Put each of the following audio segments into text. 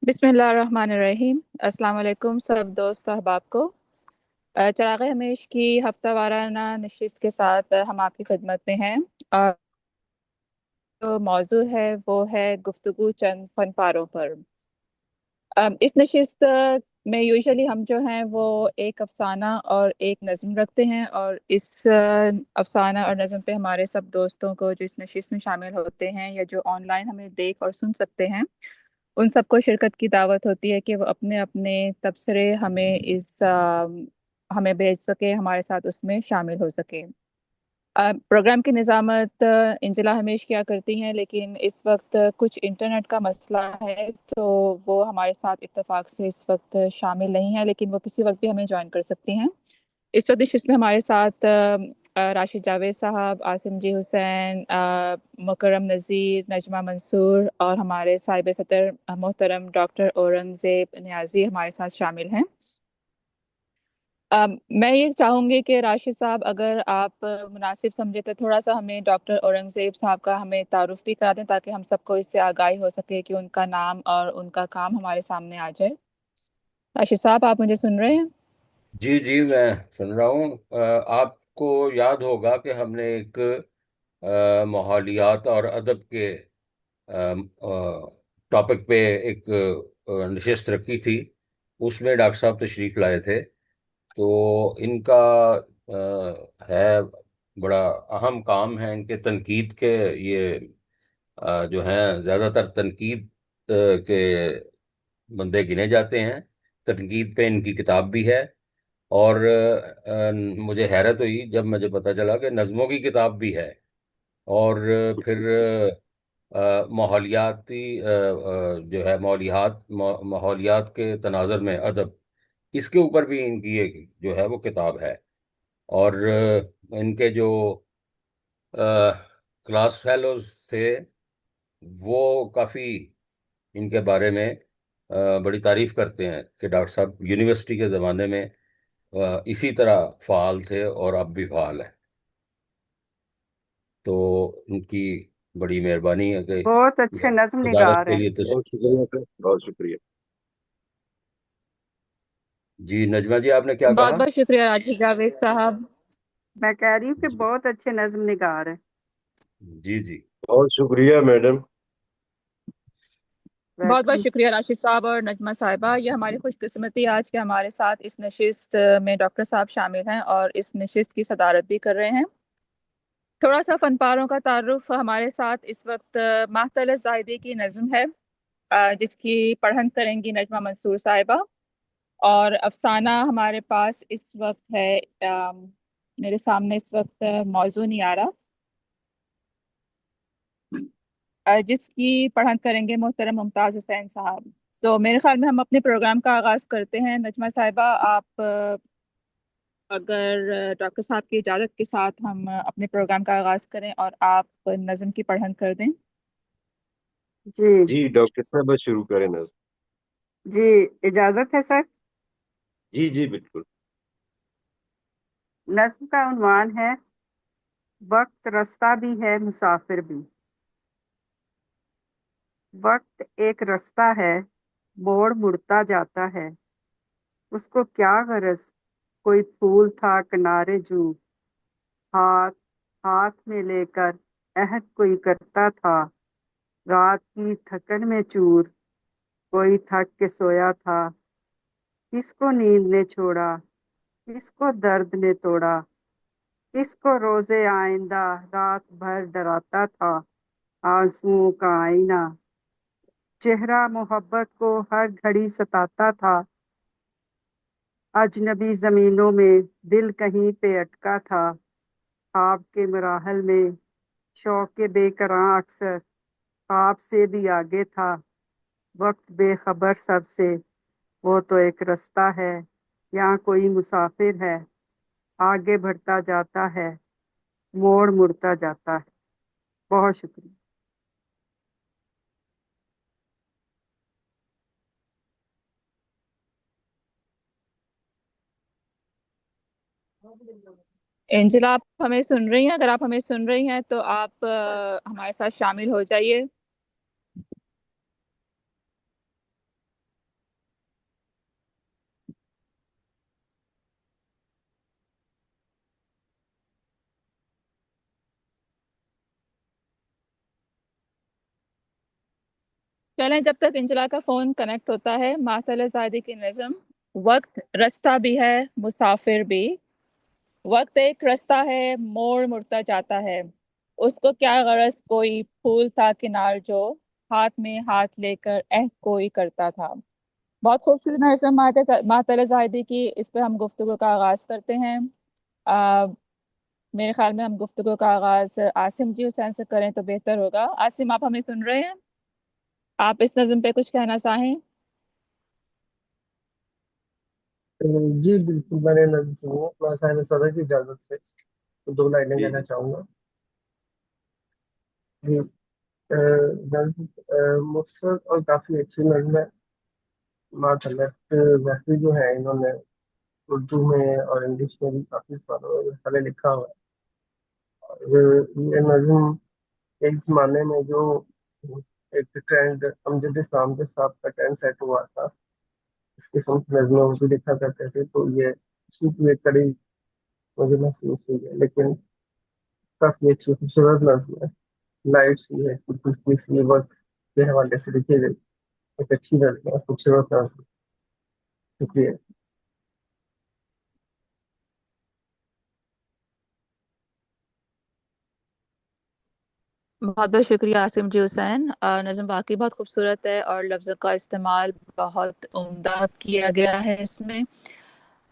बिस्मिल्लाहिर्रहमानिर्रहीम। अस्सलाम वालेकुम सब दोस्त अहबाब को। चराग़ हमेश की हफ्ता वाराना नशिस्त के साथ हम आपकी खिदमत में हैं। और जो मौजू है वो है गुफ्तगू चंद फन पारों पर। इस नशिस्त में यूजुअली हम जो हैं वो एक अफसाना और एक नज़म रखते हैं, और इस अफसाना और नज़म पे हमारे सब दोस्तों को जो इस नशिस्त में शामिल होते हैं या जो ऑनलाइन हमें देख और सुन सकते हैं, उन सबको शिरकत की दावत होती है कि वो अपने अपने तबसरे हमें भेज सके, हमारे साथ उसमें शामिल हो सके। प्रोग्राम की निज़ामत इंजला हमेश क्या करती हैं, लेकिन इस वक्त कुछ इंटरनेट का मसला है, तो वो हमारे साथ इत्तेफाक से इस वक्त शामिल नहीं है, लेकिन वो किसी वक्त भी हमें ज्वाइन कर सकती हैं। इस वक्त इसमें हमारे साथ राशिद जावेद साहब, आसिम जी हुसैन, मुकर्रम नज़ीर, नजमा मंसूर और हमारे साहिब सदर मोहतरम डॉक्टर औरंगज़ेब नियाज़ी हमारे साथ शामिल हैं। मैं ये चाहूँगी कि राशिद साहब, अगर आप मुनासिब समझे तो थोड़ा सा हमें डॉक्टर औरंगज़ेब साहब का हमें तारुफ भी करा दें, ताकि हम सबको इससे आगाही हो सके कि उनका नाम और उनका काम हमारे सामने आ जाए। राशिद साहब, आप मुझे सुन रहे हैं? जी जी, मैं सुन रहा हूँ। आपको याद होगा कि हमने एक माहौलियात और अदब के टॉपिक पे एक नशिस्त रखी थी। उसमें डॉक्टर साहब तशरीफ लाए थे। तो इनका है, बड़ा अहम काम है इनके, तनकीद के। ये जो हैं ज़्यादातर तनकीद के बंदे गिने जाते हैं। तनकीद पे इनकी किताब भी है। और मुझे हैरत हुई जब मुझे पता चला कि नज़मों की किताब भी है। और फिर माहौलियाती जो है माहौलियात के तनाज़ुर में अदब, इसके ऊपर भी इनकी एक जो है वो किताब है। और इनके जो क्लास फेलोज थे, वो काफ़ी इनके बारे में बड़ी तारीफ करते हैं कि डॉक्टर साहब यूनिवर्सिटी के ज़माने में इसी तरह फाल थे और अब भी फाल है। तो उनकी बड़ी मेहरबानी है कि बहुत अच्छे नज्म वजारत निगार के हैं। लिए बहुत शुक्रिया सर, बहुत शुक्रिया। जी नजमा जी, आपने क्या बहुत कहा? बहुत शुक्रिया राशिद जावेद साहब। मैं कह रही हूँ कि जी बहुत अच्छे नज्म निगार हैं। जी जी। बहुत शुक्रिया मैडम। बहुत बहुत वेलकम। शुक्रिया राशिद साहब और नजमा साहिबा। ये हमारी खुशकिस्मती आज के हमारे साथ इस नशिस्त में डॉक्टर साहब शामिल हैं और इस नशिस्त की सदारत भी कर रहे हैं। थोड़ा सा फनपारों का तारुफ। हमारे साथ इस वक्त मातल जाहिदी की नज़म है, जिसकी पढ़न करेंगी नजमा मंसूर साहिबा। और अफसाना हमारे पास इस वक्त है, मेरे सामने इस वक्त मौजू नहीं आ रहा, जिसकी पढ़न करेंगे मोहतरम मुमताज़ हुसैन साहब। मेरे ख्याल में हम अपने प्रोग्राम का आगाज़ करते हैं। नजमा साहिबा, आप अगर डॉक्टर साहब की इजाज़त के साथ हम अपने प्रोग्राम का आगाज़ करें और आप नज़म की पढ़न कर दें। जी। जी डॉक्टर साहब, बस शुरू करें नज़र। जी, इजाजत है सर। जी जी बिल्कुल। नज्म का उन्वान है, वक्त रास्ता भी है मुसाफिर भी। वक्त एक रास्ता है, मोड़ मुड़ता जाता है। उसको क्या गरज, कोई फूल था किनारे जू। हाथ हाथ में लेकर अहद कोई करता था। रात की थकन में चूर, कोई थक के सोया था। किसको नींद ने छोड़ा, किसको दर्द ने तोड़ा। किसको रोजे आइंदा रात भर डराता था। आंसुओं का आईना, चेहरा मोहब्बत को हर घड़ी सताता था। अजनबी जमीनों में दिल कहीं पे अटका था। ख्वाब के मराहल में शौक के बेकरां अक्सर ख्वाब से भी आगे था। वक्त बेखबर सबसे, वो तो एक रास्ता है। यहाँ कोई मुसाफिर है, आगे बढ़ता जाता है, मोड़ मुड़ता जाता है। बहुत शुक्रिया। एंजिला, आप हमें सुन रही हैं? अगर आप हमें सुन रही हैं तो आप हमारे साथ शामिल हो जाइए। चलें, जब तक इंजला का फ़ोन कनेक्ट होता है, मातल ज़ायदी की नज़म। वक्त रास्ता भी है, मुसाफिर भी। वक्त एक रास्ता है, मोड़ मुड़ता जाता है। उसको क्या गरज, कोई फूल था किनार जो, हाथ में हाथ लेकर कोई करता था। बहुत खूबसूरत नज़म मातल ज़ायदी की। इस पे हम गुफ्तगू का आगाज़ करते हैं। आ, मेरे ख्याल में हम गुफ्तगू का आगाज़ आसिम जी हुसैन से करें तो बेहतर होगा। आसिम, आप हमें सुन रहे हैं? आप इस नज़म पे कुछ कहना चाहें? जी बिल्कुल, मैंने नज़र सुनी है। मैं साहिब सदर की इजाज़त से तो दो लाइनें जी कहना जी। चाहूँगा। जी, नज़्म मुख्तसर और काफ़ी अच्छी नज़्म है। माशाअल्लाह, वैसे जो है इन्होंने उर्दू में और इंग्लिश में भी काफ़ी पहले लिखा हुआ है। और ये नज़्म एक ज़माने में जो एक ट्रेंड अमजद इस्लाम के साथ का ट्रेंड सेट हुआ था, इस किस्म की नज़में वो भी लिखा करते थे, तो ये उसी की एक कड़ी मुझे महसूस हुई है। लेकिन काफ़ी अच्छी खूबसूरत नज़्म है, लाइट सी है, खुशबू सी, वक्त के हवाले से लिखी गई एक अच्छी नज़्म है, खूबसूरत नज़्म। शुक्रिया। बहुत बहुत शुक्रिया आसिम जी हुसैन। नज़म वाकई बहुत खूबसूरत है और लफ्ज़ों का इस्तेमाल बहुत उम्दा किया गया है इसमें।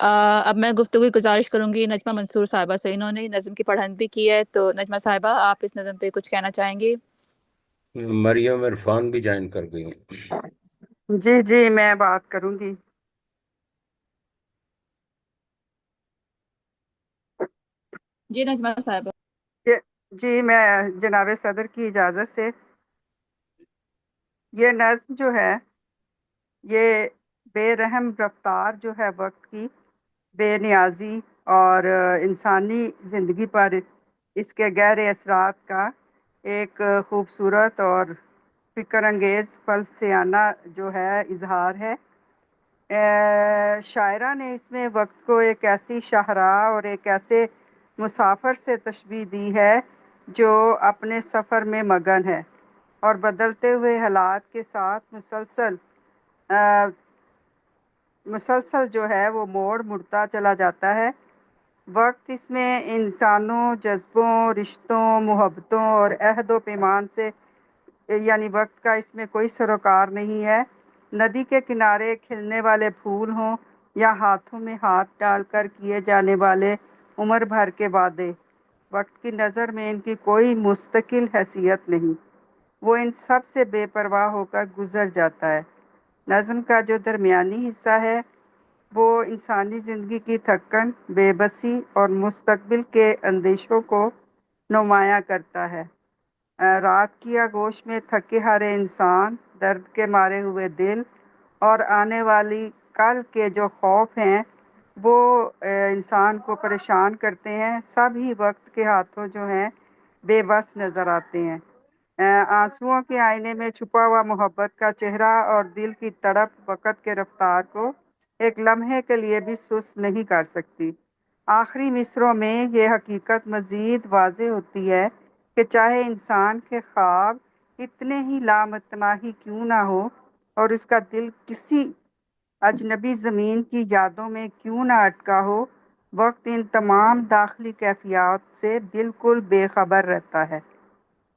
अब मैं गुफ्तगू की गुजारिश करूंगी नजमा मंसूर साहिबा से। इन्होंने नज़म की पढ़न भी की है, तो नजमा साहिबा, आप इस नज़म पे कुछ कहना चाहेंगी? मरियम इरफान भी ज्वाइन कर गई हैं। जी जी, मैं बात करूंगी। जी नजमा साहिबा। ये- जी, मैं जनाब सदर की इजाज़त से ये नज़्म जो है, ये बेरहम रफ्तार जो है वक्त की, बेनियाजी और इंसानी ज़िंदगी पर इसके गहरे असरात का एक खूबसूरत और फ़िक्र अंगेज़ फलसियाना जो है इजहार है। शायरा ने इसमें वक्त को एक ऐसी शाहराह और एक ऐसे मुसाफिर से तशबीह दी है जो अपने सफ़र में मगन है और बदलते हुए हालात के साथ अ, मुसलसल जो है वो मोड़ मुड़ता चला जाता है। वक्त इसमें इंसानों, जज्बों, रिश्तों, मोहब्बतों और अहद पैमान से, यानी वक्त का इसमें कोई सरोकार नहीं है। नदी के किनारे खिलने वाले फूल हों या हाथों में हाथ डालकर किए जाने वाले उम्र भर के वादे, वक्त की नज़र में इनकी कोई मुस्तकिल हैसियत नहीं। वो इन सब से बेपरवाह होकर गुजर जाता है। नज़्म का जो दरमियानी हिस्सा है वो इंसानी ज़िंदगी की थकन, बेबसी और मुस्तकबिल के अंदेशों को नुमायाँ करता है। रात की आगोश में थके हारे इंसान, दर्द के मारे हुए दिल और आने वाली कल के जो खौफ हैं वो इंसान को परेशान करते हैं। सब ही वक्त के हाथों जो हैं बेबस नज़र आते हैं। आंसुओं के आईने में छुपा हुआ मोहब्बत का चेहरा और दिल की तड़प वक़्त के रफ्तार को एक लम्हे के लिए भी सुस्त नहीं कर सकती। आखिरी मिसरों में ये हकीकत मज़ीद वाज़ेह होती है कि चाहे इंसान के ख्वाब इतने ही लामतनाही क्यों ना हो और इसका दिल किसी अजनबी ज़मीन की यादों में क्यों ना अटका हो, वक्त इन तमाम दाखिली कैफियत से बिल्कुल बेखबर रहता है।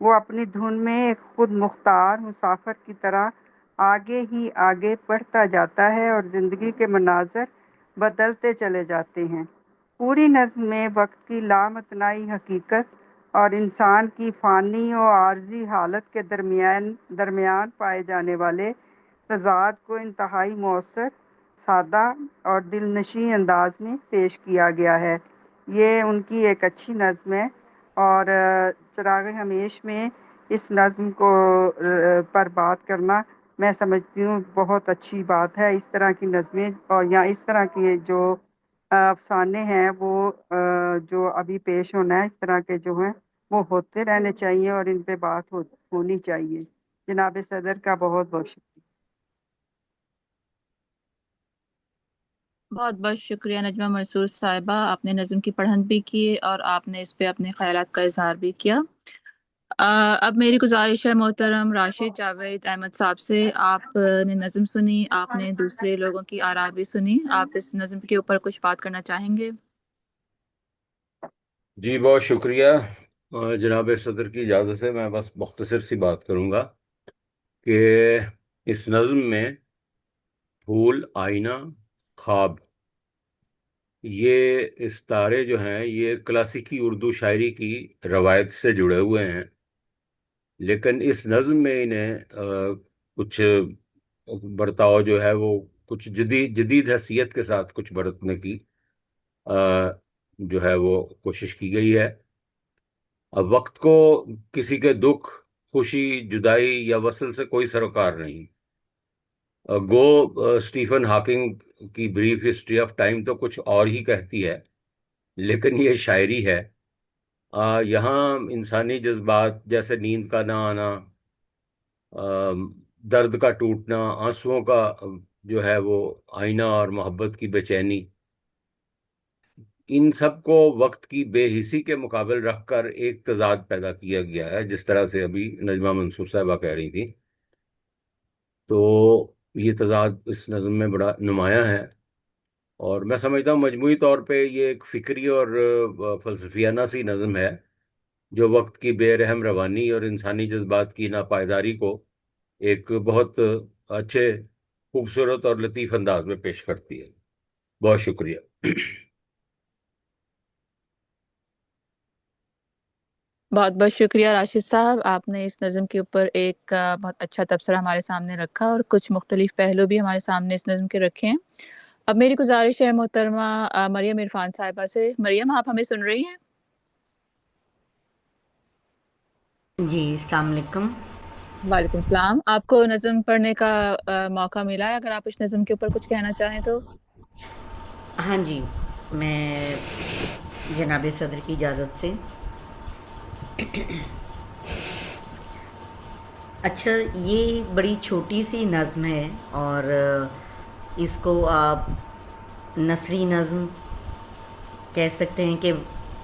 वो अपनी धुन में एक खुद मुख्तार मुसाफिर की तरह आगे ही आगे बढ़ता जाता है और ज़िंदगी के मनाजर बदलते चले जाते हैं। पूरी नज़्म में वक्त की लामतनाई हकीकत और इंसान की फ़ानी और आर्जी हालत के दरमियान दरमियान पाए जाने वाले तज़ाद को इंतहाई मौसर, सादा और दिलनशी अंदाज में पेश किया गया है। ये उनकी एक अच्छी नज़्म है और चिराग हमेश में इस नज़्म को पर बात करना मैं समझती हूँ बहुत अच्छी बात है। इस तरह की नज़में और या इस तरह के जो अफसाने हैं वो जो अभी पेश होना है, इस तरह के जो हैं वो होते रहने चाहिए और इन पे बात होनी चाहिए। जनाब सदर का बहुत बहुत शुक्रिया। बहुत बहुत शुक्रिया नजमा मंसूर साहिबा, आपने नज़म की पढ़न भी की और आपने इस पे अपने ख्यालात का इजहार भी किया। अब मेरी गुजारिश है मोहतरम राशिद जावेद अहमद साहब से, आपने नज़म सुनी, आपने दूसरे लोगों की आरा भी सुनी, आप इस नज़म के ऊपर कुछ बात करना चाहेंगे? जी बहुत शुक्रिया। जनाब सदर की इजाज़त से मैं बस मुख्तसर सी बात करूँगा कि इस नज़म में फूल, आईना, ख्वाब, ये इस्तारे जो हैं ये क्लासिकी उर्दू शायरी की रवायत से जुड़े हुए हैं, लेकिन इस नज़म में इन्हें कुछ बर्ताव जो है वो कुछ जदीद जदीद हैसियत के साथ कुछ बरतने की अ, जो है वो कोशिश की गई है। अब वक्त को किसी के दुख, खुशी, जुदाई या वसल से कोई सरोकार नहीं। स्टीफन हॉकिंग की ब्रीफ हिस्ट्री ऑफ टाइम तो कुछ और ही कहती है, लेकिन ये शायरी है। यहाँ इंसानी जज्बात जैसे नींद का ना आना, दर्द का टूटना, आंसुओं का जो है वो आईना और मोहब्बत की बेचैनी, इन सब को वक्त की बेहिसी के मुकाबले रखकर एक तजाद पैदा किया गया है, जिस तरह से अभी नजमा मंसूर साहबा कह रही थी। तो ये तजाद इस नज़म में बड़ा नुमायां है, और मैं समझता हूँ मजमूई तौर पे ये एक फिक्री और फलसफियाना सी नज़म है, जो वक्त की बेरहम रवानी और इंसानी जज्बात की नापायदारी को एक बहुत अच्छे, खूबसूरत और लतीफ़ अंदाज में पेश करती है। बहुत शुक्रिया। बहुत बहुत शुक्रिया राशिद साहब, आपने इस नज़म के ऊपर एक बहुत अच्छा तबसरा हमारे सामने रखा और कुछ मुख्तलिफ पहलू भी हमारे सामने इस नज़म के रखे हैं। अब मेरी गुजारिश है मोहतरमा मरियम इरफान साहिबा से। मरियम, आप हमें सुन रही हैं? जी, अस्सलाम वालेकुम। वालेकुम सलाम। आपको नज़म पढ़ने का मौका मिला है, अगर आप इस नज़म के ऊपर कुछ कहना चाहें तो। हाँ जी, मैं जनाब सदर की इजाज़त से। अच्छा, ये बड़ी छोटी सी नज़्म है और इसको आप नसरी नज़्म कह सकते हैं कि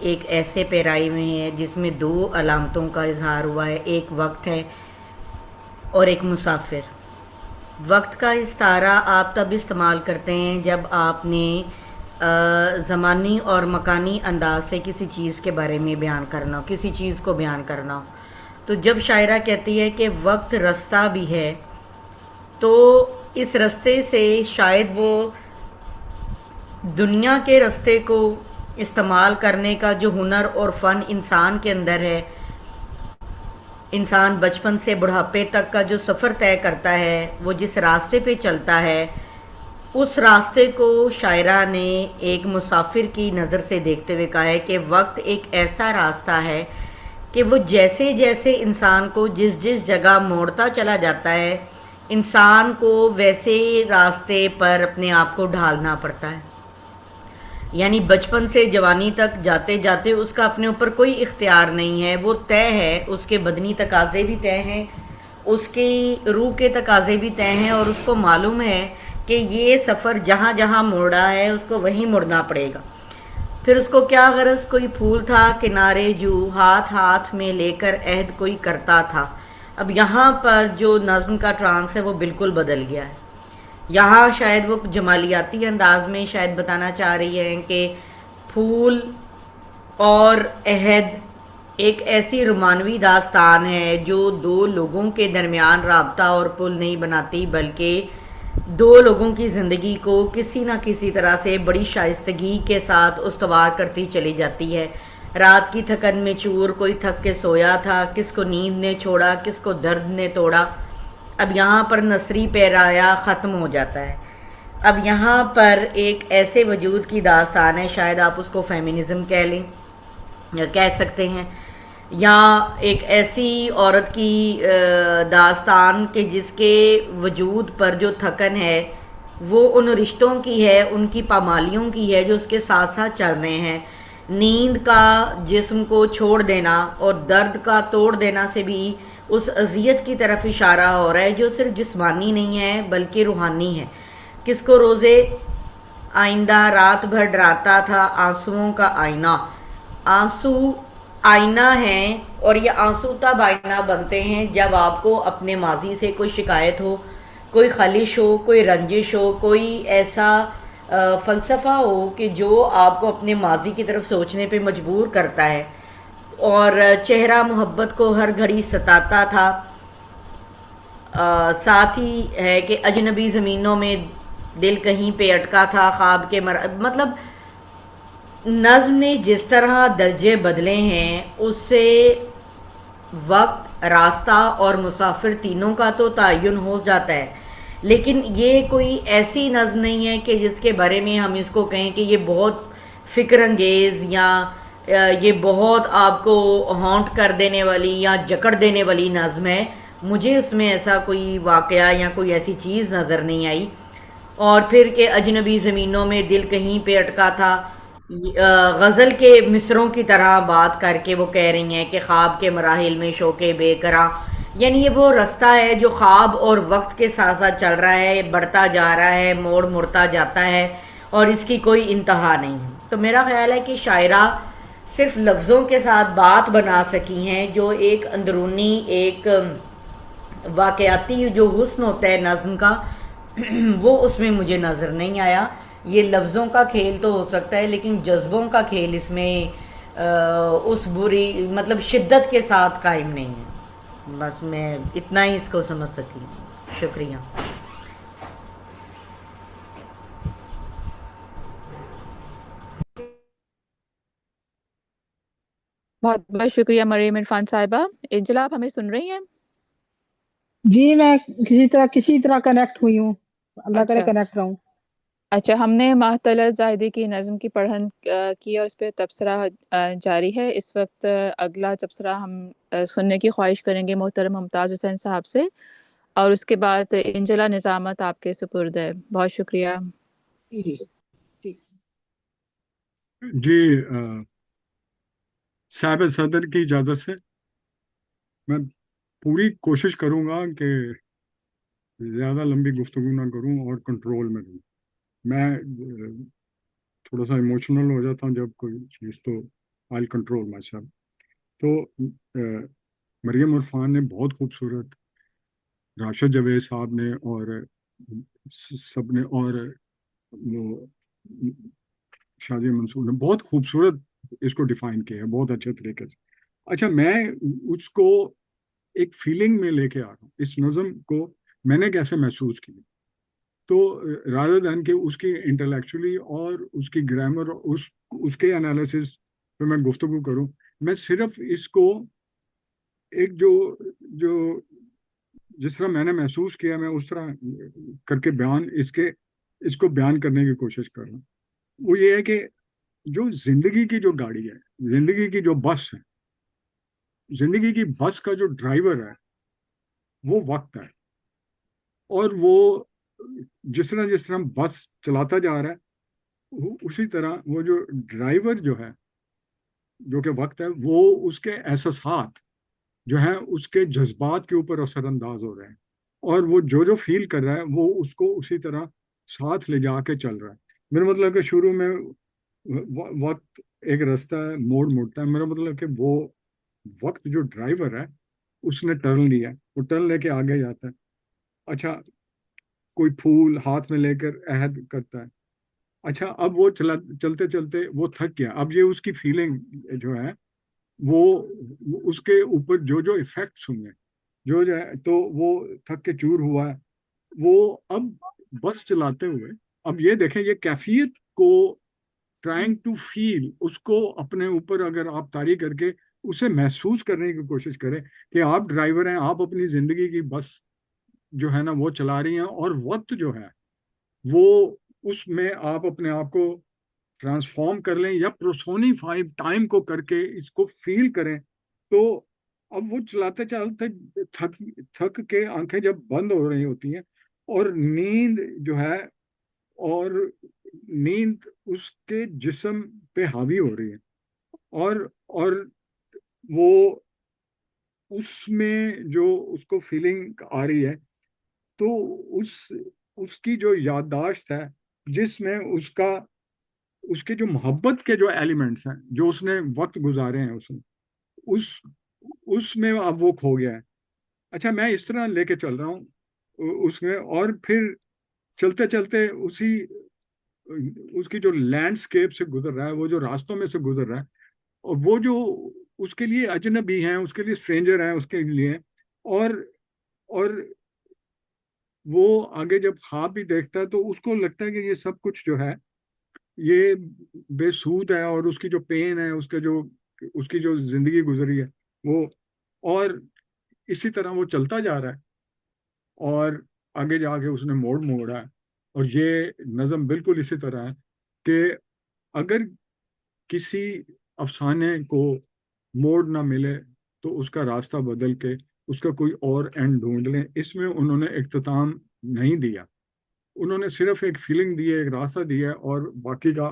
एक ऐसे पैराई में है जिसमें दो अलामतों का इजहार हुआ है, एक वक्त है और एक मुसाफिर। वक्त का इस्तारा आप तब इस्तेमाल करते हैं जब आपने ज़मानी और मकानी अंदाज से किसी चीज़ के बारे में बयान करना हो, किसी चीज़ को बयान करना हो। तो जब शायरा कहती है कि वक्त रास्ता भी है, तो इस रास्ते से शायद वो दुनिया के रास्ते को इस्तेमाल करने का जो हुनर और फ़न इंसान के अंदर है, इंसान बचपन से बुढ़ापे तक का जो सफ़र तय करता है, वो जिस रास्ते पे चलता है, उस रास्ते को शायरा ने एक मुसाफिर की नज़र से देखते हुए कहा है कि वक्त एक ऐसा रास्ता है कि वो जैसे जैसे इंसान को जिस जिस जगह मोड़ता चला जाता है, इंसान को वैसे रास्ते पर अपने आप को ढालना पड़ता है। यानी बचपन से जवानी तक जाते जाते उसका अपने ऊपर कोई इख्तियार नहीं है, वो तय है, उसके बदनी तकाज़े भी तय हैं, उसकी रूह के तकाज़े भी तय हैं, और उसको मालूम है कि ये सफ़र जहाँ जहाँ मुड़ रहा है उसको वहीं मुड़ना पड़ेगा। फिर उसको क्या गरज, कोई फूल था किनारे जू, हाथ हाथ में लेकर अहद कोई करता था। अब यहाँ पर जो नज़्म का ट्रांस है वो बिल्कुल बदल गया है। यहाँ शायद वो जमालियाती अंदाज में शायद बताना चाह रही है कि फूल और अहद एक ऐसी रोमानवी दास्तान है जो दो लोगों के दरमियान राब्ता और पुल नहीं बनाती, बल्कि दो लोगों की ज़िंदगी को किसी न किसी तरह से बड़ी शाइस्तगी के साथ उस्तवार करती चली जाती है। रात की थकन में चूर, कोई थक के सोया था, किसको नींद ने छोड़ा, किसको दर्द ने तोड़ा। अब यहाँ पर नसरी पैराया ख़त्म हो जाता है। अब यहाँ पर एक ऐसे वजूद की दास्तान है, शायद आप उसको फेमिनिज़म कह लें या कह सकते हैं, या एक ऐसी औरत की दास्तान के जिसके वजूद पर जो थकन है वो उन रिश्तों की है, उनकी पामालियों की है जो उसके साथ साथ चल रहे हैं। नींद का जिस्म को छोड़ देना और दर्द का तोड़ देना से भी उस अजियत की तरफ इशारा हो रहा है जो सिर्फ जिस्मानी नहीं है बल्कि रूहानी है। किसको रोज़े आइंदा रात भर डराता था आंसुओं का आईना। आंसू آئینہ ہیں، اور یہ آنسو تب آئینہ بنتے ہیں جب آپ کو اپنے ماضی سے کوئی شکایت ہو، کوئی خلش ہو، کوئی رنجش ہو، کوئی ایسا فلسفہ ہو کہ جو آپ کو اپنے ماضی کی طرف سوچنے پہ مجبور کرتا ہے، اور چہرہ محبت کو ہر گھڑی ستاتا تھا۔ ساتھ ہی ہے کہ اجنبی زمینوں میں دل کہیں پہ اٹکا تھا، خواب کے مطلب نظم نے جس طرح درجے بدلے ہیں، اس سے وقت، راستہ اور مسافر تینوں کا تو تعین ہو جاتا ہے، لیکن یہ کوئی ایسی نظم نہیں ہے کہ جس کے بارے میں ہم اس کو کہیں کہ یہ بہت فکر انگیز یا یہ بہت آپ کو ہانٹ کر دینے والی یا جکڑ دینے والی نظم ہے۔ مجھے اس میں ایسا کوئی واقعہ یا کوئی ایسی چیز نظر نہیں آئی۔ اور پھر کہ اجنبی زمینوں میں دل کہیں پہ اٹکا تھا، غزل کے مصروں کی طرح بات کر کے وہ کہہ رہی ہیں کہ خواب کے مراحل میں شوقے بے کراں، یعنی یہ وہ رستہ ہے جو خواب اور وقت کے ساتھ ساتھ چل رہا ہے، بڑھتا جا رہا ہے، موڑ مڑتا جاتا ہے، اور اس کی کوئی انتہا نہیں ہے۔ تو میرا خیال ہے کہ شاعرہ صرف لفظوں کے ساتھ بات بنا سکی ہیں، جو ایک اندرونی، ایک واقعاتی جو حسن ہوتا ہے نظم کا، وہ اس میں مجھے نظر نہیں آیا۔ یہ لفظوں کا کھیل تو ہو سکتا ہے، لیکن جذبوں کا کھیل اس میں اس بری مطلب شدت کے ساتھ قائم نہیں ہے۔ بس میں اتنا ہی اس کو سمجھ سکی ہوں۔ شکریہ۔ بہت بہت شکریہ مریم عرفان صاحبہ۔ انجلا، آپ ہمیں سن رہی ہیں؟ جی میں کسی طرح کنیکٹ ہوئی ہوں، اللہ کرے اچھا کنیکٹ رہوں۔ اچھا، ہم نے معطلت زاہدی کی نظم کی پڑھن کی اور اس پہ تبصرہ جاری ہے۔ اس وقت اگلا تبصرہ ہم سننے کی خواہش کریں گے محترم ممتاز حسین صاحب سے، اور اس کے بعد انجلا نظامت آپ کے سپرد ہے۔ بہت شکریہ۔ جی ٹھیک۔ جی صاحب صدر کی اجازت سے میں پوری کوشش کروں گا کہ زیادہ لمبی گفتگو نہ کروں اور کنٹرول میں رہوں۔ میں تھوڑا سا ایموشنل ہو جاتا ہوں جب کوئی چیز، تو آئی کنٹرول مائی سیلف۔ تو مریم عرفان نے بہت خوبصورت، راشد جاوید صاحب نے اور سب نے، اور وہ شازیہ منصور نے بہت خوبصورت اس کو ڈیفائن کیا ہے، بہت اچھے طریقے سے۔ اچھا، میں اس کو ایک فیلنگ میں لے کے آ رہا ہوں، اس نظم کو میں نے کیسے محسوس کیا۔ تو رادر دین کہ اس کی انٹلیکچولی اور اس کی گرامر، اس کے انالیسس پہ میں گفتگو کروں، میں صرف اس کو ایک جو جس طرح میں نے محسوس کیا، میں اس طرح کر کے اس کو بیان کرنے کی کوشش کر رہا ہوں۔ وہ یہ ہے کہ جو زندگی کی جو گاڑی ہے، زندگی کی جو بس ہے، زندگی کی بس کا جو ڈرائیور ہے وہ وقت ہے، اور وہ جس طرح بس چلاتا جا رہا ہے، اسی طرح وہ جو ڈرائیور جو ہے، جو کہ وقت ہے، وہ اس کے احساسات جو ہیں، اس کے جذبات کے اوپر اثر انداز ہو رہے ہیں، اور وہ جو فیل کر رہا ہے وہ اس کو اسی طرح ساتھ لے جا کے چل رہا ہے۔ میرا مطلب کہ شروع میں وقت ایک راستہ ہے، موڑ مڑتا ہے، میرا مطلب کہ وہ وقت جو ڈرائیور ہے اس نے ٹرن لیا، وہ ٹرن لے کے آگے جاتا ہے۔ اچھا، کوئی پھول ہاتھ میں لے کر عہد کرتا ہے۔ اچھا، اب وہ چلتے چلتے وہ تھک گیا، اب یہ اس کی فیلنگ جو ہے وہ اس کے اوپر جو ایفیکٹس ہوں گے، جو ہے، تو وہ تھک کے چور ہوا ہے۔ وہ اب بس چلاتے ہوئے، اب یہ دیکھیں، یہ کیفیت کو ٹرائنگ ٹو فیل، اس کو اپنے اوپر اگر آپ طاری کر کے اسے محسوس کرنے کی کوشش کریں کہ آپ ڈرائیور ہیں، آپ اپنی زندگی کی بس جو ہے نا وہ چلا رہی ہیں، اور وقت جو ہے وہ اس میں آپ اپنے آپ کو ٹرانسفارم کر لیں یا پرسونیفائی ٹائم کو کر کے اس کو فیل کریں، تو اب وہ چلاتے چلتے تھک کے آنکھیں جب بند ہو رہی ہوتی ہیں، اور نیند جو ہے، اور نیند اس کے جسم پہ حاوی ہو رہی ہے، اور وہ اس میں جو اس کو فیلنگ آ رہی ہے، تو اس کی جو یادداشت ہے، جس میں اس کے جو محبت کے جو ایلیمنٹس ہیں، جو اس نے وقت گزارے ہیں اس میں، اس اس میں اب وہ کھو گیا ہے. اچھا میں اس طرح لے کے چل رہا ہوں اس میں، اور پھر چلتے چلتے اس کی جو لینڈسکیپ سے گزر رہا ہے، وہ جو راستوں میں سے گزر رہا ہے، اور وہ جو اس کے لیے اجنبی ہیں، اس کے لیے اسٹرینجر ہیں، اس کے لیے، اور اور وہ آگے جب خواب بھی دیکھتا ہے تو اس کو لگتا ہے کہ یہ سب کچھ جو ہے یہ بے سود ہے، اور اس کی جو پین ہے، اس کی جو زندگی گزری ہے وہ، اور اسی طرح وہ چلتا جا رہا ہے، اور آگے جا کے اس نے موڑا ہے. اور یہ نظم بالکل اسی طرح ہے کہ اگر کسی افسانے کو موڑ نہ ملے تو اس کا راستہ بدل کے اس کا کوئی اور اینڈ ڈھونڈ لیں. اس میں انہوں نے اختتام نہیں دیا، انہوں نے صرف ایک فیلنگ دی ہے، ایک راستہ دیا ہے، اور باقی کا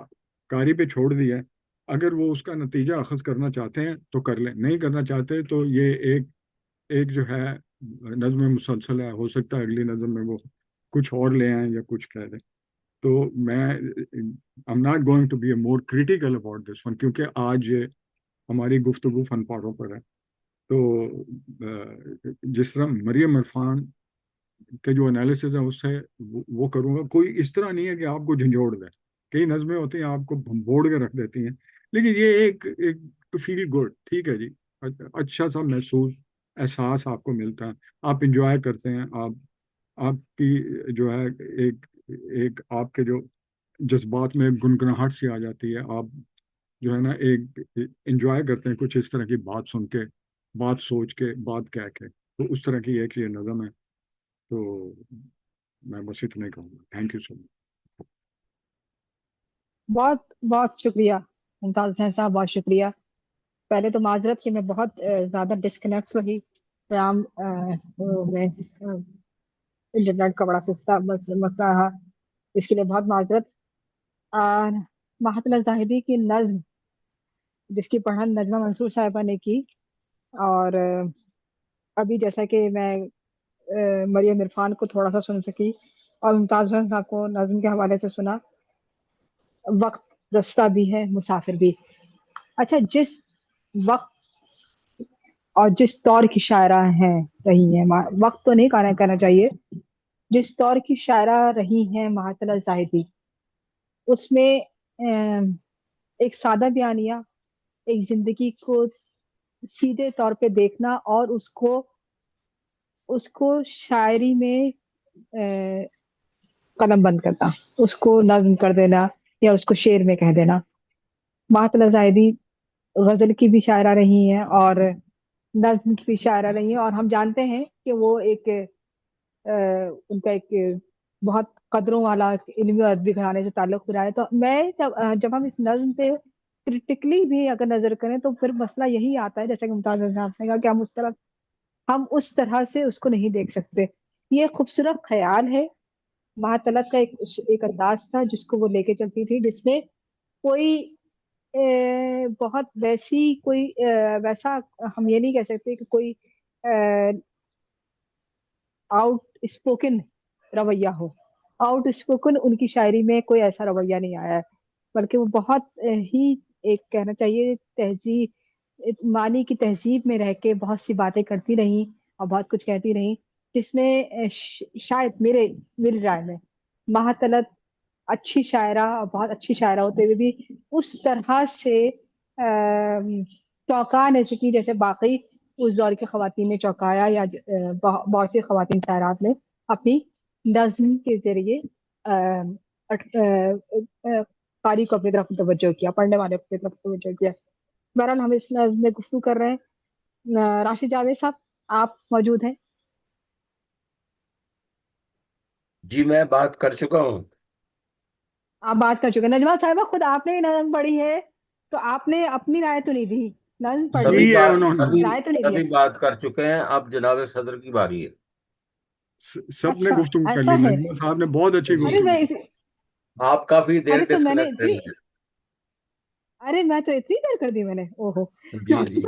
کاری پہ چھوڑ دیا ہے. اگر وہ اس کا نتیجہ اخذ کرنا چاہتے ہیں تو کر لیں، نہیں کرنا چاہتے تو یہ ایک جو ہے نظم مسلسل ہے. ہو سکتا ہے اگلی نظم میں وہ کچھ اور لے آئیں یا کچھ کہہ دیں. تو میں I'm not going to be more critical about this one، کیونکہ آج ہماری گفتگو فن پاروں پر ہے. تو جس طرح مریم عرفان کے جو انالیسز ہیں اس سے وہ کروں گا. کوئی اس طرح نہیں ہے کہ آپ کو جھنجھوڑ دے. کئی نظمیں ہوتی ہیں آپ کو بھمبوڑ کے رکھ دیتی ہیں، لیکن یہ ایک ٹو فیل گڈ، ٹھیک ہے جی، اچھا سا احساس آپ کو ملتا ہے، آپ انجوائے کرتے ہیں، آپ کی جو ہے ایک آپ کے جو جذبات میں گنگناہٹ سی آ جاتی ہے. آپ جو ہے نا ایک انجوائے کرتے ہیں کچھ اس طرح کی بات سن کے، بات سوچ کے، بات کہہ کے. تو اس طرح کی ایک یہ نظم ہے. تو میں بس اتنا ہی کہوں گا. تھینک یو سو مچ. بہت بہت شکریہ ممتاز حسین صاحب، بہت شکریہ. پہلے تو معذرت کہ میں بہت زیادہ ڈسکنیکٹ رہی قیام میں، انٹرنیٹ کا بڑا سستا مسئلہ رہا، اس کے لیے بہت معذرت. مہاتما زاہدی کی نظم جس کی پڑھن نجمہ منصور صاحبہ نے کی، اور ابھی جیسا کہ میں مریم عرفان کو تھوڑا سا سن سکی اور ممتاز حسین صاحب کو نظم کے حوالے سے سنا. وقت رستہ بھی ہے، مسافر بھی. اچھا، جس وقت اور جس دور کی شاعرہ ہیں رہی ہیں، وقت تو نہیں کہنا چاہیے، جس دور کی شاعرہ رہی ہیں مہاتما زاہدی، اس میں ایک سادہ بیانیہ، ایک زندگی کو سیدھے طور پہ دیکھنا اور اس کو شاعری میں قلم بند کرنا، اس کو نظم کر دینا یا اس کو شعر میں کہہ دینا. مہاتما زاہدی غزل کی بھی شاعرہ رہی ہیں اور نظم کی بھی شاعرہ رہی ہیں، اور ہم جانتے ہیں کہ وہ ان کا ایک بہت قدروں والا علمی اور ادبی گھرانے سے تعلق رہا ہے. تو میں جب ہم اس نظم پہ کرٹیکلی بھی اگر نظر کریں تو پھر مسئلہ یہی آتا ہے، جیسا کہ ممتاز صاحب نے کہا، کہ ہم اس طرح سے اس کو نہیں دیکھ سکتے. یہ خوبصورت خیال ہے. مہاطلت کا ایک انداز تھا جس کو وہ لے کے چلتی تھی، جس میں کوئی بہت ویسا ہم یہ نہیں کہہ سکتے کہ کوئی آؤٹ اسپوکن رویہ ہو. آؤٹ اسپوکن ان کی شاعری میں کوئی ایسا رویہ نہیں آیا ہے، بلکہ وہ بہت ہی ایک کہنا چاہیے تہذیب، معنی کی تہذیب میں رہ کے بہت سی باتیں کرتی رہیں اور بہت کچھ کہتی رہیں، جس میں شاید میری رائے میں مہاطلت اچھی شاعرہ اور بہت اچھی شاعرہ ہوتے ہوئے بھی اس طرح سے چونکا نہیں سکی جیسے باقی اس دور کی خواتین نے چونکایا، یا بہت سی خواتین شاعرات نے اپنی نظم کے ذریعے قاری کو اپنی طرف توجہ کیا، پڑھنے والے کو اپنی طرف توجہ کیا. بہرحال ہم اس نظم میں گفتگو کر رہے ہیں. راشد جاوید صاحب، آپ موجود ہیں؟ جی میں بات کر چکا ہوں. آپ بات کر چکے. نجمہ صاحبہ، خود آپ نے نظم پڑھی ہے تو آپ نے اپنی رائے تو نہیں دی، نظم پڑھ لی، رائے تو نہیں دی. سبھی بات کر چکے ہیں. اب جناب صدر کی باری ہے. سب نے اچھا گفتگو کر ایسا لی. ہے. نجمہ صاحب نے بہت اچھی ارے گفتگو کی. آپ کافی دیر تو میں نے ڈسکنیکٹ رہی ہیں. ارے میں تو اتنی دیر کر دی میں نے. اوہو. جی جی جی.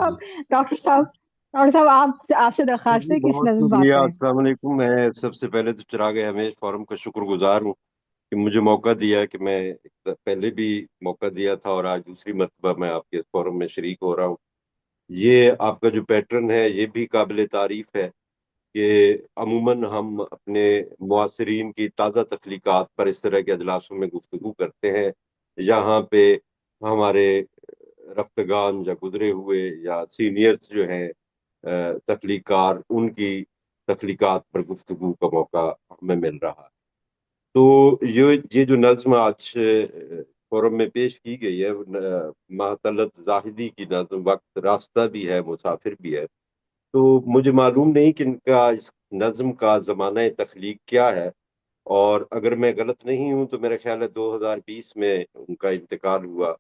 ڈاکٹر صاحب آپ سے درخواست ہے کہ اس بہت نظم بات شکریہ. کریں. السلام علیکم. میں سب سے پہلے تو چراغ ہمیش فورم کا شکر گزار ہوں کہ مجھے موقع دیا، کہ میں پہلے بھی موقع دیا تھا اور آج دوسری مرتبہ میں آپ کے فورم میں شریک ہو رہا ہوں. یہ آپ کا جو پیٹرن ہے یہ بھی قابل تعریف ہے کہ عموماً ہم اپنے معاصرین کی تازہ تخلیقات پر اس طرح کے اجلاسوں میں گفتگو کرتے ہیں، جہاں پہ ہمارے رفتگان یا گزرے ہوئے یا سینئرز جو ہیں تخلیقار، ان کی تخلیقات پر گفتگو کا موقع ہمیں مل رہا ہے۔ تو یہ جو نظم آج فورم میں پیش کی گئی ہے، معطلت زاہدی کی نظم، وقت راستہ بھی ہے مسافر بھی ہے، تو مجھے معلوم نہیں کہ ان کا اس نظم کا زمانہ تخلیق کیا ہے، اور اگر میں غلط نہیں ہوں تو میرا خیال ہے 2020 میں ان کا انتقال ہوا،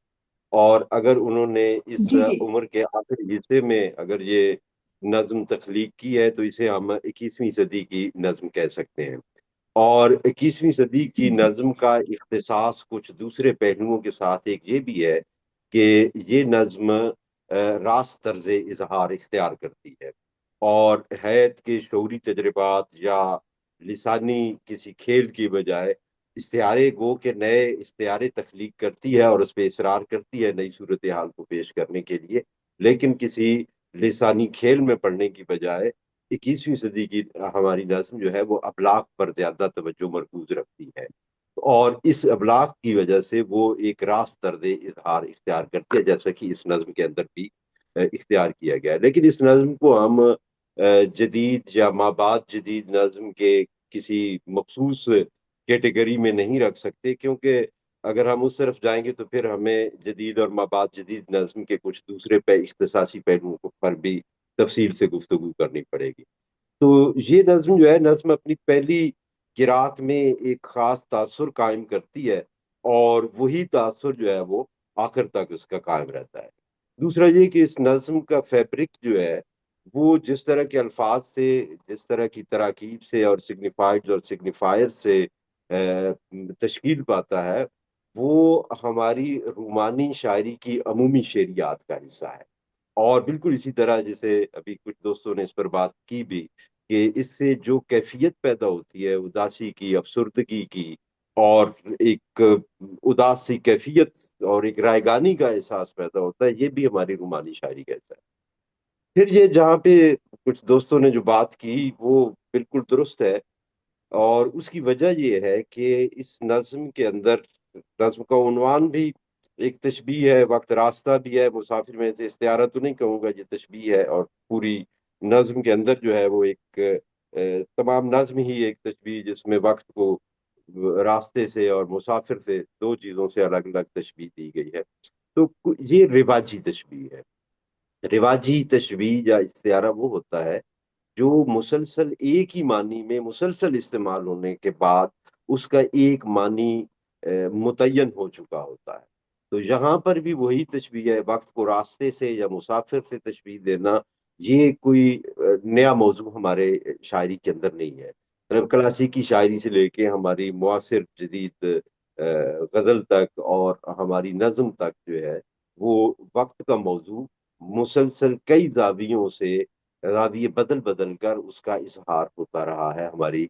اور اگر انہوں نے اس جی جی عمر کے آخری حصے میں اگر یہ نظم تخلیق کی ہے تو اسے ہم 21ویں صدی کی نظم کہہ سکتے ہیں۔ اور 21ویں صدی کی نظم کا اختصاص کچھ دوسرے پہلوؤں کے ساتھ ایک یہ بھی ہے کہ یہ نظم راست طرز اظہار اختیار کرتی ہے، اور حیات کے شعوری تجربات یا لسانی کسی کھیل کی بجائے استعارے گو کے نئے استعارے تخلیق کرتی ہے اور اس پہ اصرار کرتی ہے نئی صورتحال کو پیش کرنے کے لیے، لیکن کسی لسانی کھیل میں پڑھنے کی بجائے 21ویں صدی کی ہماری نظم جو ہے وہ ابلاغ پر زیادہ توجہ مرکوز رکھتی ہے، اور اس ابلاغ کی وجہ سے وہ ایک راست طرز اظہار اختیار کرتی ہے، جیسا کہ اس نظم کے اندر بھی اختیار کیا گیا ہے۔ لیکن اس نظم کو ہم جدید یا مابعد جدید نظم کے کسی مخصوص کیٹیگری میں نہیں رکھ سکتے، کیونکہ اگر ہم اس طرف جائیں گے تو پھر ہمیں جدید اور مابعد جدید نظم کے کچھ دوسرے اختصاصی پہلوؤں پر بھی تفصیل سے گفتگو کرنی پڑے گی۔ تو یہ نظم جو ہے، نظم اپنی پہلی قرات میں ایک خاص تاثر قائم کرتی ہے، اور وہی تاثر جو ہے وہ آخر تک اس کا قائم رہتا ہے۔ دوسرا یہ کہ اس نظم کا فیبرک جو ہے وہ جس طرح کے الفاظ سے، جس طرح کی تراکیب سے اور سگنیفائڈ اور سگنیفائر سے تشکیل پاتا ہے، وہ ہماری رومانی شاعری کی عمومی شعریات کا حصہ ہے، اور بالکل اسی طرح جیسے ابھی کچھ دوستوں نے اس پر بات کی بھی کہ اس سے جو کیفیت پیدا ہوتی ہے اداسی کی، افسردگی کی، اور ایک اداس سی کیفیت اور ایک رائگانی کا احساس پیدا ہوتا ہے، یہ بھی ہماری رومانی شاعری کا حصہ ہے۔ پھر یہ جہاں پہ کچھ دوستوں نے جو بات کی وہ بالکل درست ہے، اور اس کی وجہ یہ ہے کہ اس نظم کے اندر، نظم کا عنوان بھی ایک تشبیہ ہے، وقت راستہ بھی ہے، مسافر میں سے استعارہ تو نہیں کہوں گا، یہ تشبیہ ہے، اور پوری نظم کے اندر جو ہے وہ ایک تمام نظم ہی ایک تشبیہ، جس میں وقت کو راستے سے اور مسافر سے، دو چیزوں سے الگ الگ تشبیہ دی گئی ہے۔ تو یہ رواجی تشبیہ ہے۔ رواجی تشبیہ یا استعارہ وہ ہوتا ہے جو مسلسل ایک ہی معنی میں مسلسل استعمال ہونے کے بعد اس کا ایک معنی متعین ہو چکا ہوتا ہے۔ تو یہاں پر بھی وہی تشبیہ ہے، وقت کو راستے سے یا مسافر سے تشبیہ دینا، یہ کوئی نیا موضوع ہمارے شاعری کے اندر نہیں ہے۔ مطلب کلاسیکی شاعری سے لے کے ہماری معاصر جدید غزل تک اور ہماری نظم تک جو ہے وہ وقت کا موضوع مسلسل کئی زاویوں سے، زاویے بدل بدل کر اس کا اظہار ہوتا رہا ہے ہماری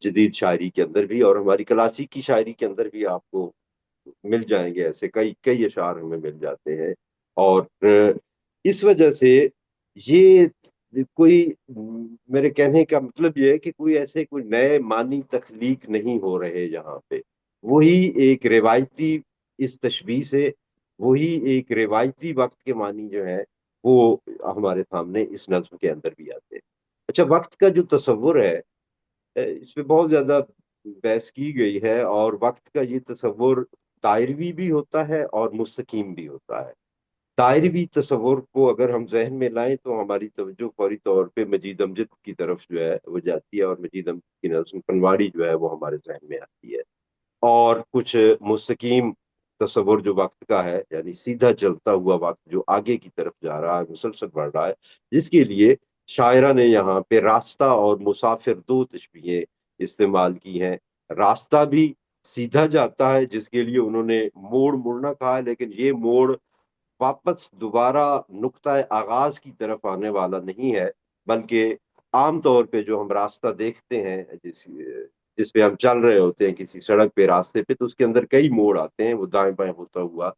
جدید شاعری کے اندر بھی، اور ہماری کلاسیکی شاعری کے اندر بھی آپ کو مل جائیں گے ایسے کئی کئی اشعار ہمیں مل جاتے ہیں۔ اور اس وجہ سے یہ کوئی، میرے کہنے کا مطلب یہ ہے کہ کوئی نئے معنی تخلیق نہیں ہو رہے یہاں پہ، وہی ایک روایتی، اس تشبیہ سے وہی ایک روایتی وقت کے معنی جو ہے وہ ہمارے سامنے اس نظم کے اندر بھی آتے ہیں۔ اچھا، وقت کا جو تصور ہے اس پہ بہت زیادہ بحث کی گئی ہے، اور وقت کا یہ تصور دائروی بھی ہوتا ہے اور مستقیم بھی ہوتا ہے۔ دائروی تصور کو اگر ہم ذہن میں لائیں تو ہماری توجہ فوری طور پہ مجید امجد کی طرف جو ہے وہ جاتی ہے، اور مجید امجد کی نظم پنواڑی جو ہے وہ ہمارے ذہن میں آتی ہے۔ اور کچھ مستقیم تصور جو وقت کا ہے، یعنی سیدھا چلتا ہوا وقت جو آگے کی طرف جا رہا ہے، مسلسل بڑھ رہا ہے، جس کے لیے شاعرہ نے یہاں پہ راستہ اور مسافر دو تشبیہیں استعمال کی ہیں۔ راستہ بھی سیدھا جاتا ہے، جس کے لیے انہوں نے موڑ مڑنا کہا ہے، لیکن یہ موڑ واپس دوبارہ نقطہ آغاز کی طرف آنے والا نہیں ہے، بلکہ عام طور پہ جو ہم راستہ دیکھتے ہیں، جس پہ ہم چل رہے ہوتے ہیں کسی سڑک پہ، راستے پہ، تو اس کے اندر کئی موڑ آتے ہیں، وہ دائیں بائیں ہوتا ہوا،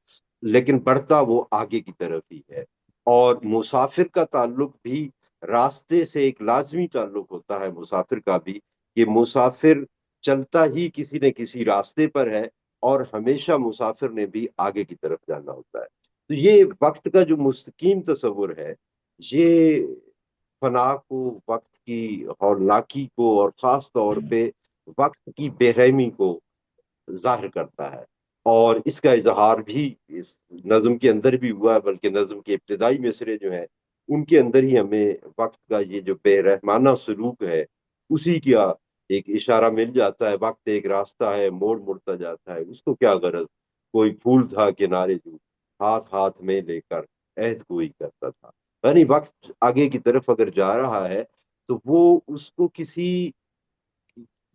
لیکن بڑھتا وہ آگے کی طرف ہی ہے۔ اور مسافر کا تعلق بھی راستے سے ایک لازمی تعلق ہوتا ہے مسافر کا بھی، کہ مسافر چلتا ہی کسی نہ کسی راستے پر ہے، اور ہمیشہ مسافر نے بھی آگے کی طرف جانا ہوتا ہے۔ تو یہ وقت کا جو مستقیم تصور ہے، یہ فنا کو، وقت کی ہولناکی کو، اور خاص طور پہ وقت کی بے رحمی کو ظاہر کرتا ہے۔ اور اس کا اظہار بھی اس نظم کے اندر بھی ہوا ہے، بلکہ نظم کے ابتدائی مصرے جو ہیں ان کے اندر ہی ہمیں وقت کا یہ جو بے رحمانہ سلوک ہے اسی کا ایک اشارہ مل جاتا ہے۔ وقت ایک راستہ ہے، موڑ مڑتا جاتا ہے، اس کو کیا غرض کوئی پھول تھا کنارے جو، ہاتھ ہاتھ میں لے کر عہد کوئی کرتا تھا۔ یعنی وقت آگے کی طرف اگر جا رہا ہے تو وہ اس کو کسی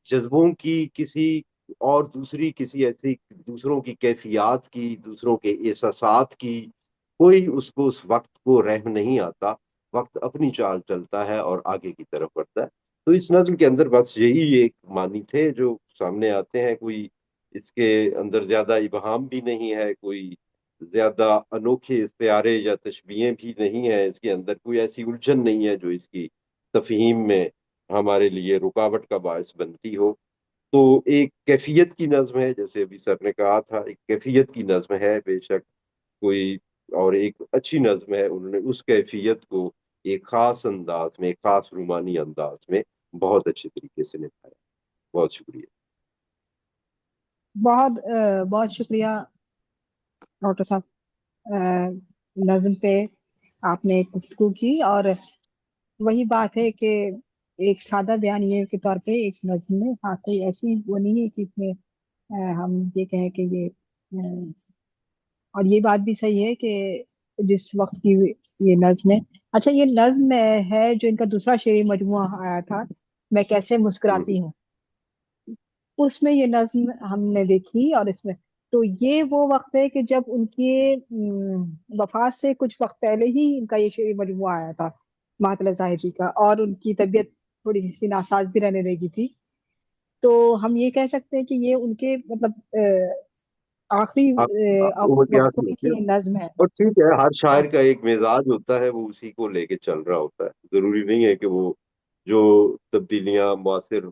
جذبوں کی، کسی اور دوسری کسی ایسی دوسروں کی کیفیات کی، دوسروں کے احساسات کی، کوئی اس کو اس وقت کو رحم نہیں آتا۔ وقت اپنی چال چلتا ہے اور آگے کی طرف بڑھتا ہے۔ تو اس نظم کے اندر بس یہی ایک معنی تھے جو سامنے آتے ہیں۔ کوئی اس کے اندر زیادہ ابہام بھی نہیں ہے، کوئی زیادہ انوکھے استعارے یا تشبیہیں بھی نہیں ہیں، اس کے اندر کوئی ایسی الجھن نہیں ہے جو اس کی تفہیم میں ہمارے لیے رکاوٹ کا باعث بنتی ہو۔ تو ایک کیفیت کی نظم ہے، جیسے ابھی سر نے کہا تھا، ایک کیفیت کی نظم ہے بے شک کوئی، اور ایک اچھی نظم ہے۔ انہوں نے اس کیفیت کو ایک خاص انداز میں، ایک خاص رومانی انداز میں بہت اچھے طریقے سے نبھایا۔ بہت شکریہ۔ بہت بہت شکریہ ڈاکٹر صاحب، نظم پہ آپ نے گفتگو کی، اور وہی بات ہے کہ ایک سادہ بیان یہ کے طور پہ ایک نظم میں کوئی ایسی وہ نہیں ہے کہ اس میں ہم یہ کہیں کہ یہ اور یہ بات بھی صحیح ہے کہ جس وقت کی یہ نظم ہے۔ اچھا، یہ نظم ہے جو ان کا دوسرا شعری مجموعہ آیا تھا، میں کیسے مسکراتی ہوں، اس میں یہ نظم ہم نے دیکھی، اور اس میں تو یہ وہ وقت ہے کہ جب ان کی وفات سے کچھ وقت پہلے ہی ان کا یہ شعری مجموعہ آیا تھا معطل زاہدی کا، اور ان کی طبیعت تھوڑی سی ناساز بھی رہنے لگی تھی۔ تو ہم یہ کہہ سکتے ہیں کہ یہ ان کے مطلب آخری وقتوں کی یہ نظم ہے۔ اور ٹھیک ہے، ہر شاعر کا ایک مزاج ہوتا ہے، وہ اسی کو لے کے چل رہا ہوتا ہے۔ ضروری نہیں ہے کہ وہ جو تبدیلیاں معاصر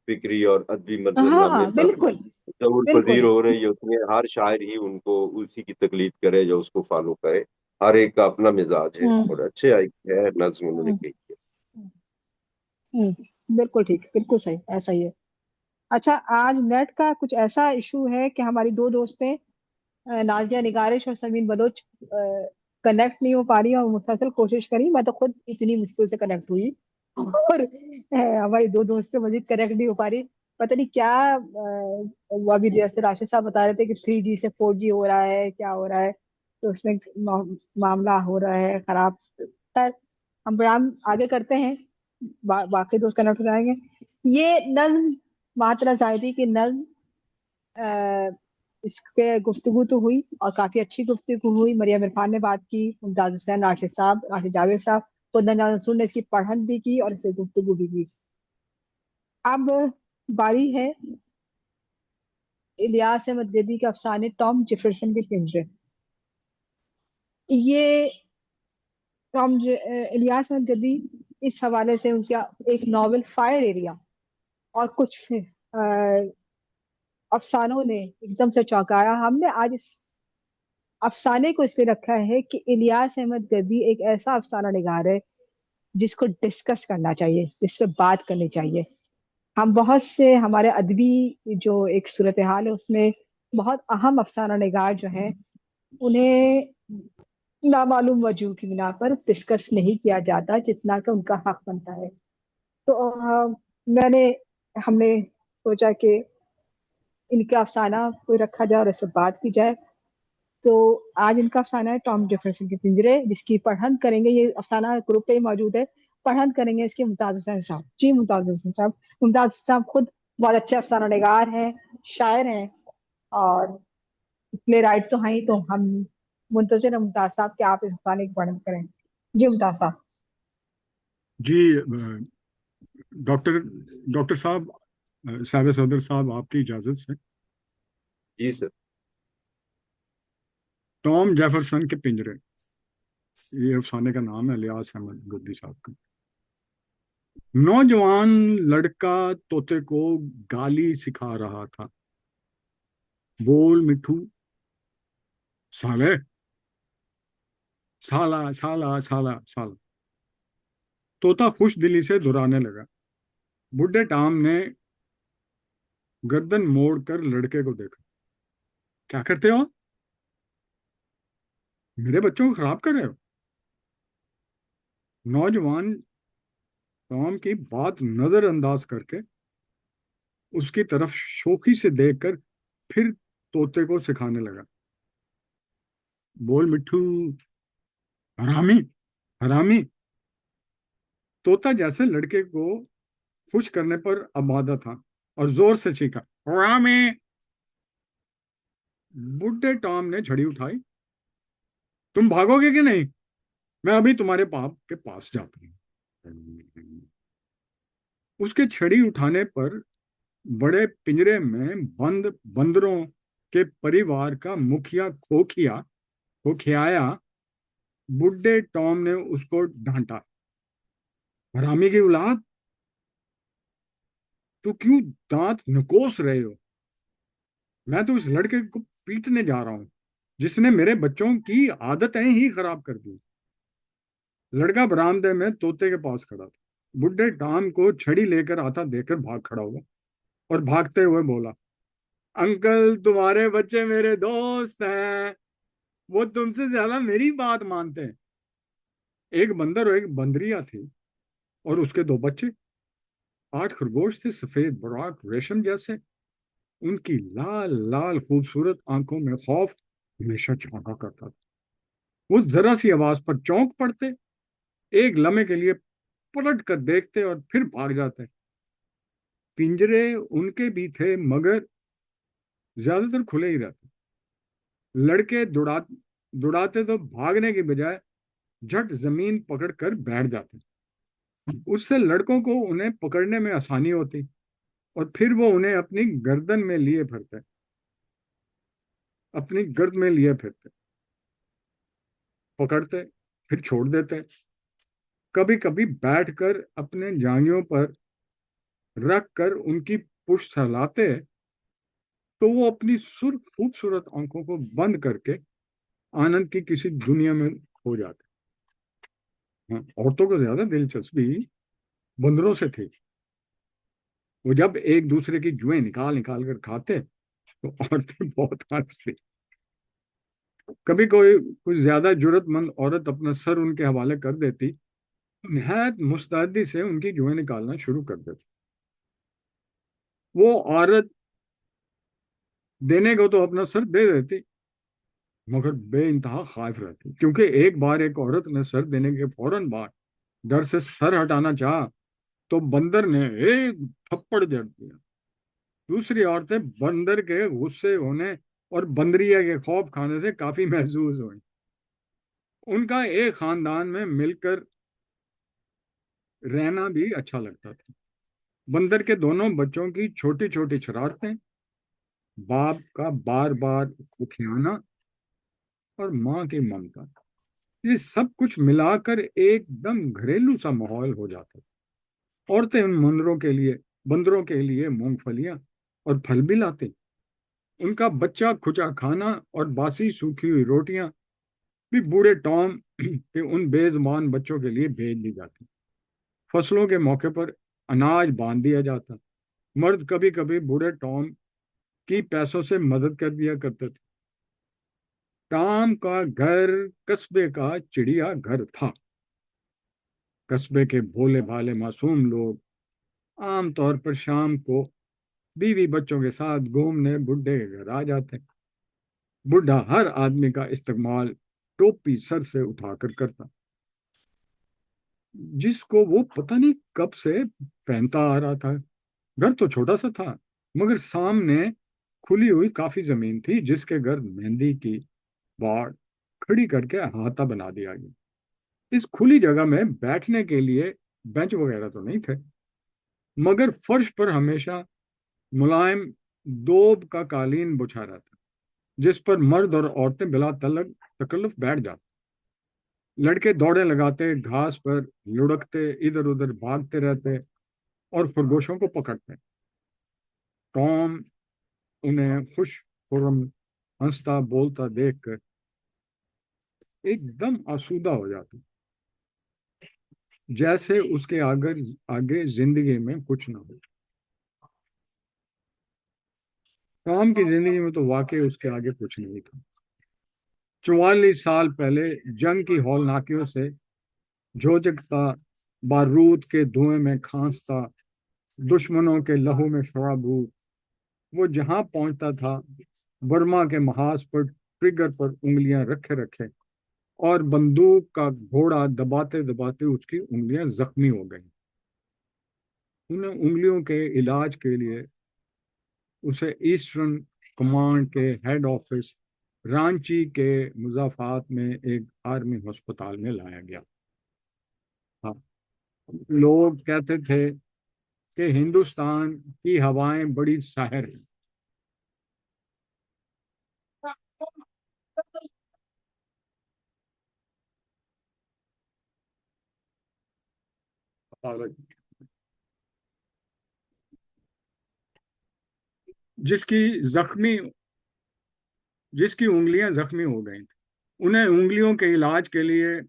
فکری اور ادبی منظرنامے ہاں پر بالکل تصور پذیر بالکل ہو رہی ہوتی ہیں، ہر شاعر ہی ان کو اسی کی تقلید کرے یا اس کو فالو کرے۔ ہر ایک کا اپنا مزاج ہے، ہوں اور اچھے ہے نظم انہوں نے ہوں کہی ہے۔ ہوں بالکل ٹھیک، بالکل صحیح، ایسا ہی ہے۔ اچھا، آج نیٹ کا کچھ ایسا ایشو ہے کہ ہماری دو دوستیں نازیہ نگارش اور سمین بلوچ کنیکٹ نہیں ہو پا رہی، اور مسلسل کوشش کری، میں تو خود اتنی مشکل سے کنیکٹ ہوئی، اور ہماری دو دوستیں مزید کنیکٹ نہیں ہو پا رہی، پتہ نہیں کیا وہ ابھی جیسے راشد صاحب بتا رہے تھے کہ 3G سے 4G ہو رہا ہے، کیا ہو رہا ہے، تو اس میں معاملہ ہو رہا ہے خراب۔ خیر، ہم پروگرام آگے کرتے ہیں، باقی دوست کنیکٹ ہو جائیں گے۔ یہ نظم معطل زاہدی کی نظم، اس پہ گفتگو تو ہوئی، اور کافی اچھی گفتگو ہوئی۔ مریم عرفان نے بات کی، ممتاز حسین، راشد صاحب، راشد جاوید صاحب، خود منصور نے اس کی پڑھن بھی کی اور اس سے گفتگو بھی کی۔ اب باری ہے الیاس احمد گدی کے افسانے ٹام جیفرسن کے پنجرے۔ یہ الیاس احمد گدی اس حوالے سے ان کا ایک ناول فائر ایریا اور کچھ افسانوں نے ایک دم سے چونکایا۔ ہم نے آج اس افسانے کو اس لیے رکھا ہے کہ الیاس احمد گدی ایک ایسا افسانہ نگار ہے جس کو ڈسکس کرنا چاہیے، جس پہ بات کرنی چاہیے۔ ہم بہت سے ہمارے ادبی جو ایک صورتحال ہے اس میں بہت اہم افسانہ نگار جو ہیں انہیں نامعلوم وجوہ کی بنا پر ڈسکس نہیں کیا جاتا جتنا کہ ان کا حق بنتا ہے۔ تو ہم نے سوچا کہ ان کا افسانہ کوئی رکھا جائے اور اس پر بات کی جائے۔ تو آج ان کا افسانہ ہے ٹام جیفرسن کے پنجرے، جس کی پڑھن کریں گے، یہ افسانہ گروپ پہ ہی موجود ہے، پڑھن کریں گے اس کے ممتاز حسین صاحب۔ جی ممتاز حسین صاحب، ممتاز صاحب خود بہت اچھے افسانہ نگار ہیں، شاعر ہیں، اور پلے رائٹ تو ہیں ہی، تو ہم منتظر ہیں ممتاز صاحب کہ آپ اس افسانے کی پڑھن کریں۔ جی ممتاز صاحب۔ جی ڈاکٹر صاحب، صاحب صدر صاحب، آپ کی اجازت سے جی سر۔ ٹام جیفرسن کے پنجرے۔ یہ افسانے کا نام ہے الیاس احمد گدی صاحب کا. نوجوان لڑکا طوطے کو گالی سکھا رہا تھا. بول مٹھو سالے، سالا سالا سالا سالا. طوطا خوش دلی سے دہرانے لگا. بڈھے ٹام نے گردن موڑ کر لڑکے کو دیکھا. کیا کرتے ہو؟ میرے بچوں کو خراب کر رہے ہو. نوجوان ٹام کی بات نظر انداز کر کے اس کی طرف شوخی سے دیکھ کر پھر طوطے کو سکھانے لگا. بول مٹھو حرامی حرامی. طوطا جیسے لڑکے کو خوش کرنے پر آمادہ تھا اور زور سے چیخا حرامی. بڈھے ٹام نے چھڑی اٹھائی. تم بھاگو گے کہ نہیں؟ میں ابھی تمہارے باپ کے پاس جاتا ہوں. اس کے چھڑی اٹھانے پر بڑے پنجرے میں بند بندروں کے پریوار کا مکھیا کھوکھیایا. بڈھے ٹام نے اس کو ڈانٹا. حرامی کی اولاد، تو کیوں دانت نکوس رہے ہو؟ میں تو اس لڑکے کو پیٹنے جا رہا ہوں جس نے میرے بچوں کی عادتیں ہی خراب کر دی. لڑکا برآمدے میں طوطے کے پاس کھڑا تھا. بڈھے ٹام کو چھڑی لے کر آتا دیکھ کر بھاگ کھڑا ہوا اور بھاگتے ہوئے بولا انکل تمہارے بچے میرے دوست ہیں، وہ تم سے زیادہ میری بات مانتے ہیں. ایک بندر اور ایک بندریا تھی اور اس کے 2 بچے. 8 خرگوش تھے سفید براق ریشم جیسے. ان کی لال لال خوبصورت آنکھوں میں خوف ہمیشہ چھونکا کرتا تھا. وہ ذرا سی آواز پر چونک پڑتے، ایک لمحے کے لیے پلٹ کر دیکھتے اور پھر بھاگ جاتے. پنجرے ان کے بھی تھے مگر زیادہ تر کھلے ہی رہتے. لڑکے دوڑاتے تو بھاگنے کی بجائے جھٹ زمین پکڑ کر بیٹھ جاتے. اس سے لڑکوں کو انہیں پکڑنے میں آسانی ہوتی اور پھر وہ انہیں اپنی گردن میں لیے پھرتے پکڑتے پھر چھوڑ دیتے. کبھی کبھی بیٹھ کر اپنے جانگیوں پر رکھ کر ان کی پشت ہلاتے تو وہ اپنی خوبصورت آنکھوں کو بند کر کے آنند کی کسی دنیا میں کھو جاتے. عورتوں کو زیادہ دلچسپی بندروں سے تھی. وہ جب ایک دوسرے کی جوئیں نکال کر کھاتے تو عورتیں بہت ہنستی. کبھی کوئی زیادہ جرت مند عورت اپنا سر ان کے حوالے کر دیتی، نہایت مستعدی سے ان کی جوئیں نکالنا شروع کر دیتی. وہ عورت دینے کو تو اپنا سر دے دیتی مگر بے انتہا خائف رہتی، کیونکہ ایک بار ایک عورت نے سر دینے کے فوراً بعد ڈر سے سر ہٹانا چاہا تو بندر نے ایک تھپڑ جڑ دیا. دوسری عورتیں بندر کے غصے ہونے اور بندریا کے خوف کھانے سے کافی محظوظ ہوئیں. ان کا ایک خاندان میں مل کر رہنا بھی اچھا لگتا تھا. بندر کے دونوں بچوں کی چھوٹی چھوٹی شرارتیں، باپ کا بار بار کھوکھیانا اور ماں کی ممتا، یہ سب کچھ ملا کر ایک دم گھریلو سا ماحول ہو جاتا. عورتیں ان بندروں کے لیے مونگ پھلیاں اور پھل بھی لاتے. ان کا بچہ کھچا کھانا اور باسی سوکھی ہوئی روٹیاں بھی بوڑھے ٹام کے ان بے زبان بچوں کے لیے بھیج دی جاتی. فصلوں کے موقع پر اناج باندھ دیا جاتا. مرد کبھی کبھی بوڑھے ٹام کی پیسوں سے مدد کر دیا کرتے تھے. ٹام کا گھر قصبے کا چڑیا گھر تھا. قصبے کے بھولے بھالے معصوم لوگ عام طور پر شام کو بیوی بچوں کے ساتھ گھومنے بڈھے کے گھر آ جاتے. بڈھا ہر آدمی کا استقبال ٹوپی سر سے اٹھا کر کرتا، جس کو وہ پتہ نہیں کب سے پہنتا آ رہا تھا. گھر تو چھوٹا سا تھا مگر سامنے کھلی ہوئی کافی زمین تھی جس کے گھر مہندی کی باڑ کھڑی کر کے احاطہ بنا دیا گیا. اس کھلی جگہ میں بیٹھنے کے لیے بینچ وغیرہ تو نہیں تھے مگر فرش پر ہمیشہ ملائم دوب کا قالین بچھا رہتا جس پر مرد اور عورتیں بلا تکلف بیٹھ جاتے. लड़के दौड़े लगाते, घास पर लुढ़कते, इधर उधर भागते रहते और खरगोशों को पकड़ते। टॉम उन्हें खुश खुर्रम हंसता बोलता देखकर एकदम आसूदा हो जाता, जैसे उसके आगे आगे जिंदगी में कुछ ना हो। टॉम की जिंदगी में तो वाकई उसके आगे कुछ नहीं था। 44 साल पहले जंग की हौलनाकियों से झोंझकता, बारूद के धुएं में खांसता, दुश्मनों के लहू में शराबूर, वो जहां पहुंचता था बर्मा के महाज पर ट्रिगर पर उंगलियां रखे रखे और बंदूक का घोड़ा दबाते दबाते उसकी उंगलियां जख्मी हो गई। उन्हें उंगलियों के इलाज के लिए उसे ईस्टर्न कमांड के हेड ऑफिस रांची के मुजाफात में एक आर्मी अस्पताल में लाया गया। हाँ, लोग कहते थे कि हिंदुस्तान की हवाएं बड़ी साहिर हैं। जिसकी जख्मी जिसकी उंगलियां जख्मी हो गई थी, उन्हें उंगलियों के इलाज के लिए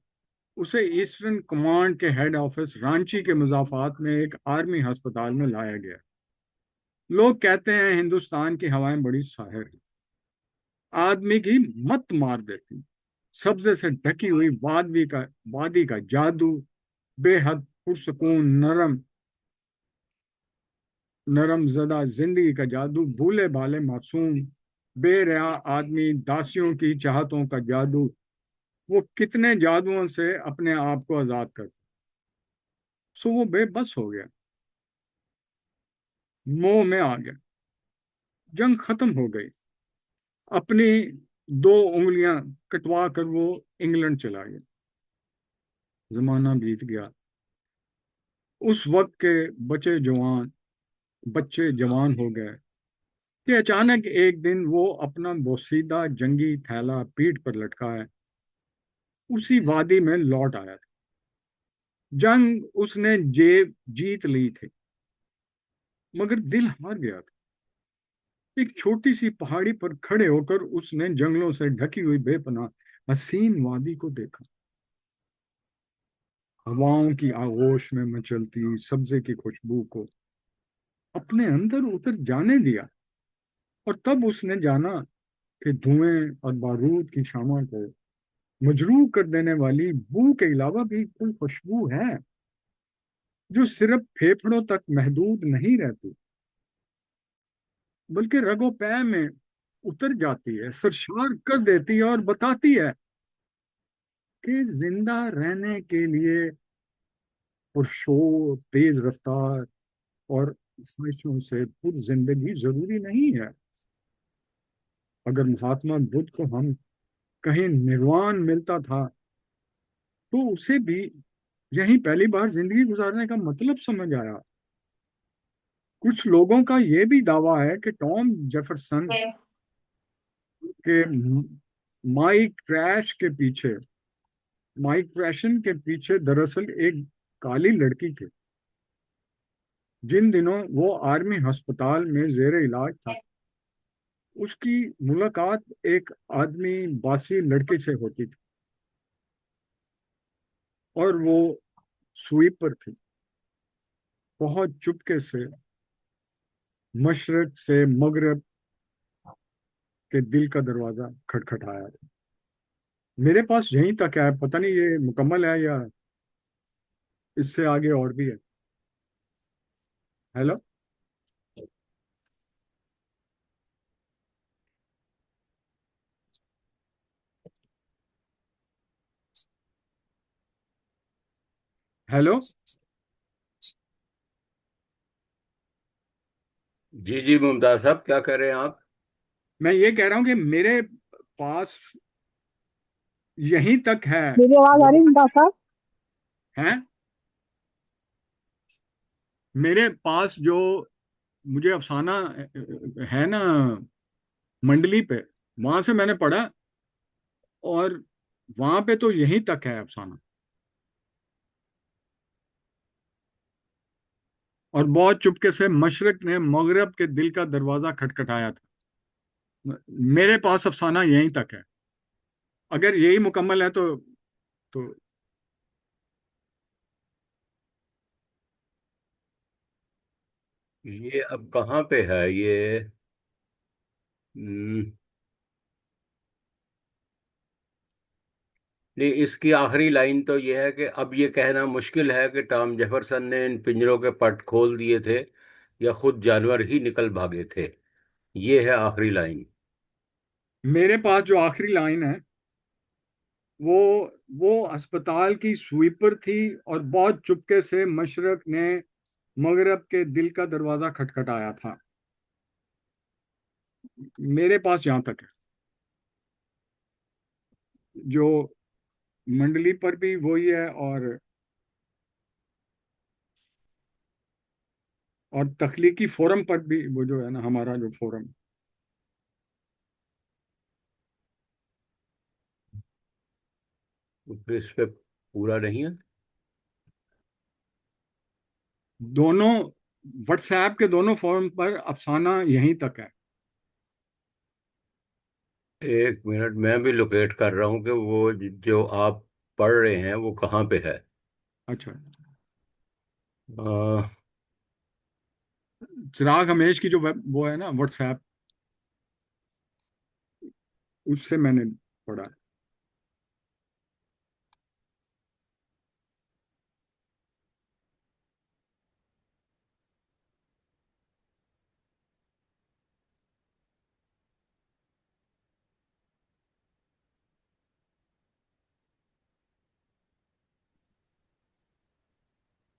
उसे ईस्टर्न कमांड के हेड ऑफिस रांची के मुजाफात में एक आर्मी अस्पताल में लाया गया। लोग कहते हैं हिंदुस्तान की हवाएं बड़ी साहिर हैं, आदमी की मत मार देती। सब्जे से ढकी हुई वादी का जादू, बेहद पुरसकून नरम नरम जदा जिंदगी का जादू, भूले भाले मासूम बेरया आदमी, दासियों की चाहतों का जादू, वो कितने जादुओं से अपने आप को आजाद कर। सो वो बेबस हो गया, मोह में आ गया। जंग खत्म हो गई। अपनी 2 उंगलियां कटवा कर वो इंग्लैंड चला गया। जमाना बीत गया। उस वक्त के बच्चे जवान हो गए कि अचानक एक दिन वो अपना बोसीदा जंगी थैला पीठ पर लटकाए उसी वादी में लौट आया था। जंग उसने जेब जीत ली थी, मगर दिल हार गया था। एक छोटी सी पहाड़ी पर खड़े होकर उसने जंगलों से ढकी हुई बेपनाह हसीन वादी को देखा। हवाओं की आगोश में मचलती सब्जे की खुशबू को अपने अंदर उतर जाने दिया, और तब उसने जाना कि धुएं और बारूद की शामा को मजरूह कर देने वाली बू के अलावा भी कोई खुशबू है जो सिर्फ फेफड़ों तक महदूद नहीं रहती, बल्कि रगो पै में उतर जाती है, सरशार कर देती है और बताती है कि जिंदा रहने के लिए पुरशोर, तेज रफ्तार और ख्वाहिशों से पुर जिंदगी जरूरी नहीं है। अगर महात्मा बुद्ध को हम कहीं निर्वाण मिलता था तो उसे भी यही पहली बार जिंदगी गुजारने का मतलब समझ आया। कुछ लोगों का यह भी दावा है कि टॉम जेफरसन के माइक क्रैशन के पीछे दरअसल एक काली लड़की थी। जिन दिनों वो आर्मी अस्पताल में जेर इलाज था, उसकी मुलाकात एक आदमी बासी लड़के से होती थी और वो स्वीपर थी। बहुत चुपके से मशरक से मगरब के दिल का दरवाजा खटखटाया था। मेरे पास यहीं तक है, पता नहीं ये मुकम्मल है या इससे आगे और भी है। Hello, hello. जी जी मुमताज साहब, क्या कह रहे हैं आप? मैं ये कह रहा हूँ कि मेरे पास यहीं तक है। मेरी आवाज आ रही है मुमताज साहब? हैं मेरे पास जो मुझे अफसाना है ना मंडली पे, वहां से मैंने पढ़ा, और वहां पे तो यहीं तक है अफसाना। और बहुत चुपके से मशरक ने मगरब के दिल का दरवाजा खटखटाया था। मेरे पास अफसाना यहीं तक है। अगर यही मुकम्मल है तो ये अब कहाँ पे है ये? हम्म, नहीं, इसकी आखिरी लाइन तो ये है कि अब ये कहना मुश्किल है कि टॉम जेफरसन ने इन पिंजरों के पट खोल दिए थे या खुद जानवर ही निकल भागे थे। ये है आखिरी लाइन। मेरे पास जो आखिरी लाइन है वो वो अस्पताल की स्वीपर थी और बहुत चुपके से मशरक ने मगरब के दिल का दरवाजा खटखटाया था। मेरे पास यहाँ तक है। जो मंडली पर भी वही है, और तख्लीकी फोरम पर भी वो जो है ना, हमारा जो फोरम, तो फिर इस पे पूरा नहीं है। दोनों व्हाट्सएप के दोनों फोरम पर अफसाना यहीं तक है। एक मिनट, मैं भी लोकेट कर रहा हूँ कि वो जो आप पढ़ रहे हैं वो कहाँ पे है। अच्छा, आ, चिराग हमेश की जो वेब वो है ना व्हाट्सएप, उससे मैंने पढ़ा।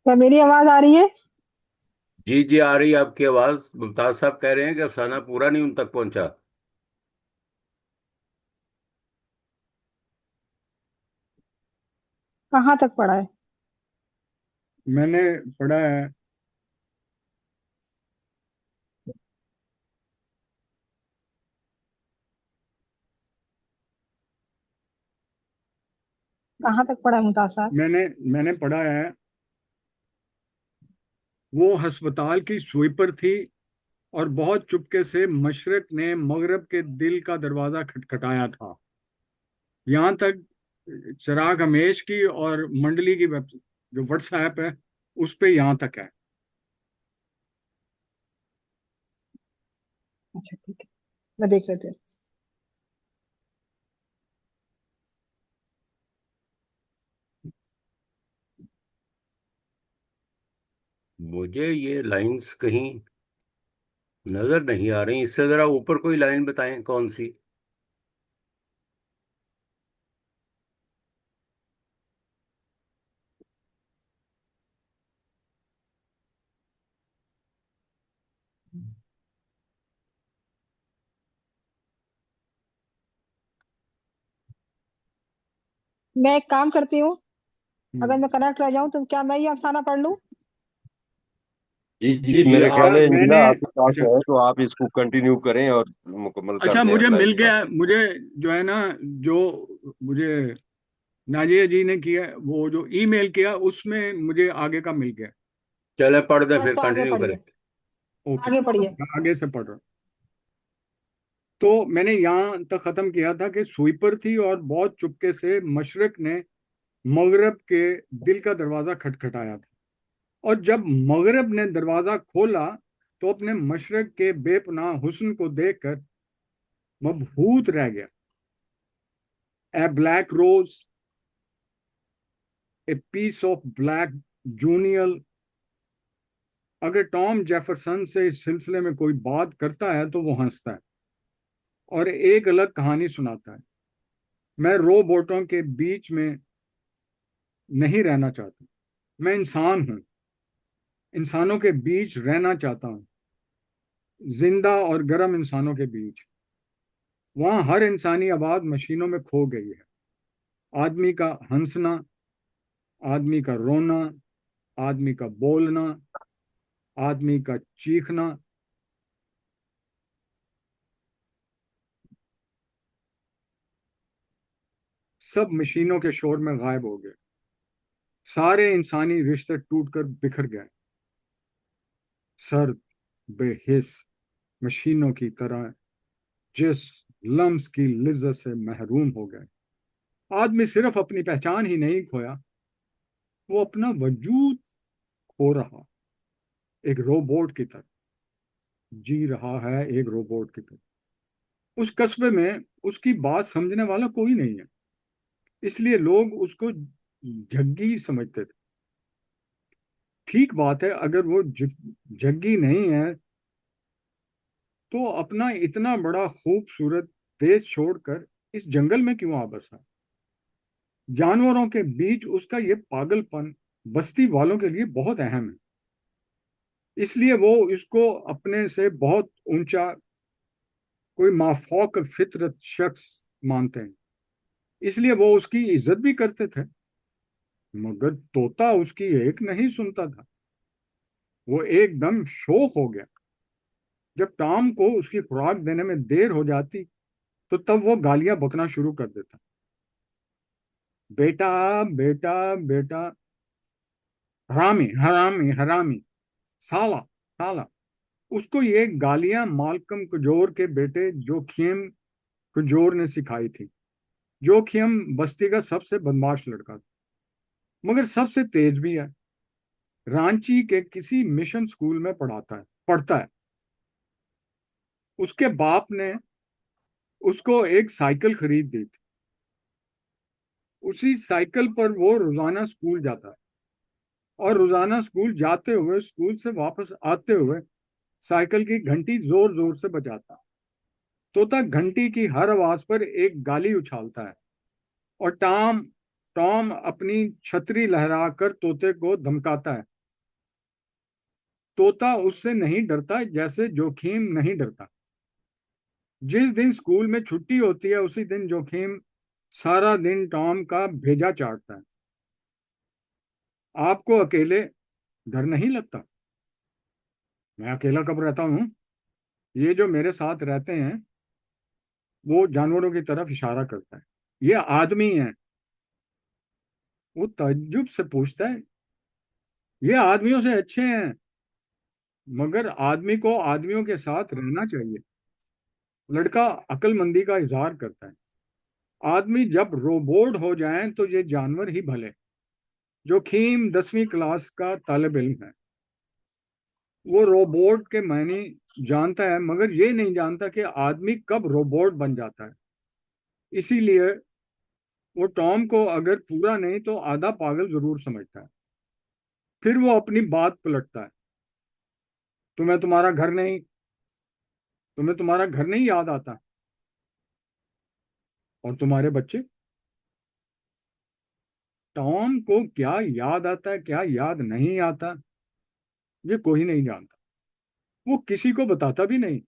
क्या मेरी आवाज आ रही है? जी जी, आ रही है आपकी आवाज। मुमताज साहब कह रहे हैं कि अफसाना पूरा नहीं उन तक पहुंचा। कहाँ तक पढ़ा है? मैंने पढ़ा है कहाँ तक पढ़ा है मुमताज साहब? मैंने मैंने पढ़ा है वो अस्पताल की स्वीपर थी और बहुत चुपके से मशरक ने मगरब के दिल का दरवाजा खटखटाया था। यहाँ तक चिराग हमेश की और मंडली की वेब जो व्हाट्सएप है उस पे यहाँ तक है। अच्छा ठीक है, मैं देख लेती हूँ। मुझे ये लाइंस कहीं नजर नहीं आ रही। इससे जरा ऊपर कोई लाइन बताएं, कौन सी? मैं एक काम करती हूँ, अगर हम्म। मैं कनेक्ट रह जाऊं तो क्या मैं ये अफसाना पढ़ लूं? जी जी जी, जी, मेरे आप। ख्याल है इंदिरा मैंने आपके पास अच्छा है तो आप इसको कंटिन्यू करें और मुकम्मल कर अच्छा दें मुझे अगला मिल हिस्सा। गया। मुझे जो है ना, जो मुझे नाजिया जी ने किया, वो जो ईमेल किया उसमें मुझे आगे का मिल गया। चले पढ़ दे, बस फिर तो आगे कंटिन्यू करें। पढ़िए, ओके, आगे पढ़िए। मैं आगे से पढ़ रहा हूँ। तो मैंने यहाँ तक खत्म किया था कि स्वीपर थी और बहुत चुपके से मशरक ने मगरब के दिल का दरवाजा खटखटाया था। और जब मगरब ने दरवाजा खोला तो अपने मशरक के बेपनाह हुस्न को देखकर मबहूत रह गया। A black rose, a piece of black jewel. अगर टॉम जेफरसन से इस सिलसिले में कोई बात करता है तो वो हंसता है और एक अलग कहानी सुनाता है। मैं रो बोटों के बीच में नहीं रहना चाहता। मैं इंसान हूं, इंसानों के बीच रहना चाहता हूं, जिंदा और गर्म इंसानों के बीच। वहां हर इंसानी आवाज मशीनों में खो गई है। आदमी का हंसना, आदमी का रोना, आदमी का बोलना, आदमी का चीखना, सब मशीनों के शोर में गायब हो गए। सारे इंसानी रिश्ते टूट कर बिखर गए। सर्द बेहिस मशीनों की तरह जिस लम्स की लिज्जत से महरूम हो गए। आदमी सिर्फ अपनी पहचान ही नहीं खोया, वो अपना वजूद खो रहा, एक रोबोट की तरह जी रहा है, एक रोबोट की तरह। उस कस्बे में उसकी बात समझने वाला कोई नहीं है, इसलिए लोग उसको झग्गी समझते थे। ठीक बात है, अगर वो झग्गी नहीं है तो अपना इतना बड़ा खूबसूरत देश छोड़कर इस जंगल में क्यों आ बसा? जानवरों के बीच उसका ये पागलपन बस्ती वालों के लिए बहुत अहम है, इसलिए वो इसको अपने से बहुत ऊंचा, कोई माफौक फितरत शख्स मानते हैं, इसलिए वो उसकी इज्जत भी करते थे। मगर तोता उसकी एक नहीं सुनता था। वो एकदम शोक हो गया जब टॉम को उसकी खुराक देने में देर हो जाती, तो तब वो गालियां बकना शुरू कर देता। बेटा बेटा बेटा, हरामी हरामी हरामी, साला साला। उसको ये गालियां मालकम कुजोर के बेटे जोखिम कुजोर ने सिखाई थी। जोखिम बस्ती का सबसे बदमाश लड़का था, मगर सबसे तेज भी है। रांची के किसी मिशन स्कूल में पढ़ता है। उसके बाप ने उसको एक साइकिल खरीद दी थी। उसी साइकिल पर वो रोजाना स्कूल जाता है, और रोजाना स्कूल जाते हुए, स्कूल से वापस आते हुए साइकिल की घंटी जोर जोर से बजाता। तोता घंटी की हर आवाज पर एक गाली उछालता है, और टॉम टॉम अपनी छतरी लहराकर तोते को धमकाता है। तोता उससे नहीं डरता जैसे जोखिम नहीं डरता। जिस दिन स्कूल में छुट्टी होती है, उसी दिन जोखिम सारा दिन टॉम का भेजा चाटता है। आपको अकेले डर नहीं लगता? मैं अकेला कब रहता हूँ? ये जो मेरे साथ रहते हैं, वो जानवरों की तरफ इशारा करता है, ये आदमी है। वो ताज्जुब से पूछता है, ये आदमियों से अच्छे हैं, मगर आदमी को आदमियों के साथ रहना चाहिए। लड़का अक्लमंदी का इजहार करता है, आदमी जब रोबोट हो जाएं तो ये जानवर ही भले। जोखिम 10वीं क्लास का तालिब इल्म है। वो रोबोट के मायने जानता है, मगर ये नहीं जानता कि आदमी कब रोबोट बन जाता है। इसीलिए वो टॉम को अगर पूरा नहीं तो आधा पागल जरूर समझता है। फिर वो अपनी बात पलटता है, तुम्हें तुम्हारा घर नहीं याद आता? और तुम्हारे बच्चे? टॉम को क्या याद आता है, क्या याद नहीं आता, ये कोई नहीं जानता। वो किसी को बताता भी नहीं।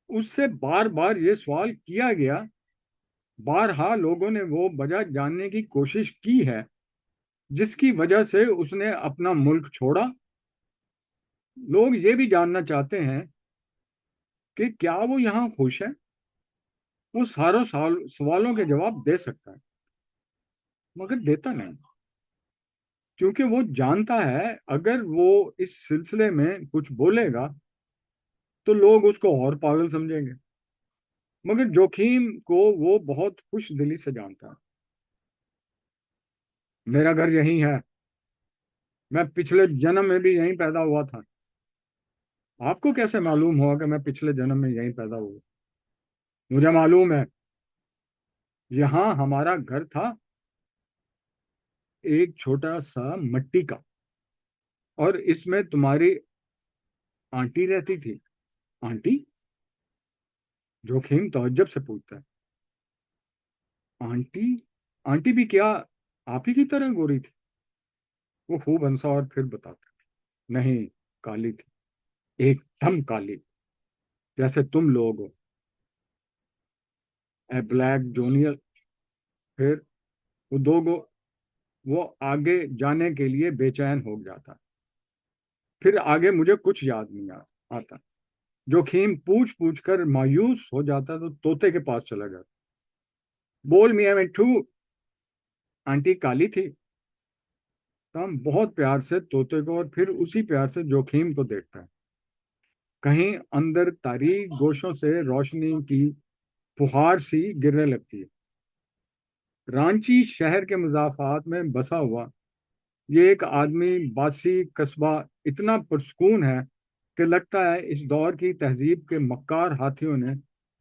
उससे बार बार ये सवाल किया गया, बारहा लोगों ने वो वजह जानने की कोशिश की है जिसकी वजह से उसने अपना मुल्क छोड़ा। लोग ये भी जानना चाहते हैं कि क्या वो यहाँ खुश है। वो सारों सवालों के जवाब दे सकता है, मगर देता नहीं, क्योंकि वो जानता है अगर वो इस सिलसिले में कुछ बोलेगा तो लोग उसको और पागल समझेंगे। मगर जोखिम को वो बहुत खुश दिली से जानता है। मेरा घर यहीं है, मैं पिछले जन्म में भी यहीं पैदा हुआ था। आपको कैसे मालूम हुआ कि मैं पिछले जन्म में यहीं पैदा हुआ? मुझे मालूम है, यहाँ हमारा घर था, एक छोटा सा मट्टी का, और इसमें तुम्हारी आंटी रहती थी। आंटी? जोखिम तअज्जुब से पूछता है, आंटी? आंटी भी क्या आप ही की तरह गोरी थी? वो खूब हंसा और फिर बताता, नहीं, काली थी, एकदम काली, जैसे तुम लोग हो, ए ब्लैक जूनियर। फिर वो दो गो वो आगे जाने के लिए बेचैन हो जाता। फिर आगे मुझे कुछ याद नहीं आता। जोखिम पूछ पूछ कर मायूस हो जाता तो तोते के पास चला जाता। बोल मियां मिट्ठू, आंटी काली थी। टॉम बहुत प्यार से तोते को और फिर उसी प्यार से जोखिम को देखता है। कहीं अंदर तारीक गोशों से रोशनी की फुहार सी गिरने लगती है। रांची शहर के मज़ाफ़ात में बसा हुआ ये एक आदमी बासी कस्बा इतना पुरस्कून है कि लगता है इस दौर की तहजीब के मक्कार हाथियों ने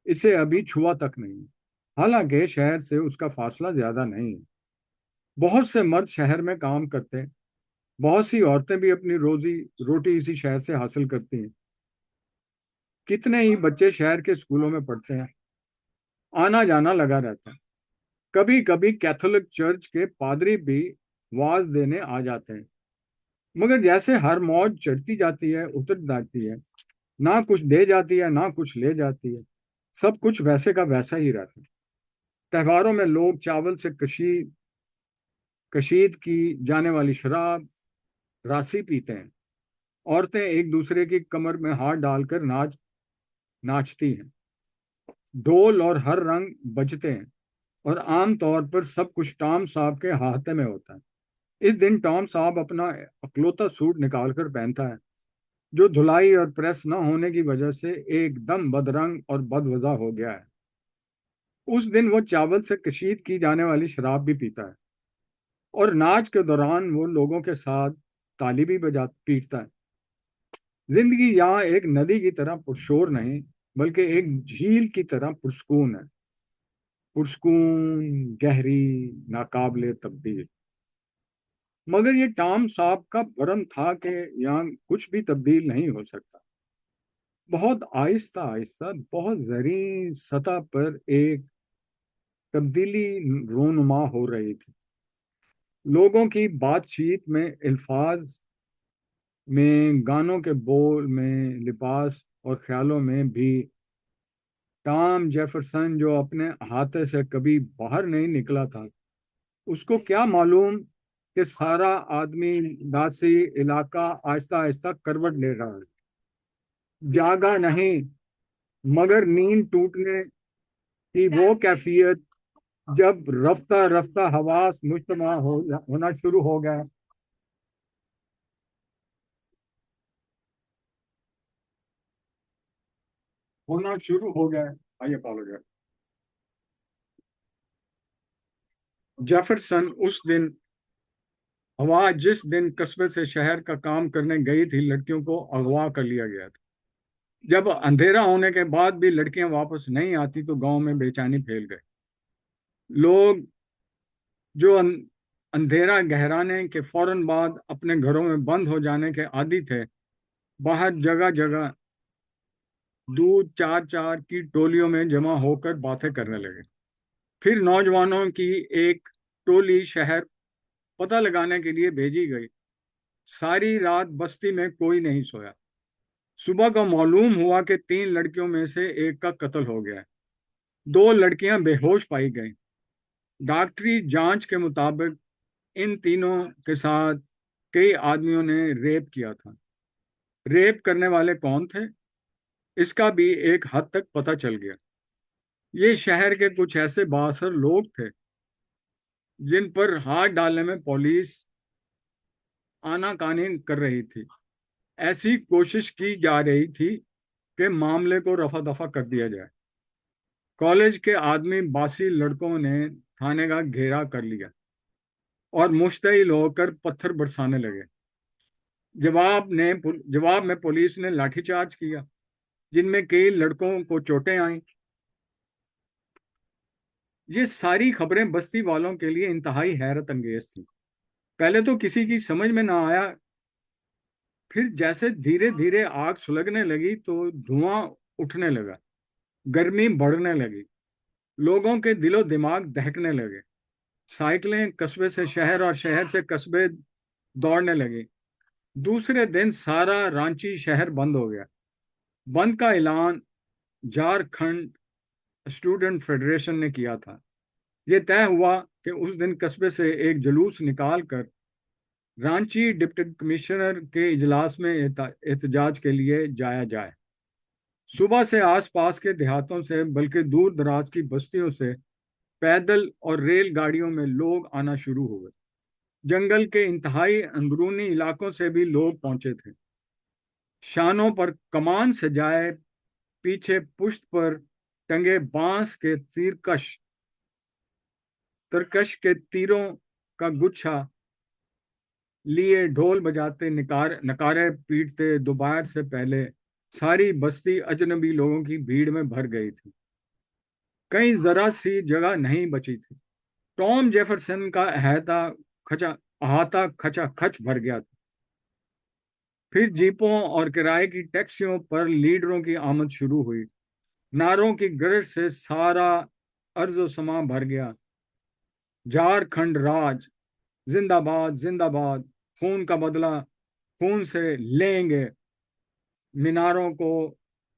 इसे अभी छुआ तक नहीं। हालांकि शहर से उसका फासला ज्यादा नहीं है। बहुत से मर्द शहर में काम करते हैं, बहुत सी औरतें भी अपनी रोजी रोटी इसी शहर से हासिल करती हैं। कितने ही बच्चे शहर के स्कूलों में पढ़ते हैं, आना जाना लगा रहता है। कभी कभी कैथोलिक चर्च के पादरी भी वाज देने आ जाते हैं, मगर जैसे हर मौज चढ़ती जाती है उतर जाती है, ना कुछ दे जाती है ना कुछ ले जाती है, सब कुछ वैसे का वैसा ही रहता है। त्योहारों में लोग चावल से कशीद की जाने वाली शराब रासी पीते हैं। औरतें एक दूसरे की कमर में हाथ डालकर नाचती हैं। ढोल और हर रंग बजते हैं और आम तौर पर सब कुछ टॉम साहब के हाथ में होता है। इस दिन टॉम साहब अपना अकलौता सूट निकाल कर पहनता है, जो धुलाई और प्रेस न होने की वजह से एकदम बदरंग और बदवजा हो गया है। उस दिन वो चावल से कशीद की जाने वाली शराब भी पीता है और नाच के दौरान वो लोगों के साथ ताली भी पीटता है। जिंदगी यहाँ एक नदी की तरह पुरशोर नहीं, बल्कि एक झील की तरह पुरस्कून है। पुरस्कून, गहरी, नाकाबिले तब्दील। मगर ये टॉम साहब का भरम था कि यहाँ कुछ भी तब्दील नहीं हो सकता। बहुत आहिस्ता आहिस्ता, बहुत जरीन सतह पर एक तब्दीली रोनुमा हो रही थी। लोगों की बातचीत में, अल्फाज में, गानों के बोल में, लिबास और ख्यालों में भी। टॉम जेफरसन, जो अपने अहाते से कभी बाहर नहीं निकला था, उसको क्या मालूम कि सारा आदमी दासी इलाका आहिस्ता आहिस्ता करवट ले रहा है। जागा नहीं, मगर नींद टूटने की वो कैफियत जब रफ्ता रफ्ता हवास मुज्तमा होना शुरू हो गया। आई अपोलोजाइज। जेफरसन उस दिन हवा जिस दिन कस्बे से शहर का काम करने गई थी, लड़कियों को अगवा कर लिया गया था। जब अंधेरा होने के बाद भी लड़कियां वापस नहीं आती तो गांव में बेचैनी फैल गई। लोग जो अंधेरा गहराने के फौरन बाद अपने घरों में बंद हो जाने के आदी थे, बाहर जगह जगह दूध चार चार की टोलियों में जमा होकर बातें करने लगे। फिर नौजवानों की एक टोली शहर पता लगाने के लिए भेजी गई। सारी रात बस्ती में कोई नहीं सोया। सुबह को मालूम हुआ कि 3 लड़कियों में से एक का कत्ल हो गया है। 2 लड़कियां बेहोश पाई गईं। डॉक्टरी जांच के मुताबिक इन तीनों के साथ कई आदमियों ने रेप किया था। रेप करने वाले कौन थे, इसका भी एक हद तक पता चल गया। ये शहर के कुछ ऐसे बाअसर लोग थे जिन पर हाथ डालने में पुलिस आनाकानी कर रही थी। ऐसी कोशिश की जा रही थी कि मामले को रफा दफा कर दिया जाए। कॉलेज के आदमी बासी लड़कों ने थाने का घेरा कर लिया और मुश्तइल होकर पत्थर बरसाने लगे। जवाब में पुलिस ने लाठीचार्ज किया, जिनमें कई लड़कों को चोटें आईं। ये सारी खबरें बस्ती वालों के लिए इंतहाई हैरत अंगेज थी। पहले तो किसी की समझ में ना आया, फिर जैसे धीरे धीरे आग सुलगने लगी तो धुआं उठने लगा, गर्मी बढ़ने लगी, लोगों के दिलो दिमाग दहकने लगे। साइकिलें कस्बे से शहर और शहर से कस्बे दौड़ने लगी। दूसरे दिन सारा रांची शहर बंद हो गया। बंद का ऐलान झारखंड स्टूडेंट फेडरेशन ने किया था। यह तय हुआ कि उस दिन कस्बे से एक जुलूस निकाल कर रांची डिप्टी कमिश्नर के इजलास में एहतजाज के लिए जाया जाए। सुबह से आसपास के देहातों से, बल्कि दूर दराज की बस्तियों से پیدل اور ریل گاڑیوں میں لوگ آنا شروع ہوئے۔ جنگل کے انتہائی اندرونی علاقوں سے بھی لوگ پہنچے تھے۔ شانوں پر کمان سجائے، پیچھے پشت پر ٹنگے بانس کے ترکش کے تیروں کا گچھا لیے ڈھول بجاتے، نکارے پیٹتے دوپہر سے پہلے ساری بستی اجنبی لوگوں کی بھیڑ میں بھر گئی تھی۔ کہیں ذرا سی جگہ نہیں بچی تھی۔ ٹام جیفرسن کا احاطہ کھچا کھچ بھر گیا تھا۔ پھر جیپوں اور کرائے کی ٹیکسیوں پر لیڈروں کی آمد شروع ہوئی۔ نعروں کی گرج سے سارا ارض و سما بھر گیا۔ جھارکھنڈ راج زندہ باد، زندہ باد، خون کا بدلہ خون سے لیں گے، میناروں کو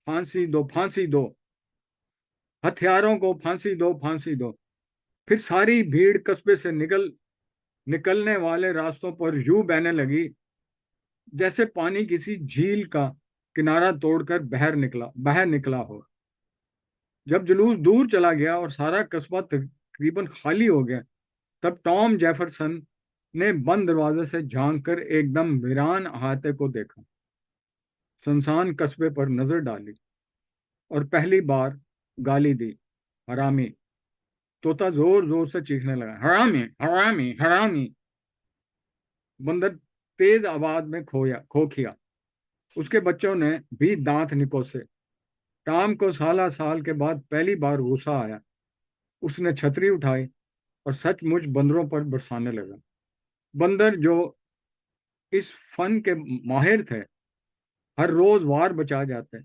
پھانسی دو، پھانسی دو، ہتھیاروں کو پھانسی دو، پھانسی دو۔ پھر ساری بھیڑ قصبے سے نکلنے والے راستوں پر یوں بہنے لگی جیسے پانی کسی جھیل کا کنارہ توڑ کر باہر نکلا ہو۔ جب جلوس دور چلا گیا اور سارا قصبہ تقریباً خالی ہو گیا، تب ٹام جیفرسن نے بند دروازے سے جھانک کر ایک دم ویران احاطے کو دیکھا، سنسان قصبے پر نظر ڈالی اور پہلی بار گالی دی، حرامی۔ طوطا زور زور سے چیخنے لگا، حرامی، حرامی، حرامی۔ بندر تیز آواز میں کھوکھیا۔ اس کے بچوں نے بھی دانت نکوسے۔ ٹام کو سال کے بعد پہلی بار غصہ آیا۔ اس نے چھتری اٹھائی اور سچ مچ بندروں پر برسانے لگا۔ بندر جو اس فن کے ماہر تھے، ہر روز وار بچا جاتے۔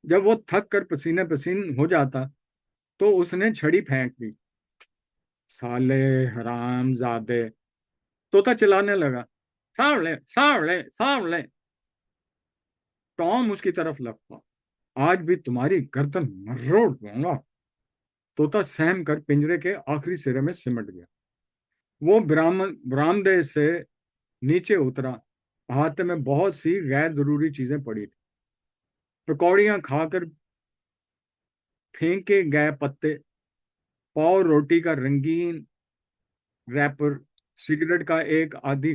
جب وہ تھک کر پسینے پسین ہو جاتا تو اس نے چھڑی پھینک دی۔ سالے حرام زادے، طوطا چلانے لگا، ساولے، ساولے، ساولے۔ ٹام اس کی طرف لپکا، آج بھی تمہاری گردن مروڑ دوں گا۔ طوطا سہم کر پنجرے کے آخری سرے میں سمٹ گیا۔ وہ برآمدے سے نیچے اترا۔ احاطے میں بہت سی غیر ضروری چیزیں پڑی تھیں، پکوڑیاں کھا کر پھینکے گئے پتے، پاؤ روٹی کا رنگین ریپر، سگریٹ کا ایک آدھا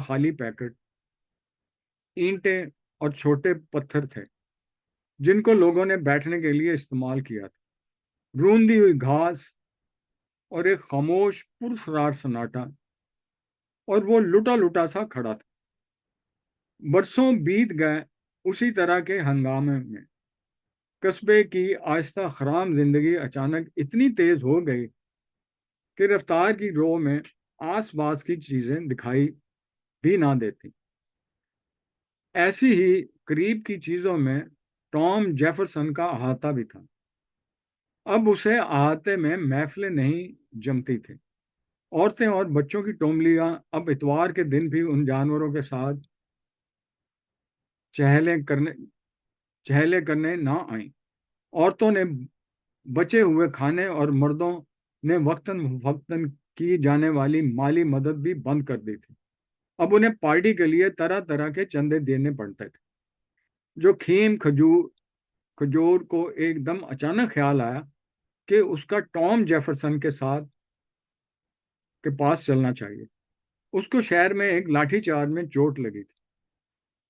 خالی پیکٹ، اینٹیں اور چھوٹے پتھر تھے جن کو لوگوں نے بیٹھنے کے لیے استعمال کیا تھا، روندی ہوئی گھاس اور ایک خاموش پراسرار سناٹا، اور وہ لٹا سا کھڑا تھا۔ برسوں بیت گئے اسی طرح کے ہنگامے میں۔ قصبے کی آہستہ خرام زندگی اچانک اتنی تیز ہو گئی کہ رفتار کی رو میں آس پاس کی چیزیں دکھائی بھی نہ دیتی۔ ایسی ہی قریب کی چیزوں میں ٹام جیفرسن کا احاطہ بھی تھا۔ اب اسے احاطے میں محفلیں نہیں جمتی تھیں۔ عورتیں اور بچوں کی ٹوملیاں اب اتوار کے دن بھی ان جانوروں کے ساتھ چہلے کرنے نہ آئیں۔ عورتوں نے بچے ہوئے کھانے اور مردوں نے وقتاً فوقتاً کی جانے والی مالی مدد بھی بند کر دی تھی۔ اب انہیں پارٹی کے لیے طرح طرح کے چندے دینے پڑتے تھے۔ جو کھیم کھجور کو ایک دم اچانک خیال آیا کہ اس کا ٹام جیفرسن کے پاس چلنا چاہیے۔ اس کو شہر میں ایک لاٹھی چارج میں چوٹ لگی تھی۔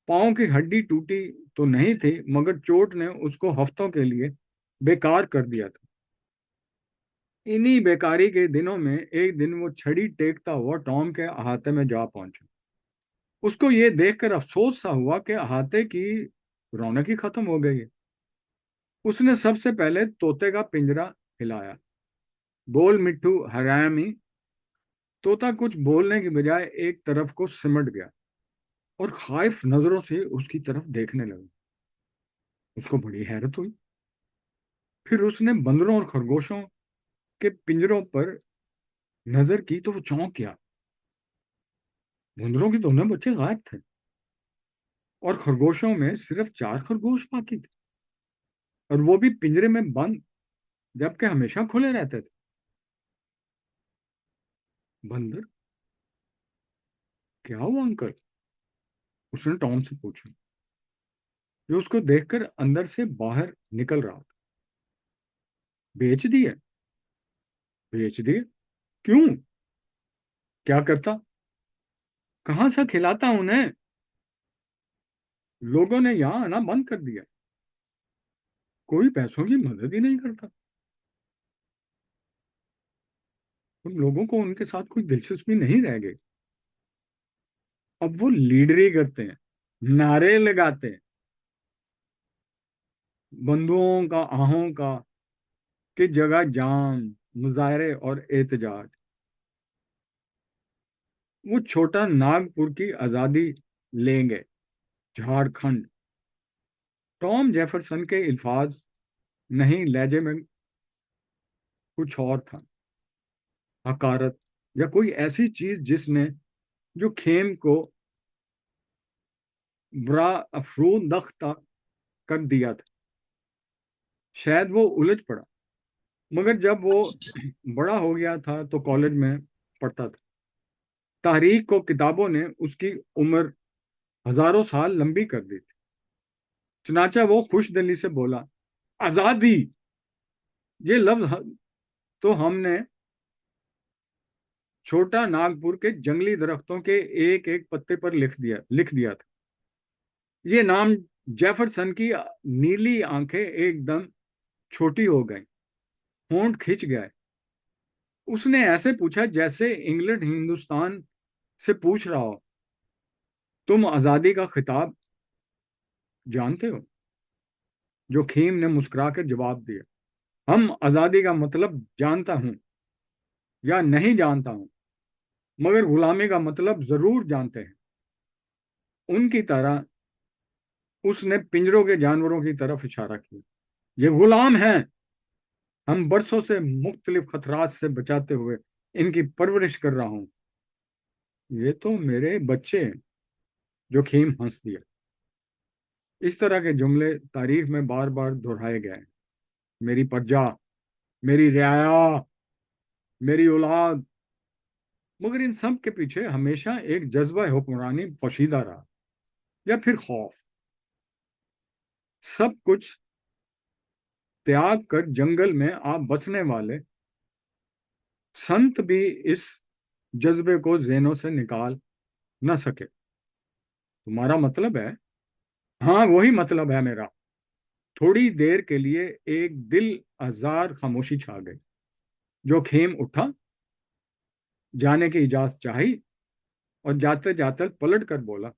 پاؤں کی ہڈی ٹوٹی تو نہیں تھی، مگر چوٹ نے اس کو ہفتوں کے لیے بیکار کر دیا تھا۔ انہی بیکاری کے دنوں میں ایک دن وہ چھڑی ٹیکتا ہوا ٹام کے احاطے میں جا پہنچا۔ اس کو یہ دیکھ کر افسوس سا ہوا کہ احاطے کی رونق ہی ختم ہو گئی ہے۔ اس نے سب سے پہلے طوطے کا پنجرا ہلایا، بول مٹھو حرامی۔ طوطا کچھ بولنے کی بجائے ایک طرف کو سمٹ گیا اور خائف نظروں سے اس کی طرف دیکھنے لگا۔ اس کو بڑی حیرت ہوئی۔ پھر اس نے بندروں اور خرگوشوں کے پنجروں پر نظر کی تو وہ چونک گیا۔ بندروں کی دونوں بچے غائب تھے اور خرگوشوں میں صرف 4 خرگوش باقی تھے، اور وہ بھی پنجرے میں بند، جبکہ ہمیشہ کھلے رہتے تھے۔ بندر، کیا ہوا انکل؟ اس نے ٹام سے پوچھا، جو اس کو دیکھ کر اندر سے باہر نکل رہا تھا۔ बेच दिए, बेच दिए। क्यों? क्या करता? कहाँ से खिलाता उन्हें? लोगों ने यहाँ आना बंद कर दिया, कोई पैसों की मदद ही नहीं करता। उन लोगों को उनके साथ कोई दिलचस्पी नहीं रह गई। अब वो लीडरी करते हैं, नारे लगाते हैं, बंधुओं का आहों का कि जगह जाम, मुजाहरे और एहतजाज। वो छोटा नागपुर की आजादी लेंगे, झारखंड। टॉम जेफरसन के अल्फाज नहीं, लहजे में कुछ और था, हकारत या कोई ऐसी चीज जिसने जो खेम को बुरा अफरूदख्ता कर दिया था। शायद वो उलझ पड़ा, मगर जब वो बड़ा हो गया था तो कॉलेज में पढ़ता था। तारीख को किताबों ने उसकी उम्र हजारों साल लंबी कर दी थी। चुनाचा वो खुश दिली से बोला, आजादी, ये लफ्ज तो हमने छोटा नागपुर के जंगली दरख्तों के एक एक पत्ते पर लिख दिया था। ये नाम जेफरसन की नीली आंखें एकदम छोटी हो गई, होंठ खिंच गए। उसने ऐसे पूछा जैसे इंग्लैंड हिंदुस्तान से पूछ रहा हो, तुम आजादी का खिताब जानते हो? जोखिम ने मुस्कुराकर जवाब दिया, हम आजादी का मतलब जानता हूं या नहीं जानता हूं, मगर गुलामी का मतलब जरूर जानते हैं। उनकी तरह उसने पिंजरों के जानवरों की तरफ इशारा किया। ये गुलाम हैं, हम बरसों से मुख्तलिफ खतरात से बचाते हुए इनकी परवरिश कर रहा हूं। ये तो मेरे बच्चे हैं। जोखिम हंस दिया। इस तरह के जुमले तारीख में बार बार दोहराए गए। मेरी प्रजा, मेरी रियाया, मेरी औलाद। मगर इन सब के पीछे हमेशा एक जज्बा हुक्मरानी पोशीदा रहा, या फिर खौफ। सब कुछ त्याग कर जंगल में आप बसने वाले संत भी इस जज्बे को ज़हनों से निकाल न सके। तुम्हारा मतलब है? हाँ, वही मतलब है मेरा। थोड़ी देर के लिए एक दिल आजार खामोशी छा गई। जो खेम उठा, जाने की इजाजत चाही और जाते जाते पलट कर बोला,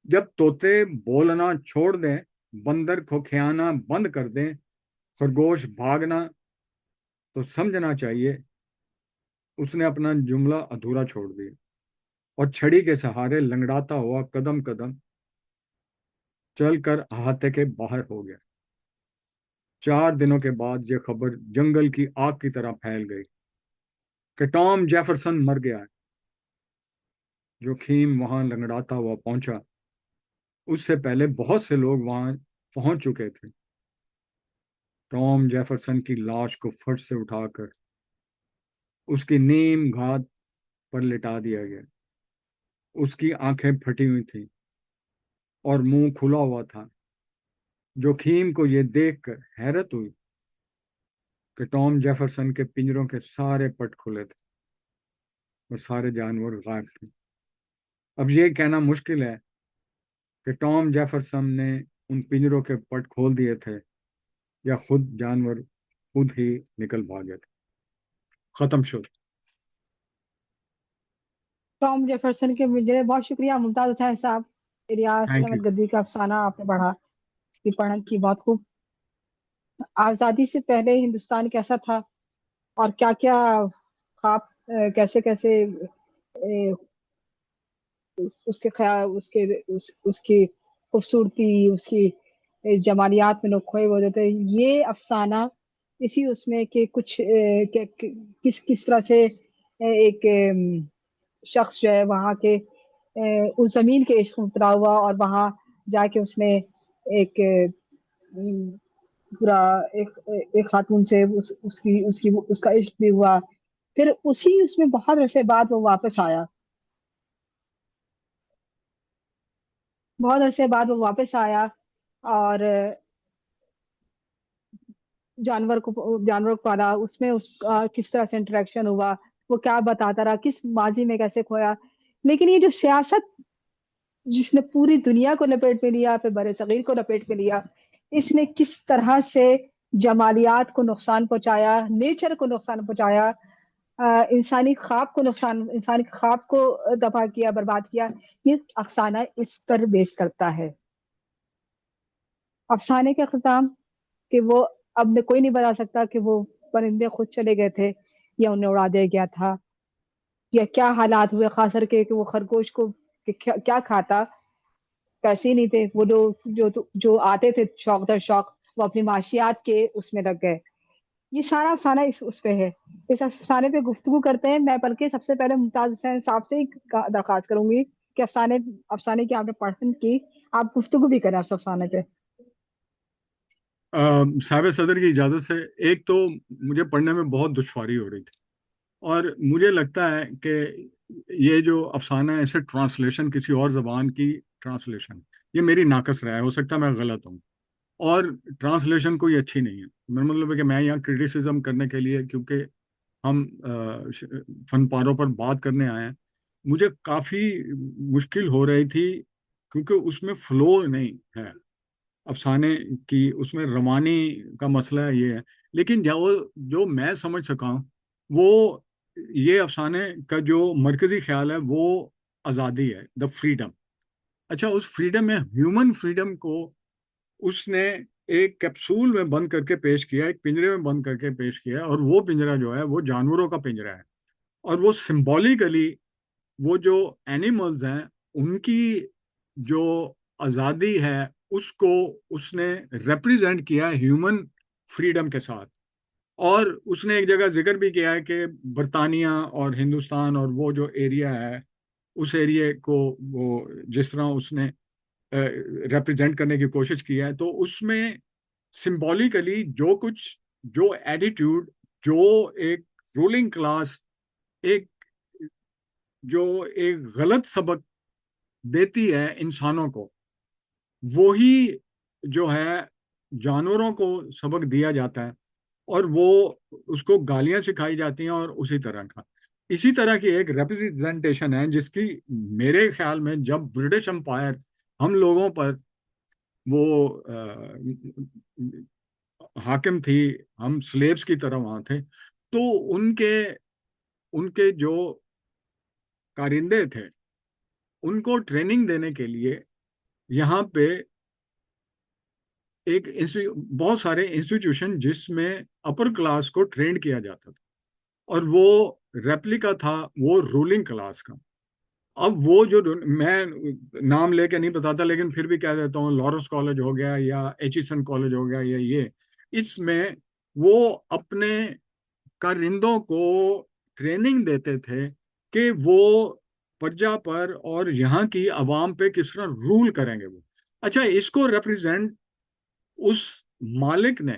जब तोते बोलना छोड़ दें, बंदर खोखियाना बंद कर दें, खरगोश भागना, तो समझना चाहिए उसने अपना जुमला अधूरा छोड़ दिया और छड़ी के सहारे लंगड़ाता हुआ कदम कदम चलकर अहाते के बाहर हो गया। 4 दिनों के बाद यह खबर जंगल की आग की तरह फैल गई कि टॉम जेफरसन मर गया है। जोखिम वहां लंगड़ाता हुआ पहुंचा। उससे पहले बहुत से लोग वहां पहुंच चुके थे। टॉम जेफरसन की लाश को फर्श से उठाकर उसकी नीम घात पर लिटा दिया गया। उसकी आंखें फटी हुई थी और मुंह खुला हुआ था। जोखिम को यह देखकर हैरत हुई कि टॉम जेफरसन के पिंजरों के सारे पट खुले थे और सारे जानवर गायब थे। अब यह कहना मुश्किल है कि टॉम जेफरसन ने उन पिंजरों के पट खोल दिए थे या खुद जानवर खुद ही निकल भागे थे। खत्म शो। टॉम जेफरसन के मुझे बहुत शुक्रिया मुमताज हुसैन साहब। Ilyas thank you. अहमद गद्दी का अफसाना आपने पढ़ा, की पढ़न की बहुत खूब। आजादी से पहले हिंदुस्तान कैसा था और क्या क्या ख्वाब, कैसे कैसे उसके ख्याल, उसकी खूबसूरती, उसकी जमालियात में लोग खोए हुए होते थे। ये अफसाना इसी उसमें कि कुछ किस किस तरह से एक शख्स जो है वहाँ के उस जमीन के इश्क में उतरा हुआ और वहाँ जाके उसने एक पूरा एक एक खातून से उसकी उसकी उसका इश्क भी हुआ। फिर उसी उसमें बहुत अरसे बाद वो वापस आया, बहुत अरसे बाद वो वापस आया और जानवर को पाला, उसमें उसका किस तरह से इंटरेक्शन हुआ, वो क्या बताता रहा, किस माजी में कैसे खोया। लेकिन ये जो सियासत जिसने पूरी दुनिया को लपेट में लिया, फिर बड़े सगीर को लपेट में लिया, इसने किस तरह से जमालियात को नुकसान पहुंचाया, नेचर को नुकसान पहुंचाया, इंसानी ख्वाब को तबाह किया, बर्बाद किया, ये अफसाना इस पर बेस करता है। अफसाने के अख्ताम कि वो अब कोई नहीं बता सकता कि वो परिंदे खुद चले गए थे या उन्हें उड़ा दिया गया था, या क्या हालात हुए, खास करके कि वो खरगोश को क्या खाता। पैसे ही नहीं थे, वो जो आते थे शौक दर शौक, वो अपनी माशियात के उसमें लग गए। ये सारा अफसाना उस पे है। इस अफसाने पे गुफ्तगू करते हैं। मैं बल्कि सबसे पहले मुमताज हुसैन साहब से ही दरख्वास्त करूंगी कि अफसाने की आपने पढ़न की, आप गुफ्तगू भी करें उस अफसाने पे। साहिब सदर की इजाज़त से, एक तो मुझे पढ़ने में बहुत दुश्वारी हो रही थी, और मुझे लगता है कि ये जो अफसाना है, इसे ट्रांसलेशन, किसी और ज़बान की ट्रांसलेशन, ये मेरी नाकस राय है, हो सकता है मैं गलत हूँ, और ट्रांसलेशन कोई अच्छी नहीं है। मेरा मतलब है कि मैं यहाँ क्रिटिसिज्म करने के लिए, क्योंकि हम फनपारों पर बात करने आए हैं, मुझे काफ़ी मुश्किल हो रही थी, क्योंकि उसमें फ्लो नहीं है अफसाने की, उसमें रवानी का मसला ये है। लेकिन जो मैं समझ सका हूँ, वो ये अफसाने का जो मरकजी ख्याल है वो आज़ादी है, द फ्रीडम। अच्छा, उस फ्रीडम में ह्यूमन फ्रीडम को उसने एक कैप्सूल में बंद करके पेश किया, एक पिंजरे में बंद करके पेश किया, और वो पिंजरा जो है वो जानवरों का पिंजरा है। और वो सिंबॉलिकली वो जो एनिमल्स हैं उनकी जो आज़ादी है उसको उसने रिप्रेजेंट किया ह्यूमन फ्रीडम के साथ। और उसने एक जगह जिक्र भी किया है कि बरतानिया और हिंदुस्तान और वो जो एरिया है, उस एरिया को वो जिस तरह उसने रिप्रेजेंट करने की कोशिश की है, तो उसमें सिंबॉलिकली जो कुछ, जो एटीट्यूड, जो एक रूलिंग क्लास एक जो एक गलत सबक देती है इंसानों को, वही जो है जानवरों को सबक दिया जाता है, और वो उसको गालियां सिखाई जाती हैं, और उसी तरह का, इसी तरह की एक रिप्रेजेंटेशन है जिसकी मेरे ख्याल में, जब ब्रिटिश एम्पायर हम लोगों पर वो हाकिम थी, हम स्लेव्स की तरह वहां थे, तो उनके उनके जो कारिंदे थे, उनको ट्रेनिंग देने के लिए यहाँ पे बहुत सारे इंस्टीट्यूशन जिसमें अपर क्लास को ट्रेन किया जाता था, और वो रेप्लिका था वो रूलिंग क्लास का। अब वो जो, मैं नाम लेके नहीं बताता लेकिन फिर भी कह देता हूँ, लॉरेंस कॉलेज हो गया या एचिसन कॉलेज हो गया, या ये, इसमें वो अपने कारिंदों को ट्रेनिंग देते थे कि वो प्रजा पर और यहाँ की आवाम पे किस तरह रूल करेंगे वो। अच्छा, इसको रिप्रेजेंट उस मालिक ने,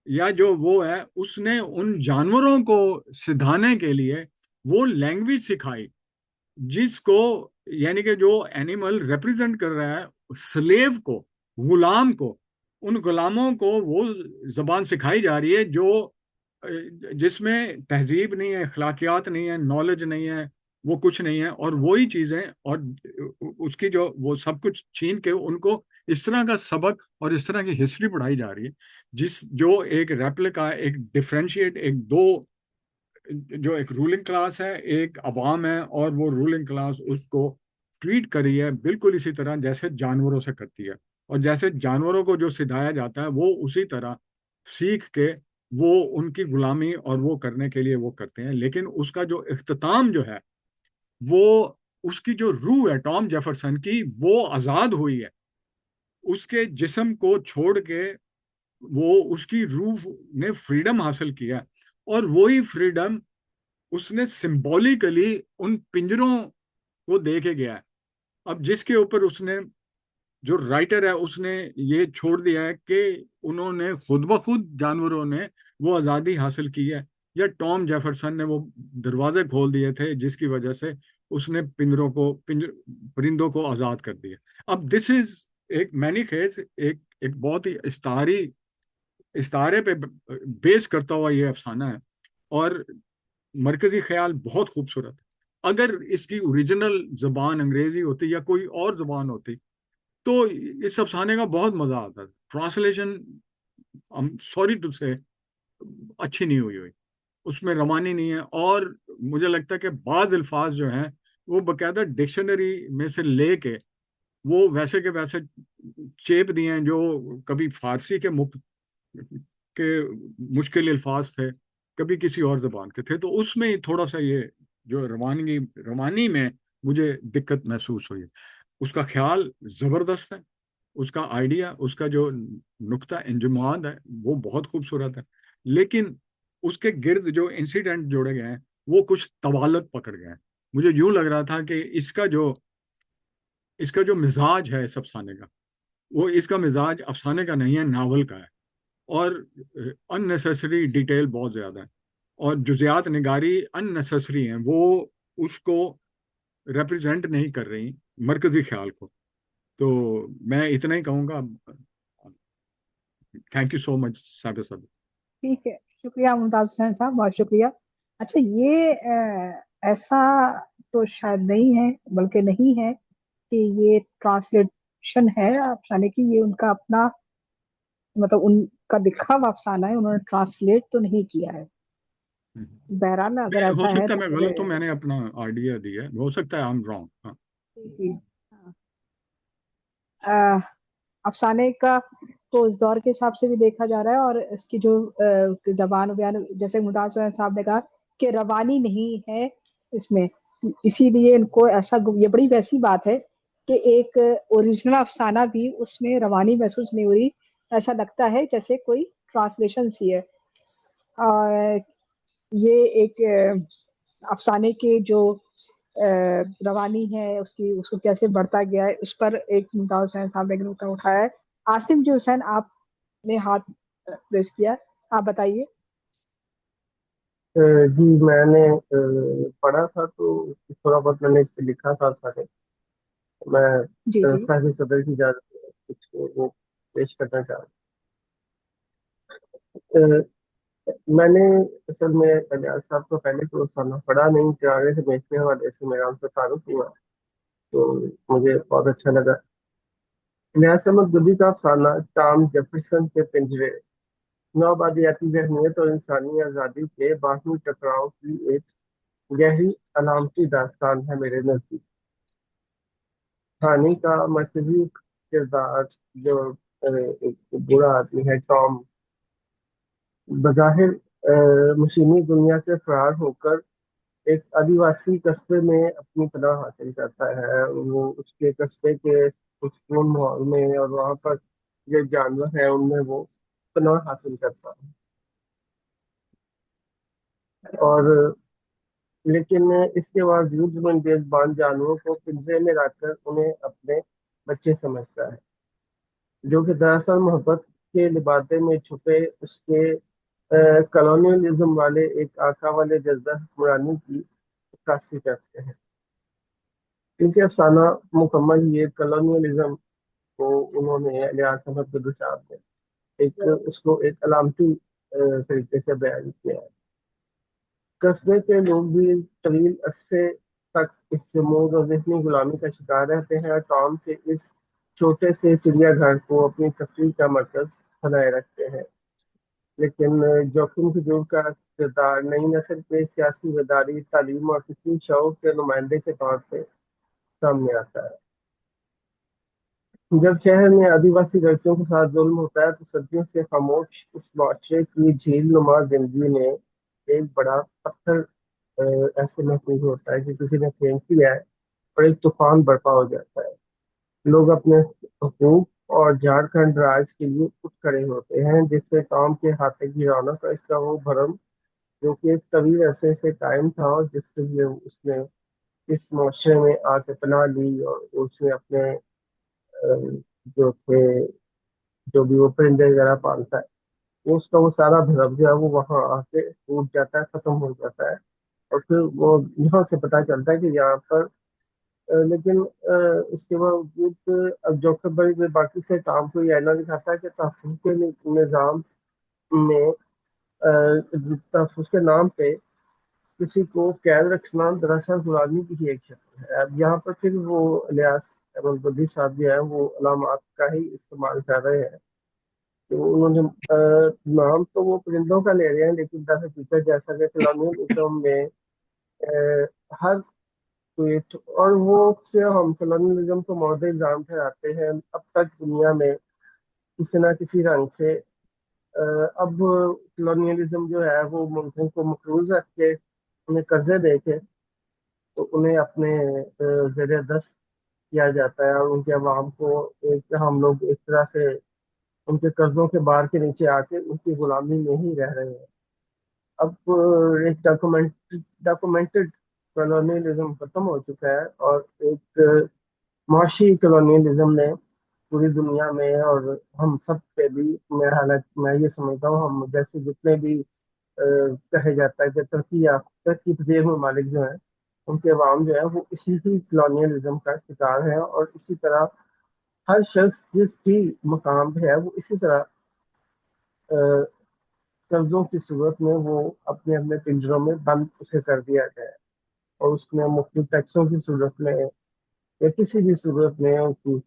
या जो वो है, उसने उन जानवरों को सिधाने के लिए वो लैंग्वेज सिखाई, जिसको, यानी कि जो एनिमल रिप्रेजेंट कर रहा है स्लेव को, गुलाम को, उन गुलामों को वो जबान सिखाई जा रही है जो जिसमें तहजीब नहीं है, अखलाकियात नहीं है, नॉलेज नहीं है, वो कुछ नहीं है, और वही चीज़ें, और उसकी जो वो सब कुछ छीन के उनको इस तरह का सबक और इस तरह की हिस्ट्री पढ़ाई जा रही है, जो एक रेप्लिका, एक डिफरेंशिएट, एक दो, जो एक रूलिंग क्लास है, एक अवाम है, और वो रूलिंग क्लास उसको ट्रीट करी है बिल्कुल इसी तरह जैसे जानवरों से करती है, और जैसे जानवरों को जो सिखाया जाता है वो उसी तरह सीख के वो उनकी गुलामी और वो करने के लिए वो करते हैं। लेकिन उसका जो इख्तिताम जो है, वो उसकी जो रूह है टॉम जेफरसन की, वो आज़ाद हुई है, उसके जिस्म को छोड़ के वो उसकी रूह ने फ्रीडम हासिल किया, और वही फ्रीडम उसने सिंबॉलिकली उन पिंजरों को दे के गया है। अब जिसके ऊपर उसने, जो राइटर है, उसने ये छोड़ दिया है कि उन्होंने खुद ब खुद जानवरों ने वो आज़ादी हासिल की है, या टॉम जेफरसन ने वो दरवाजे खोल दिए थे जिसकी वजह से उसने परिंदों को आज़ाद कर दिया। अब दिस इज एक मैनी खेज, एक बहुत ही इस्तारी इस्तारे पे बेस करता हुआ ये अफसाना है, और मरकजी ख्याल बहुत खूबसूरत है। अगर इसकी ओरिजिनल जबान अंग्रेजी होती या कोई और जबान होती तो इस अफसाने का बहुत मजा आता। ट्रांसलेशन, सॉरी टू से, अच्छी नहीं हुई उसमें रवानी नहीं है। और मुझे लगता है कि बाज अल्फाज जो हैं वो बकायदा डिक्शनरी में से लेके वो वैसे के वैसे चेप दिए हैं, जो कभी फारसी के मुश्किल अल्फाज थे, कभी किसी और जबान के थे। तो उसमें ही थोड़ा सा ये जो रवानी में मुझे दिक्कत महसूस हुई। उसका ख्याल जबरदस्त है, उसका आइडिया, उसका जो नुक्ता इंजमाद है वो बहुत खूबसूरत है, लेकिन उसके गिर्द जो इंसिडेंट जोड़े गए हैं वो कुछ तवालत पकड़ गए हैं। मुझे यूं लग रहा था कि इसका जो मिजाज है इस अफसाने का, वो इसका मिजाज अफसाने का नहीं है, नावल का है। और अननेसेसरी डिटेल बहुत ज्यादा है, और जुजियात निगारी अननेसेसरी हैं, वो उसको रिप्रेजेंट नहीं कर रही मरकजी ख्याल को। तो मैं इतना ही कहूँगा। Thank you so much Sabir साहब। ठीक है, शुक्रिया मुमताज हुसैन साहब, बहुत शुक्रिया। अच्छा, ये ऐसा तो शायद नहीं है, बल्कि नहीं है कि ये ट्रांसलेशन है अफसाने की, ये उनका अपना मतलब उनका लिखा हुआ अफसाना है, उन्होंने ट्रांसलेट तो नहीं किया है। बहरहाल अगर नहीं, हो ऐसा है सकता है तो मैं फिर गलत हूँ, मैंने अपना आइडिया दिया है, हो सकता है आई एम रॉन्ग। हाँ। जी, हाँ। अफसाने का तो उस दौर के हिसाब से भी देखा जा रहा है, और इसकी जो जबान बयान, जैसे मुमताज साहब ने कहा कि रवानी नहीं है इसमें, इसीलिए इनको ऐसा, ये बड़ी वैसी बात है कि एक ओरिजिनल अफसाना भी उसमें रवानी महसूस नहीं हो रही, ऐसा लगता है जैसे कोई ट्रांसलेशन सी है। और ये एक अफसाने के जो रवानी है उसकी, उसको कैसे बढ़ता गया है, उस पर एक मुमताज हुसैन साहब ने नुकता उठाया है। आसिम जी हुसैन, आपने हाथ रेस किया, आप बताइए। जी, मैंने पढ़ा था तो थोड़ा बहुत मैंने इस पे लिखा था सारे। मैं जी जी। साहिब सदर की इजाज़त से कुछ वो पेश करना चाह रहा हूँ। मैंने असल में इलियास साहब को पहले तो अफसाना पढ़ा नहीं, चारे से बेचने वाले से मेरा उनसे तारुफ हुआ तो मुझे बहुत अच्छा लगा। इलियास अहमद गद्दी का अफसाना टॉम जेफरसन के पिंजरे नौआबादियाती जहनीत और इंसानी आज़ादी के बाहमी टकराव की एक गहरी अलामती दास्तान है मेरे नज़दीक। कहानी का मरकजी किरदार जो एक बुरा आदमी है टॉम, बज़ाहिर मशीनी दुनिया से फरार होकर एक आदिवासी कस्बे में अपनी पनाह हासिल करता है। वो उसके कस्बे के पुरसकून माहौल में और वहाँ पर जो जानवर है उनमें वो पनाह हासिल करता है। और लेकिन इसके बावजूद वो इन बेज़ुबान जानवरों को पिंजरे में रखकर उन्हें अपने बच्चे समझता है, जो कि दरअसल मोहब्बत के लिबादे में छुपे उसके कॉलोनियलिज्म वाले एक आका वाले जज्बा हुक्मरानी की अक्कासी करते हैं। क्योंकि अफसाना मुकम्मल ये कॉलोनियलिज्म को उन्होंने इलियास अहमद बद्दू साहब ने एक उसको एक अलामती तरीके से बयान किया है। कस्बे के लोग भी तवील अरसे तक इस जमूद और ज़हनी गुलामी का शिकार रहते हैं और टॉम के इस छोटे से चिड़ियाघर को अपनी तफरीह का मरकज बनाए रखते हैं। लेकिन जोखिम खजूर का किरदार नई नस्ल के सियासी बेदारी, तालीम और फिक्री शौक के नुमाइंदे के तौर पर सामने आता है। जब शहर में आदिवासी लड़कियों के साथ जुल्म होता है तो सदियों से खामोश उस मुआशरे की झील नुमा जिंदगी में एक बड़ा पत्थर ऐसे महसूस होता है कि किसी ने फेंक दिया है और एक तूफान बर्पा हो जाता है। लोग अपने हकूक और झारखंड राज के लिए उठ खड़े होते हैं, जिससे टॉम के हाथे की रौनक इसका वो भरम जो कि एक तवील अरसे से कायम था और जिसके लिए उसने इस मुआशरे में आके पनाह ली और उसने अपने जो थे, जो भी वो परिंदे वगैरह पालता है, वो उसका वो सारा भरम जो है वो वहाँ आके टूट जाता है, खत्म हो जाता है। और फिर वो यहाँ से पता चलता है कि यहाँ पर लेकिन इसके बावजूद अब जोखिम भरी बाकी से काम को ये ऐलान दिखाता है कि तहफ़्फ़ुज़ के निज़ाम میں تحفظ کے نام پہ کسی کو قید رکھنا دراصل غلامی کی ہی ایک شکل ہے۔ اب یہاں پر پھر وہ الیاس احمد بدی صاحب جو ہے وہ علامات کا ہی استعمال کر رہے ہیں، تو انہوں نے نام تو وہ پرندوں کا لے رہے ہیں، لیکن در حقیقت جیسا کہ کلونیلزم میں ہر کوئی اور وہ صرف ہم کلونیلزم کو مورد الزام ٹھہراتے ہیں اب تک دنیا میں کسی نہ کسی رنگ سے۔ اب کلونیلزم جو ہے وہ ملکوں کو مقروض رکھ کے انہیں قرضے دے کے تو انہیں اپنے زیر دست کیا جاتا ہے، اور ان کے عوام کو ہم لوگ ایک طرح سے ان کے قرضوں کے بار کے نیچے آ کے ان کی غلامی میں ہی رہ رہے ہیں۔ اب ایک ڈاکومنٹڈ کلونیلزم ختم ہو چکا ہے، اور ایک معاشی کلونیلزم نے پوری دنیا میں اور ہم سب پہ بھی، میں یہ سمجھتا ہوں ہم جیسے جتنے بھی کہے جاتا ہے کہ ترقی پذیر ممالک جو ہیں ان کے عوام جو ہے وہ اسی ہی کلونیلزم کا شکار ہیں، اور اسی طرح ہر شخص جس بھی مقام پہ ہے وہ اسی طرح قرضوں کی صورت میں وہ اپنے اپنے پنجروں میں بند اسے کر دیا گیا ہے، اور اس میں مختلف ٹیکسوں کی صورت میں یا کسی بھی صورت میں اس کی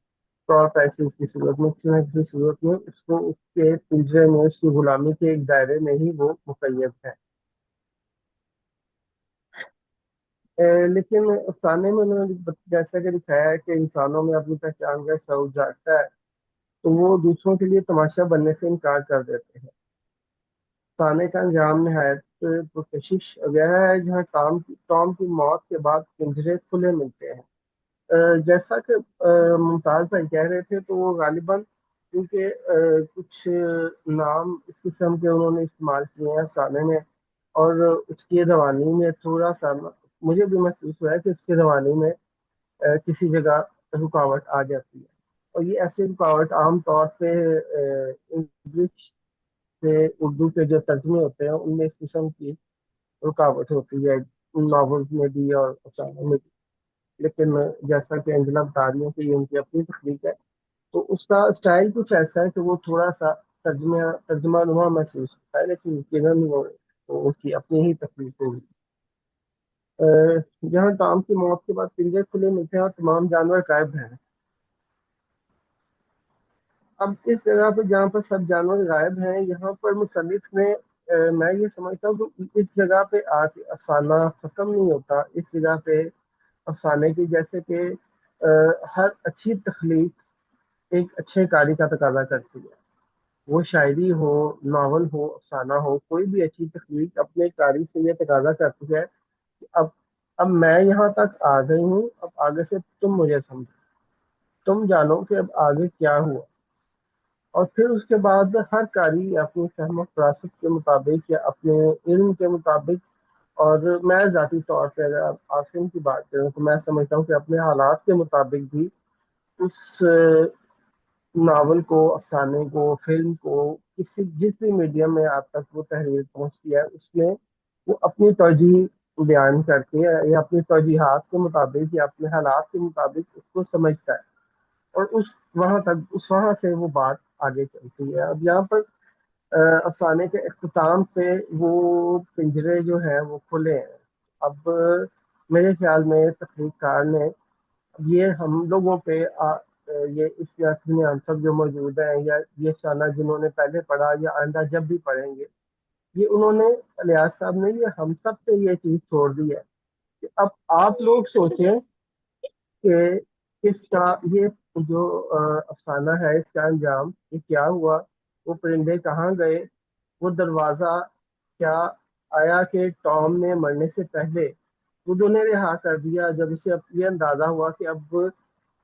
پیسز کی صورت میں کسی نہ کسی صورت میں اس کو اس کے پنجرے میں اس کی غلامی کے ایک دائرے میں ہی وہ مقید ہے۔ لیکن افسانے میں انہوں نے جیسا کہ دکھایا ہے کہ انسانوں میں اپنی پہچان کا شعور جاگتا ہے تو وہ دوسروں کے لیے تماشا بننے سے انکار کر دیتے ہیں۔ افسانے کا انجام نہایت پرکشش وغیرہ ہے جہاں ٹام کی موت کے بعد پنجرے کھلے ملتے ہیں۔ جیسا کہ ممتاز بھائی کہہ رہے تھے تو وہ غالباً کیونکہ کچھ نام اس قسم کے انہوں نے استعمال کیے ہیں افسانے میں، اور اس کی روانی میں تھوڑا سا مجھے بھی محسوس ہوا ہے کہ اس کی روانی میں کسی جگہ رکاوٹ آ جاتی ہے، اور یہ ایسی رکاوٹ عام طور پہ انگلش سے اردو کے جو ترجمے ہوتے ہیں ان میں اس قسم کی رکاوٹ ہوتی ہے، ناولز میں بھی اور افسانوں میں بھی۔ لیکن جیسا کہ انجلا بتا رہی ہوں کہ یہ ان کی اپنی تخلیق ہے، تو اس کا اسٹائل کچھ ایسا ہے کہ وہ تھوڑا سا ترجمہ نما محسوس ہوتا ہے، لیکن یقیناً وہ ان کی اپنی ہی تخلیق ہوگی۔ جہاں ٹام کی موت کے بعد پنجرے کھلے ملتے ہیں اور تمام جانور غائب ہیں۔ اب اس جگہ پہ جہاں پر سب جانور غائب ہیں یہاں پر مصنف نے میں یہ سمجھتا ہوں کہ اس جگہ پہ آ کے افسانہ ختم نہیں ہوتا، اس جگہ پہ افسانے کی جیسے کہ ہر اچھی تخلیق ایک اچھے قاری کا تقاضا کرتی ہے، وہ شاعری ہو، ناول ہو، افسانہ ہو، کوئی بھی اچھی تخلیق اپنے قاری سے یہ تقاضا کرتی ہے کہ اب میں یہاں تک آ گئی ہوں، اب آگے سے تم مجھے سمجھو، تم جانو کہ اب آگے کیا ہوا۔ اور پھر اس کے بعد ہر قاری اپنی فہم و فراست کے مطابق یا اپنے علم کے مطابق، اور میں ذاتی طور پہ اگر عاصم کی بات کروں تو میں سمجھتا ہوں کہ اپنے حالات کے مطابق بھی اس ناول کو، افسانے کو، فلم کو، جس بھی میڈیم میں آپ تک وہ تحریر پہنچتی ہے اس میں وہ اپنی توجہ بیان کر کے یا اپنی توجیحات کے مطابق یا اپنے حالات کے مطابق اس کو سمجھتا ہے، اور وہاں سے وہ بات آگے چلتی ہے۔ اب یہاں پر افسانے کے اختتام پہ وہ پنجرے جو ہیں وہ کھلے ہیں۔ اب میرے خیال میں تخلیق کار نے یہ ہم لوگوں پہ یہ اس یاتری میں ہم سب جو موجود ہیں یا یہ شانہ جنہوں نے پہلے پڑھا یا آئندہ جب بھی پڑھیں گے، یہ انہوں نے الیاس صاحب نے یہ ہم سب پہ یہ چیز چھوڑ دی ہے کہ اب آپ لوگ سوچیں کہ اس کا یہ جو افسانہ ہے اس کا انجام یہ کیا ہوا، وہ پرندے کہاں گئے، وہ دروازہ کیا آیا کہ ٹام نے مرنے سے پہلے خود انہیں رہا کر دیا جب اسے اب یہ اندازہ ہوا کہ اب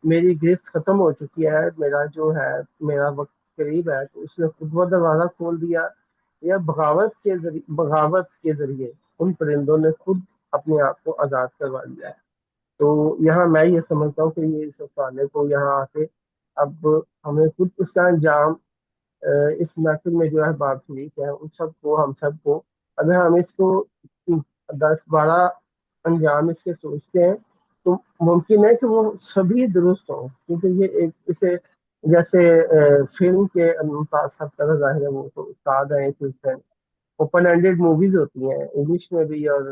میری گرفت ختم ہو چکی ہے، میرا جو ہے میرا وقت قریب ہے، تو اس نے خود وہ دروازہ کھول دیا، یا بغاوت کے ذریعے ان پرندوں نے خود اپنے آپ کو آزاد کروا لیا ہے۔ تو یہاں میں یہ سمجھتا ہوں کہ یہ اس افسانے کو یہاں آ کے اب ہمیں خود اس کا انجام اس محفل میں جو ہے بات ہوئی ہے ان سب کو، ہم سب کو اگر ہم اس کو 10-12 انجام اس کے سوچتے ہیں تو ممکن ہے کہ وہ سبھی درست ہوں، کیونکہ یہ اسے जैसे फिल्म के पास सब तरह ज़ाहिर है, वो तो उस्ताद हैं इस चीज़ पे। ओपन एंडेड मूवीज होती हैं इंग्लिश में भी, और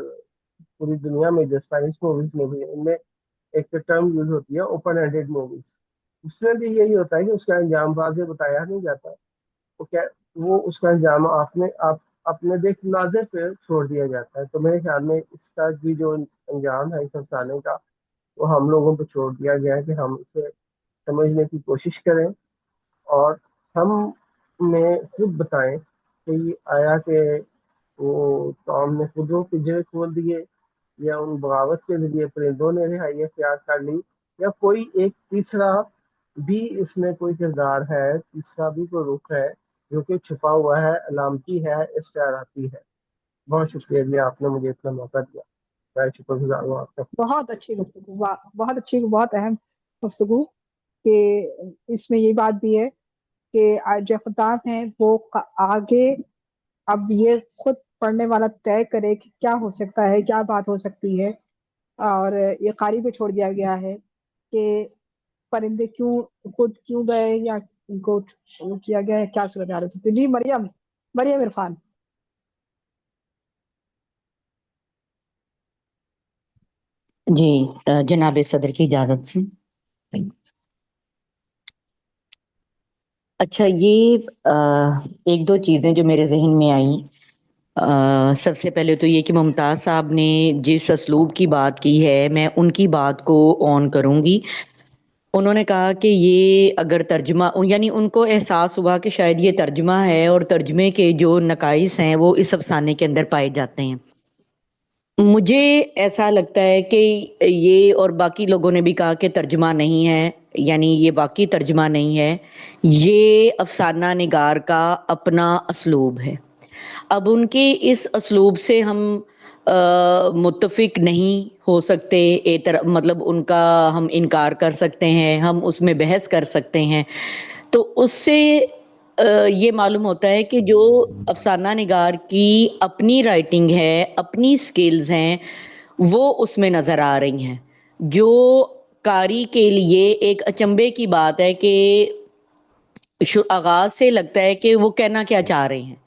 पूरी दुनिया में जो स्पेनिश मूवीज में भी है, इनमें एक टर्म यूज होती है ओपन एंडेड मूवीज। उसमें भी यही होता है कि उसका अंजाम वाज़ेह बताया नहीं जाता। वो क्या, वो उसका अंजाम आपने आप अपने देख नाज़े पे छोड़ दिया जाता है। तो मेरे ख्याल में इसका भी जो अंजाम है इस अफसाने का, वो हम लोगों पे छोड़ दिया गया है कि हम इसे समझने की कोशिश करें, और हम में खुद बताएं कि आया कि वो टॉम ने खुद वो पिंजरे खोल दिए, या उन बगावत के जरिए परिंदों ने रिहाई अख्तियार कर ली, या कोई एक तीसरा भी इसमें कोई किरदार है, तीसरा भी कोई रुख है जो कि छुपा हुआ है, अलामती है, इश्तिहाराती है। बहुत शुक्रिया जी, आपने मुझे इतना मौका दिया। मैं शुक्रगुजार हूँ आपका। बहुत अच्छी गुफ्तगू, बहुत अच्छी, बहुत अहम गुफ्तगू। कि इसमें ये बात भी है कि आज जो खिताब है वो आगे अब ये खुद पढ़ने वाला तय करे कि क्या हो सकता है, क्या बात हो सकती है। और ये कारी पे छोड़ दिया गया है कि परिंदे क्यों खुद क्यों गए, या इनको किया गया है, क्या सूरत हाल हो सकती है। जी मरियम, मरियम इरफान। जी, जनाब सदर की इजाज़त से। अच्छा, ये एक दो चीज़ें जो मेरे जहन में आई। सबसे पहले तो ये कि मुमताज़ साहब ने जिस असलूब की बात की है, मैं उनकी बात को ऑन करूँगी। उन्होंने कहा कि ये अगर तर्जुमा, यानी उनको एहसास हुआ कि शायद ये तर्जुमा है और तर्जुमे के जो नकाइस हैं वो इस अफसाने के अंदर पाए जाते हैं। मुझे ऐसा लगता है कि ये, और बाकी लोगों ने भी कहा कि तर्जुमा नहीं है, यानी ये वाकई तर्जुमा नहीं है, ये अफसाना निगार का अपना असलूब है। अब उनके इस असलूब से हम मुत्तफिक नहीं हो सकते, मतलब उनका हम इनकार कर सकते हैं, हम उसमें बहस कर सकते हैं। तो उससे ये मालूम होता है कि जो अफसाना निगार की अपनी राइटिंग है, अपनी स्किल्स हैं, वो उसमें नज़र आ रही हैं। जो कारी के लिए एक अचंभे की बात है कि आगाज़ से लगता है कि वो कहना क्या चाह रहे हैं,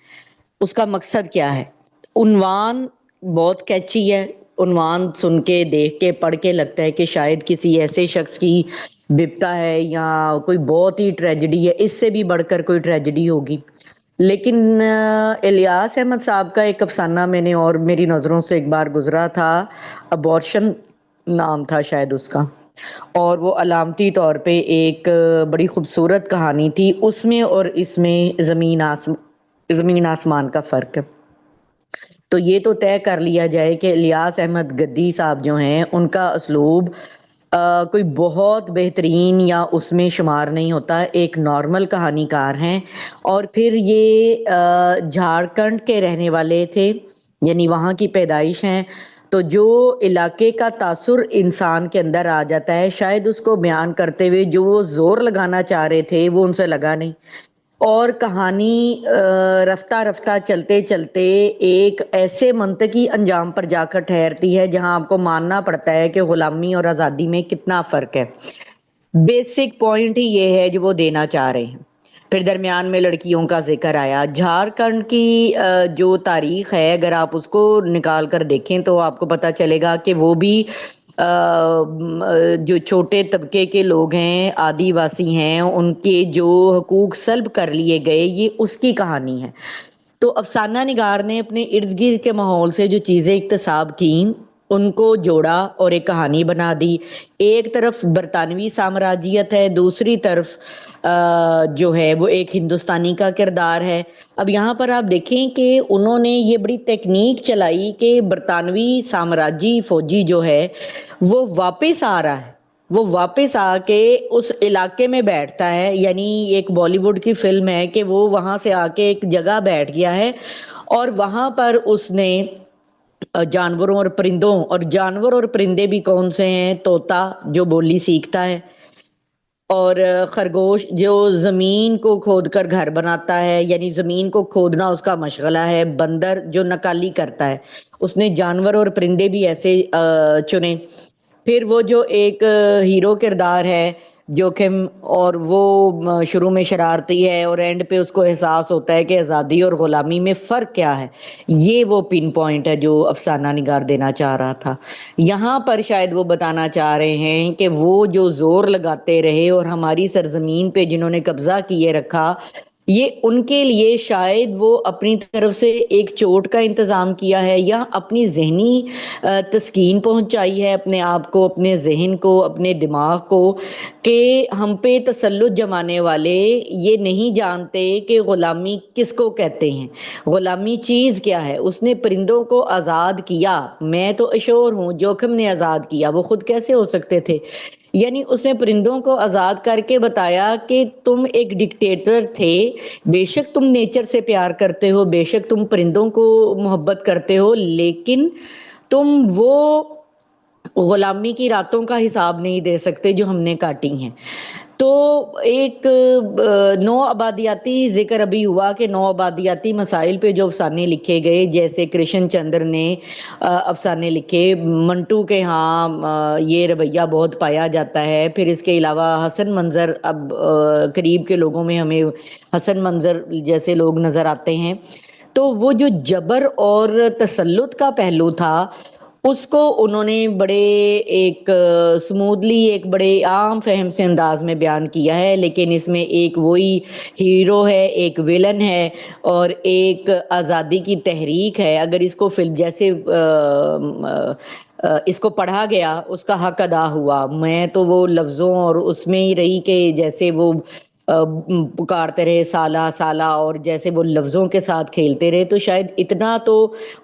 उसका मकसद क्या है। उन्वान बहुत कैची है, उन्वान सुन के, देख के, पढ़ के लगता है कि शायद किसी ऐसे शख्स की विपता है या कोई बहुत ही ट्रेजेडी है, इससे भी बढ़कर कोई ट्रेजेडी होगी। लेकिन इलियास अहमद साहब का एक अफसाना मैंने, और मेरी नज़रों से एक बार गुजरा था, अबॉर्शन नाम था शायद उसका, और वो अलामती तौर पे एक बड़ी खूबसूरत कहानी थी। उसमें और इसमें ज़मीन आसमान का फ़र्क है। तो ये तो तय कर लिया जाए कि इलियास अहमद गद्दी साहब जो हैं, उनका असलूब कोई बहुत बेहतरीन या उसमें शुमार नहीं होता, एक नॉर्मल कहानीकार हैं। और फिर ये झारखंड के रहने वाले थे, यानी वहाँ की पैदाइश हैं। तो जो इलाके का तासुर इंसान के अंदर आ जाता है, शायद उसको बयान करते हुए जो वो ज़ोर लगाना चाह रहे थे वो उनसे लगा नहीं, और कहानी रफ्ता रफ्ता चलते चलते एक ऐसे मंतकी अंजाम पर जाकर ठहरती है जहां आपको मानना पड़ता है कि गुलामी और आज़ादी में कितना फ़र्क है। बेसिक पॉइंट ही ये है जो वो देना चाह रहे हैं। फिर दरमियान में लड़कियों का जिक्र आया। झारखंड की जो तारीख है, अगर आप उसको निकाल कर देखें तो आपको पता चलेगा कि वो भी जो छोटे तबके के लोग हैं, आदिवासी हैं, उनके जो हकूक सल्ब कर लिए गए, ये उसकी कहानी है। तो अफसाना निगार ने अपने इर्द गिर्द के माहौल से जो चीज़ें इक्तसाब की, उनको जोड़ा और एक कहानी बना दी। एक तरफ बरतानवी साम्राज्यत है, दूसरी तरफ जो है वो एक हिंदुस्तानी का किरदार है। अब यहाँ पर आप देखें कि उन्होंने ये बड़ी टेक्निक चलाई कि बरतानवी साम्राज्य फौजी जो है वो वापस आ रहा है, वो वापस आके उस इलाके में बैठता है। यानी एक बॉलीवुड की फिल्म है कि वो वहाँ से आके एक जगह बैठ गया है, और वहाँ पर उसने जानवरों और परिंदों, और जानवर और परिंदे भी कौन से हैं, तोता जो बोली सीखता है, और खरगोश जो ज़मीन को खोद कर घर बनाता है, यानी ज़मीन को खोदना उसका मशगला है, बंदर जो नकाली करता है। उसने जानवर और परिंदे भी ऐसे चुने। फिर वो जो एक हीरो किरदार है जोखिम, और वो शुरू में शरारती है और एंड पे उसको एहसास होता है कि आज़ादी और ग़ुलामी में फ़र्क क्या है। ये वो पिन पॉइंट है जो अफसाना निगार देना चाह रहा था। यहाँ पर शायद वो बताना चाह रहे हैं कि वो जो ज़ोर लगाते रहे और हमारी सरजमीन पे जिन्होंने कब्ज़ा किए रखा, ये उनके लिए शायद वो अपनी तरफ से एक चोट का इंतज़ाम किया है या अपनी ज़हनी तस्कीन पहुंचाई है अपने आप को, अपने ज़हन को, अपने दिमाग को, कि हम पे तसल्लुत जमाने वाले ये नहीं जानते कि ग़ुलामी किसको कहते हैं, ग़ुलामी चीज़ क्या है। उसने परिंदों को आज़ाद किया, मैं तो अशोर हूँ, जोखिम ने आज़ाद किया, वो खुद कैसे हो सकते थे। यानी उसने परिंदों को आज़ाद करके बताया कि तुम एक डिक्टेटर थे, बेशक तुम नेचर से प्यार करते हो, बेशक तुम परिंदों को मोहब्बत करते हो, लेकिन तुम वो गुलामी की रातों का हिसाब नहीं दे सकते जो हमने काटी हैं। तो एक नौ आबादियाती ज़िक्र अभी हुआ कि नौ आबादियाती मसाइल पे जो अफसाने लिखे गए, जैसे कृष्ण चंद्र ने अफसाने लिखे, मंटू के यहाँ ये रवैया बहुत पाया जाता है। फिर इसके अलावा हसन मंज़र, अब करीब के लोगों में हमें हसन मंज़र जैसे लोग नज़र आते हैं। तो वो जो जबर और तसल्लुत का पहलू था, उसको उन्होंने बड़े एक स्मूथली, एक बड़े आम फहम से अंदाज में बयान किया है। लेकिन इसमें एक वही हीरो है, एक विलन है और एक आज़ादी की तहरीक है। अगर इसको फिल्म जैसे इसको पढ़ा गया, उसका हक अदा हुआ। मैं तो वो लफ्ज़ों और उसमें ही रही कि जैसे वो पुकारते रहे साला साला, और जैसे वो लफ्ज़ों के साथ खेलते रहे। तो शायद इतना तो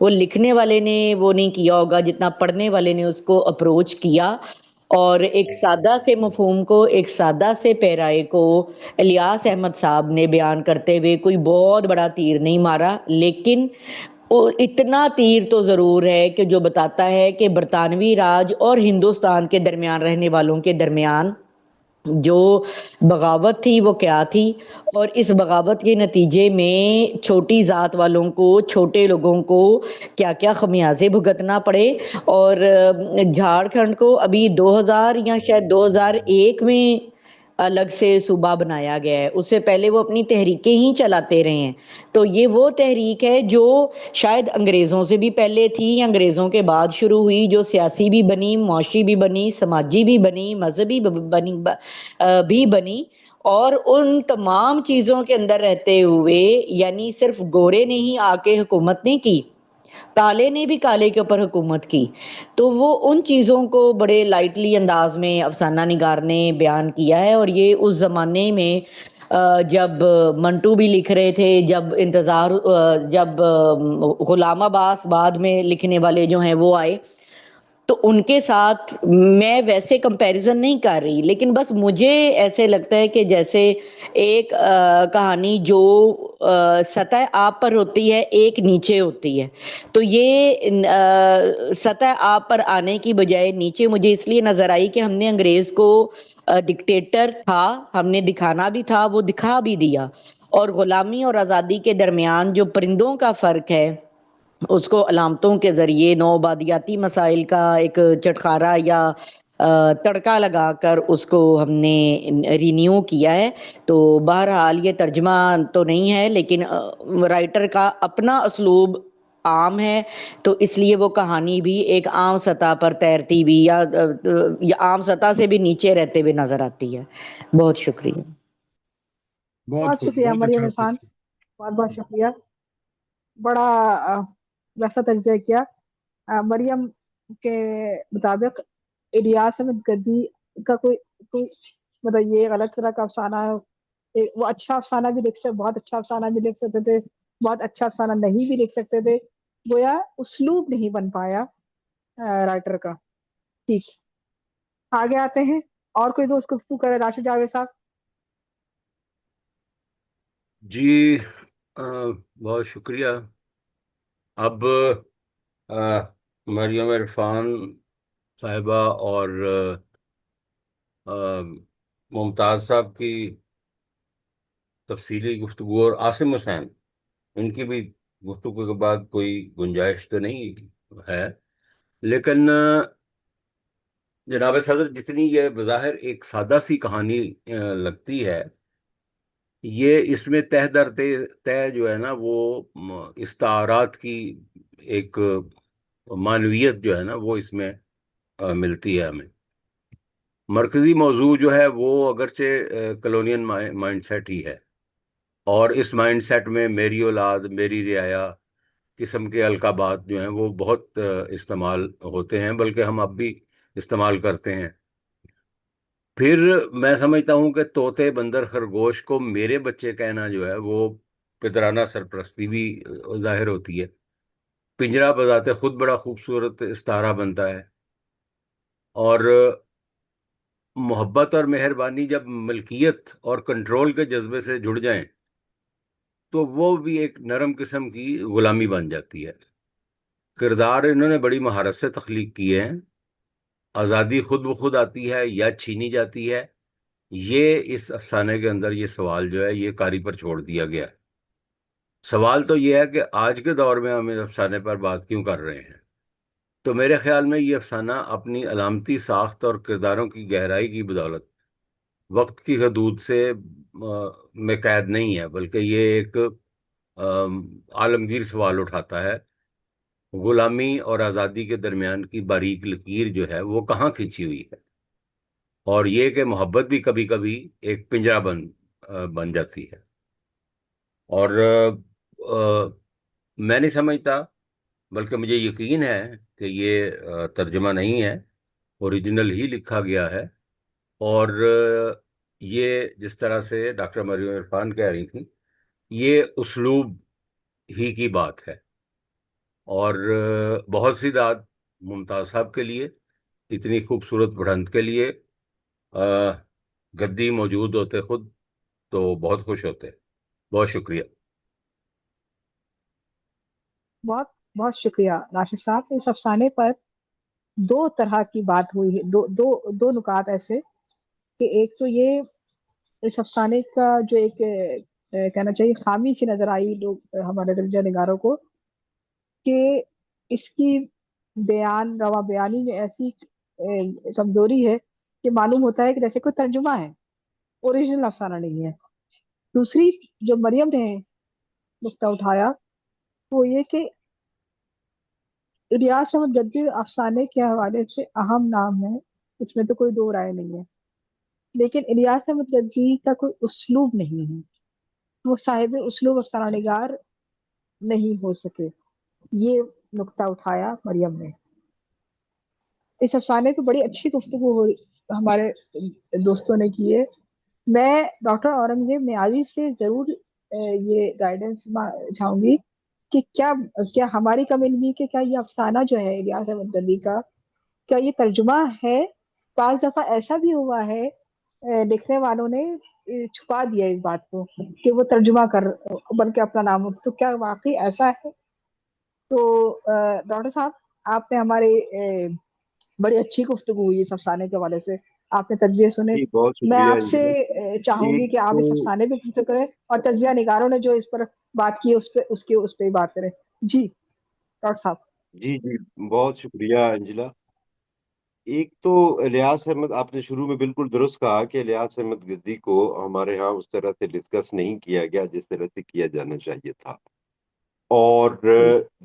वो लिखने वाले ने वो नहीं किया होगा जितना पढ़ने वाले ने उसको अप्रोच किया, और एक सादा से मफहूम को, एक सादा से पैराए को इलियास अहमद साहब ने बयान करते हुए कोई बहुत बड़ा तीर नहीं मारा, लेकिन इतना तीर तो ज़रूर है कि जो बताता है कि बरतानवी राज और हिंदुस्तान के दरमियान रहने वालों के दरमियान जो बगावत थी वो क्या थी, और इस बगावत के नतीजे में छोटी ज़ात वालों को, छोटे लोगों को क्या क्या खमियाजे भुगतना पड़े। और झारखंड को अभी 2000 या शायद 2001 में अलग से सूबा बनाया गया है, उससे पहले वो अपनी तहरीकें ही चलाते रहे हैं। तो ये वो तहरीक है जो शायद अंग्रेज़ों से भी पहले थी, अंग्रेज़ों के बाद शुरू हुई, जो सियासी भी बनी, मुआशी भी बनी, समाजी भी बनी, मजहबी भी बनी। और उन तमाम चीज़ों के अंदर रहते हुए, यानी सिर्फ गोरे ने ही आके हुकूमत नहीं की, काले ने भी काले के ऊपर हुकूमत की। तो वो उन चीज़ों को बड़े लाइटली अंदाज में अफसाना निगार ने बयान किया है। और ये उस ज़माने में जब मंटू भी लिख रहे थे, जब गुलाम अब्बास बाद में लिखने वाले जो हैं वो आए, तो उनके साथ मैं वैसे कंपैरिजन नहीं कर रही, लेकिन बस मुझे ऐसे लगता है कि जैसे एक कहानी जो सतह आप पर होती है, एक नीचे होती है। तो ये सतह आप पर आने की बजाय नीचे मुझे इसलिए नजर आई कि हमने अंग्रेज को डिक्टेटर था, हमने दिखाना भी था, वो दिखा भी दिया। और गुलामी और आज़ादी के दरमियान जो परिंदों का फ़र्क है, उसको अलामतों के ज़रिए नौबादियाती मसाइल का एक चटखारा या तड़का लगाकर उसको हमने रिन्यू किया है। तो बहरहाल ये तर्जमा तो नहीं है, लेकिन राइटर का अपना उसलूब आम है, तो इसलिए वो कहानी भी एक आम सतह पर तैरती हुई या आम सतह से भी नीचे रहते हुए नजर आती है। बहुत शुक्रिया। बहुत बहुत खूब, शुक्रिया बहुत मरियम अच्छा इरफान, कुछ। बहुत बहुत शुक्रिया। बड़ा वैसा तजज़िया किया। मरियम के मुताबिक इलियास अहमद गद्दी का कोई कोई मतलब ये गलत तरह का अफसाना है। वो अच्छा अफसाना भी लिख सकते, बहुत अच्छा अफसाना भी लिख सकते थे, बहुत अच्छा अफसाना नहीं भी लिख सकते थे। गोया उसलूब नहीं बन पाया राइटर का। ठीक, आगे आते हैं। और कोई दोस्त गुफ्तगू करे? राशिद जावेद साहब। जी, बहुत शुक्रिया। अब मरियम इरफान साहिबा और मुमताज़ साहब की तफसीली गुफ्तगू और आसिम हुसैन, इनकी भी गुफ्तगू के बाद कोई गुंजाइश तो नहीं है। लेकिन جناب صدر، جتنی یہ بظاہر ایک سادہ سی کہانی لگتی ہے، یہ اس میں تہ در تہ جو ہے نا وہ استعارات کی ایک معنویت جو ہے نا وہ اس میں ملتی ہے ہمیں۔ مرکزی موضوع جو ہے وہ اگرچہ کلونین مائنڈ سیٹ ہی ہے، اور اس مائنڈ سیٹ میں میری اولاد، میری رعایا قسم کے القابات جو ہیں وہ بہت استعمال ہوتے ہیں، بلکہ ہم اب بھی استعمال کرتے ہیں۔ پھر میں سمجھتا ہوں کہ طوطے، بندر، خرگوش کو میرے بچے کہنا جو ہے وہ پدرانہ سرپرستی بھی ظاہر ہوتی ہے۔ پنجرا بذات خود بڑا خوبصورت استعارہ بنتا ہے، اور محبت اور مہربانی جب ملکیت اور کنٹرول کے جذبے سے جڑ جائیں تو وہ بھی ایک نرم قسم کی غلامی بن جاتی ہے۔ کردار انہوں نے بڑی مہارت سے تخلیق کیے ہیں۔ آزادی خود بخود آتی ہے یا چھینی جاتی ہے، یہ اس افسانے کے اندر یہ سوال جو ہے یہ قاری پر چھوڑ دیا گیا ہے۔ سوال تو یہ ہے کہ آج کے دور میں ہم اس افسانے پر بات کیوں کر رہے ہیں؟ تو میرے خیال میں یہ افسانہ اپنی علامتی ساخت اور کرداروں کی گہرائی کی بدولت وقت کی حدود سے میں قید نہیں ہے، بلکہ یہ ایک عالمگیر سوال اٹھاتا ہے: غلامی اور آزادی کے درمیان کی باریک لکیر جو ہے وہ کہاں کھینچی ہوئی ہے؟ اور یہ کہ محبت بھی کبھی کبھی ایک پنجرا بن جاتی ہے۔ اور میں نہیں سمجھتا، بلکہ مجھے یقین ہے کہ یہ ترجمہ نہیں ہے، اوریجنل ہی لکھا گیا ہے۔ اور یہ جس طرح سے ڈاکٹر مریم عرفان کہہ رہی تھیں، یہ اسلوب ہی کی بات ہے۔ اور بہت سی داد ممتاز صاحب کے لیے، اتنی خوبصورت بڑھنت کے لیے۔ گدی موجود ہوتے خود تو بہت خوش ہوتے۔ بہت شکریہ۔ بہت بہت شکریہ راشد صاحب۔ اس افسانے پر دو طرح کی بات ہوئی ہے، دو نکات ایسے کہ ایک تو یہ اس افسانے کا جو ایک کہنا چاہیے خامی سی نظر آئی لوگ ہمارے درجہ نگاروں کو، کہ اس کی روا بیانی میں ایسی کمزوری ہے کہ معلوم ہوتا ہے کہ جیسے کوئی ترجمہ ہے، اوریجنل افسانہ نہیں ہے۔ دوسری جو مریم نے نقطہ اٹھایا وہ یہ کہ ریاض احمد گدی افسانے کے حوالے سے اہم نام ہے، اس میں تو کوئی دو رائے نہیں ہے، لیکن الیاس احمد گدی کا کوئی اسلوب نہیں ہے، وہ صاحب اسلوب افسانہ نگار نہیں ہو سکے۔ یہ نقطہ اٹھایا مریم نے۔ اس افسانے پہ بڑی اچھی گفتگو ہمارے دوستوں نے کی ہے۔ میں ڈاکٹر اورنگزیب نیازی سے ضرور یہ گائیڈنس چاہوں گی کہ کیا ہماری کم علمی کہ کیا یہ افسانہ جو ہے الیاس احمد گدی کا، کیا یہ ترجمہ ہے؟ بعض دفعہ ایسا بھی ہوا ہے لکھنے والوں نے چھپا دیا اس بات کو کہ وہ ترجمہ کر بلکہ اپنا نام ہو، تو کیا واقعی ایسا ہے؟ تو ڈاکٹر صاحب، آپ نے ہمارے بڑی اچھی گفتگو ہوئی اس افسانے کے حوالے سے، آپ نے تجزیے سنے۔ جی بہت میں شکریہ آپ سے انجلا۔ چاہوں ایک گی کہ آپ اس تو افسانے پہ گفتگو کریں اور تجزیہ نگاروں نے جو اس پر بات کی اس پہ بات کریں۔ جی ڈاکٹر صاحب۔ جی جی بہت شکریہ انجلا۔ ایک تو الیاس احمد، آپ نے شروع میں بالکل درست کہا کہ الیاس احمد گدی کو ہمارے ہاں اس طرح سے ڈسکس نہیں کیا گیا جس طرح سے کیا جانا چاہیے تھا، اور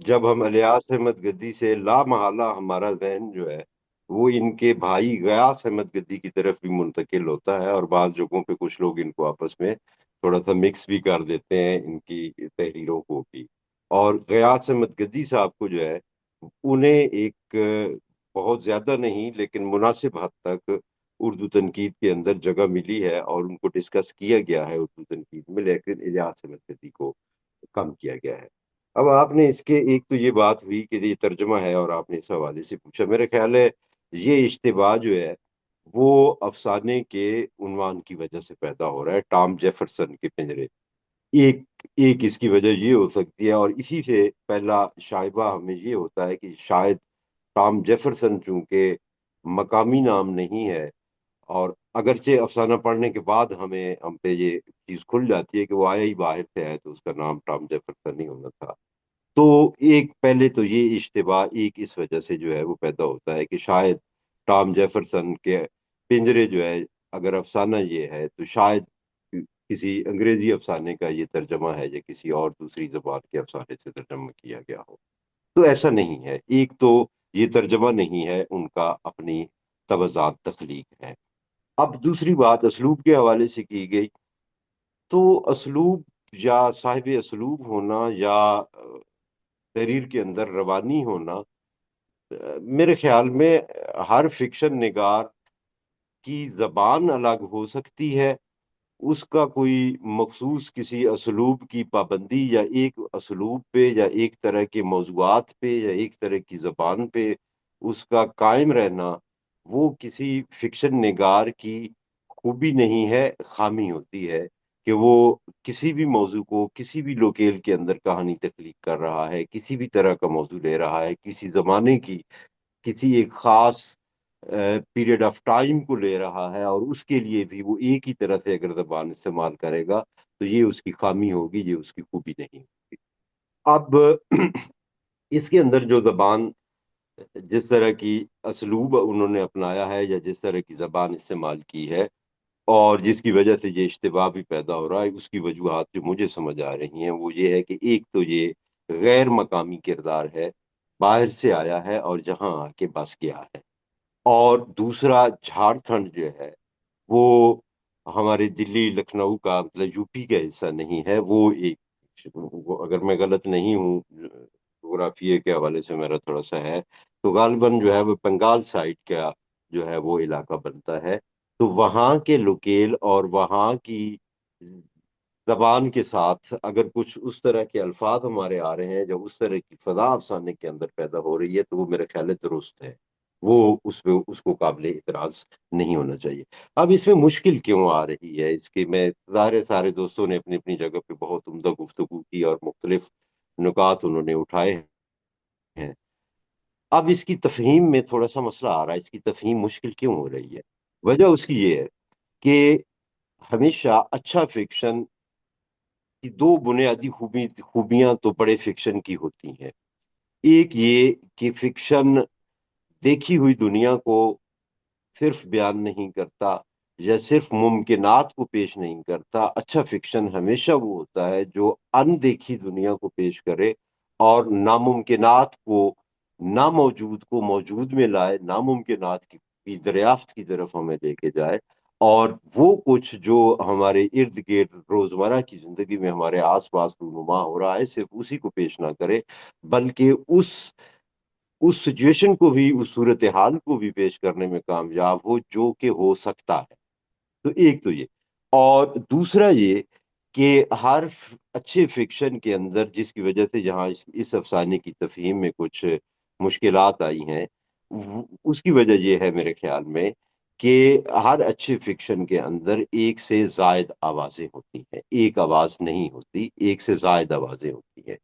جب ہم الیاس احمد گدی سے لا محالہ ہمارا ذہن جو ہے وہ ان کے بھائی غیاث احمد گدی کی طرف بھی منتقل ہوتا ہے، اور بعض جگہوں پہ کچھ لوگ ان کو آپس میں تھوڑا سا مکس بھی کر دیتے ہیں ان کی تحریروں کو بھی۔ اور غیاث احمد گدی صاحب کو جو ہے انہیں ایک بہت زیادہ نہیں لیکن مناسب حد تک اردو تنقید کے اندر جگہ ملی ہے، اور ان کو ڈسکس کیا گیا ہے اردو تنقید میں، لیکن الیاس احمد گدی کو کم کیا گیا ہے۔ اب آپ نے اس کے ایک تو یہ بات ہوئی کہ یہ ترجمہ ہے، اور آپ نے اس حوالے سے پوچھا، میرے خیال ہے یہ اشتباہ جو ہے وہ افسانے کے عنوان کی وجہ سے پیدا ہو رہا ہے، ٹام جیفرسن کے پنجرے۔ ایک اس کی وجہ یہ ہو سکتی ہے، اور اسی سے پہلا شائبہ ہمیں یہ ہوتا ہے کہ شاید ٹام جیفرسن چونکہ مقامی نام نہیں ہے، اور اگرچہ افسانہ پڑھنے کے بعد ہم پہ یہ چیز کھل جاتی ہے کہ وہ آیا ہی باہر سے ہے تو اس کا نام ٹام جیفرسن نہیں ہونا تھا۔ تو ایک پہلے تو یہ اشتباہ ایک اس وجہ سے جو ہے وہ پیدا ہوتا ہے کہ شاید ٹام جیفرسن کے پنجرے جو ہے، اگر افسانہ یہ ہے تو شاید کسی انگریزی افسانے کا یہ ترجمہ ہے یا کسی اور دوسری زبان کے افسانے سے ترجمہ کیا گیا ہو، تو ایسا نہیں ہے۔ ایک تو یہ ترجمہ نہیں ہے، ان کا اپنی توضاحات تخلیق ہے۔ اب دوسری بات اسلوب کے حوالے سے کی گئی، تو اسلوب یا صاحب اسلوب ہونا یا تحریر کے اندر روانی ہونا، میرے خیال میں ہر فکشن نگار کی زبان الگ ہو سکتی ہے، اس کا کوئی مخصوص کسی اسلوب کی پابندی یا ایک اسلوب پہ یا ایک طرح کے موضوعات پہ یا ایک طرح کی زبان پہ اس کا قائم رہنا، وہ کسی فکشن نگار کی خوبی نہیں ہے، خامی ہوتی ہے کہ وہ کسی بھی موضوع کو کسی بھی لوکیل کے اندر کہانی تخلیق کر رہا ہے، کسی بھی طرح کا موضوع لے رہا ہے، کسی زمانے کی کسی ایک خاص پیریڈ آف ٹائم کو لے رہا ہے، اور اس کے لیے بھی وہ ایک ہی طرح سے اگر زبان استعمال کرے گا تو یہ اس کی خامی ہوگی، یہ اس کی خوبی نہیں ہوگی۔ اب اس کے اندر جو زبان، جس طرح کی اسلوب انہوں نے اپنایا ہے یا جس طرح کی زبان استعمال کی ہے، اور جس کی وجہ سے یہ اشتباہ بھی پیدا ہو رہا ہے، اس کی وجوہات جو مجھے سمجھ آ رہی ہیں وہ یہ ہے کہ ایک تو یہ غیر مقامی کردار ہے، باہر سے آیا ہے اور جہاں آ کے بس گیا ہے، اور دوسرا جھارکھنڈ جو ہے وہ ہمارے دلی لکھنؤ کا مطلب یو پی کا حصہ نہیں ہے، وہ ایک، اگر میں غلط نہیں ہوں جغرافیے کے حوالے سے میرا تھوڑا سا ہے، تو غالباً جو ہے وہ بنگال سائڈ کا جو ہے وہ علاقہ بنتا ہے، تو وہاں کے لوکیل اور وہاں کی زبان کے ساتھ اگر کچھ اس طرح کے الفاظ ہمارے آ رہے ہیں جو اس طرح کی فضا افسانے کے اندر پیدا ہو رہی ہے، تو وہ میرے خیال ہے درست ہے، وہ اس پہ اس کو قابل اعتراض نہیں ہونا چاہیے۔ اب اس میں مشکل کیوں آ رہی ہے، اس کے میں ظاہر سارے دوستوں نے اپنی اپنی جگہ پہ بہت عمدہ گفتگو کی اور مختلف نکات انہوں نے اٹھائے ہیں۔ اب اس کی تفہیم میں تھوڑا سا مسئلہ آ رہا ہے، اس کی تفہیم مشکل کیوں ہو رہی ہے؟ وجہ اس کی یہ ہے کہ ہمیشہ اچھا فکشن کی دو بنیادی خوبیاں تو بڑے فکشن کی ہوتی ہیں۔ ایک یہ کہ فکشن دیکھی ہوئی دنیا کو صرف بیان نہیں کرتا یا صرف ممکنات کو پیش نہیں کرتا، اچھا فکشن ہمیشہ وہ ہوتا ہے جو اندیکھی دنیا کو پیش کرے اور ناممکنات کو، ناموجود کو موجود میں لائے، ناممکنات کی دریافت کی طرف ہمیں لے کے جائے، اور وہ کچھ جو ہمارے ارد گرد روزمرہ کی زندگی میں ہمارے آس پاس رونما ہو رہا ہے صرف اسی کو پیش نہ کرے، بلکہ اس سچویشن کو بھی، اس صورتحال کو بھی پیش کرنے میں کامیاب ہو جو کہ ہو سکتا ہے۔ تو ایک تو یہ، اور دوسرا یہ کہ ہر اچھے فکشن کے اندر، جس کی وجہ سے جہاں اس افسانے کی تفہیم میں کچھ مشکلات آئی ہیں، اس کی وجہ یہ ہے میرے خیال میں کہ ہر اچھے فکشن کے اندر ایک سے زائد آوازیں ہوتی ہیں، ایک آواز نہیں ہوتی، ایک سے زائد آوازیں ہوتی ہیں،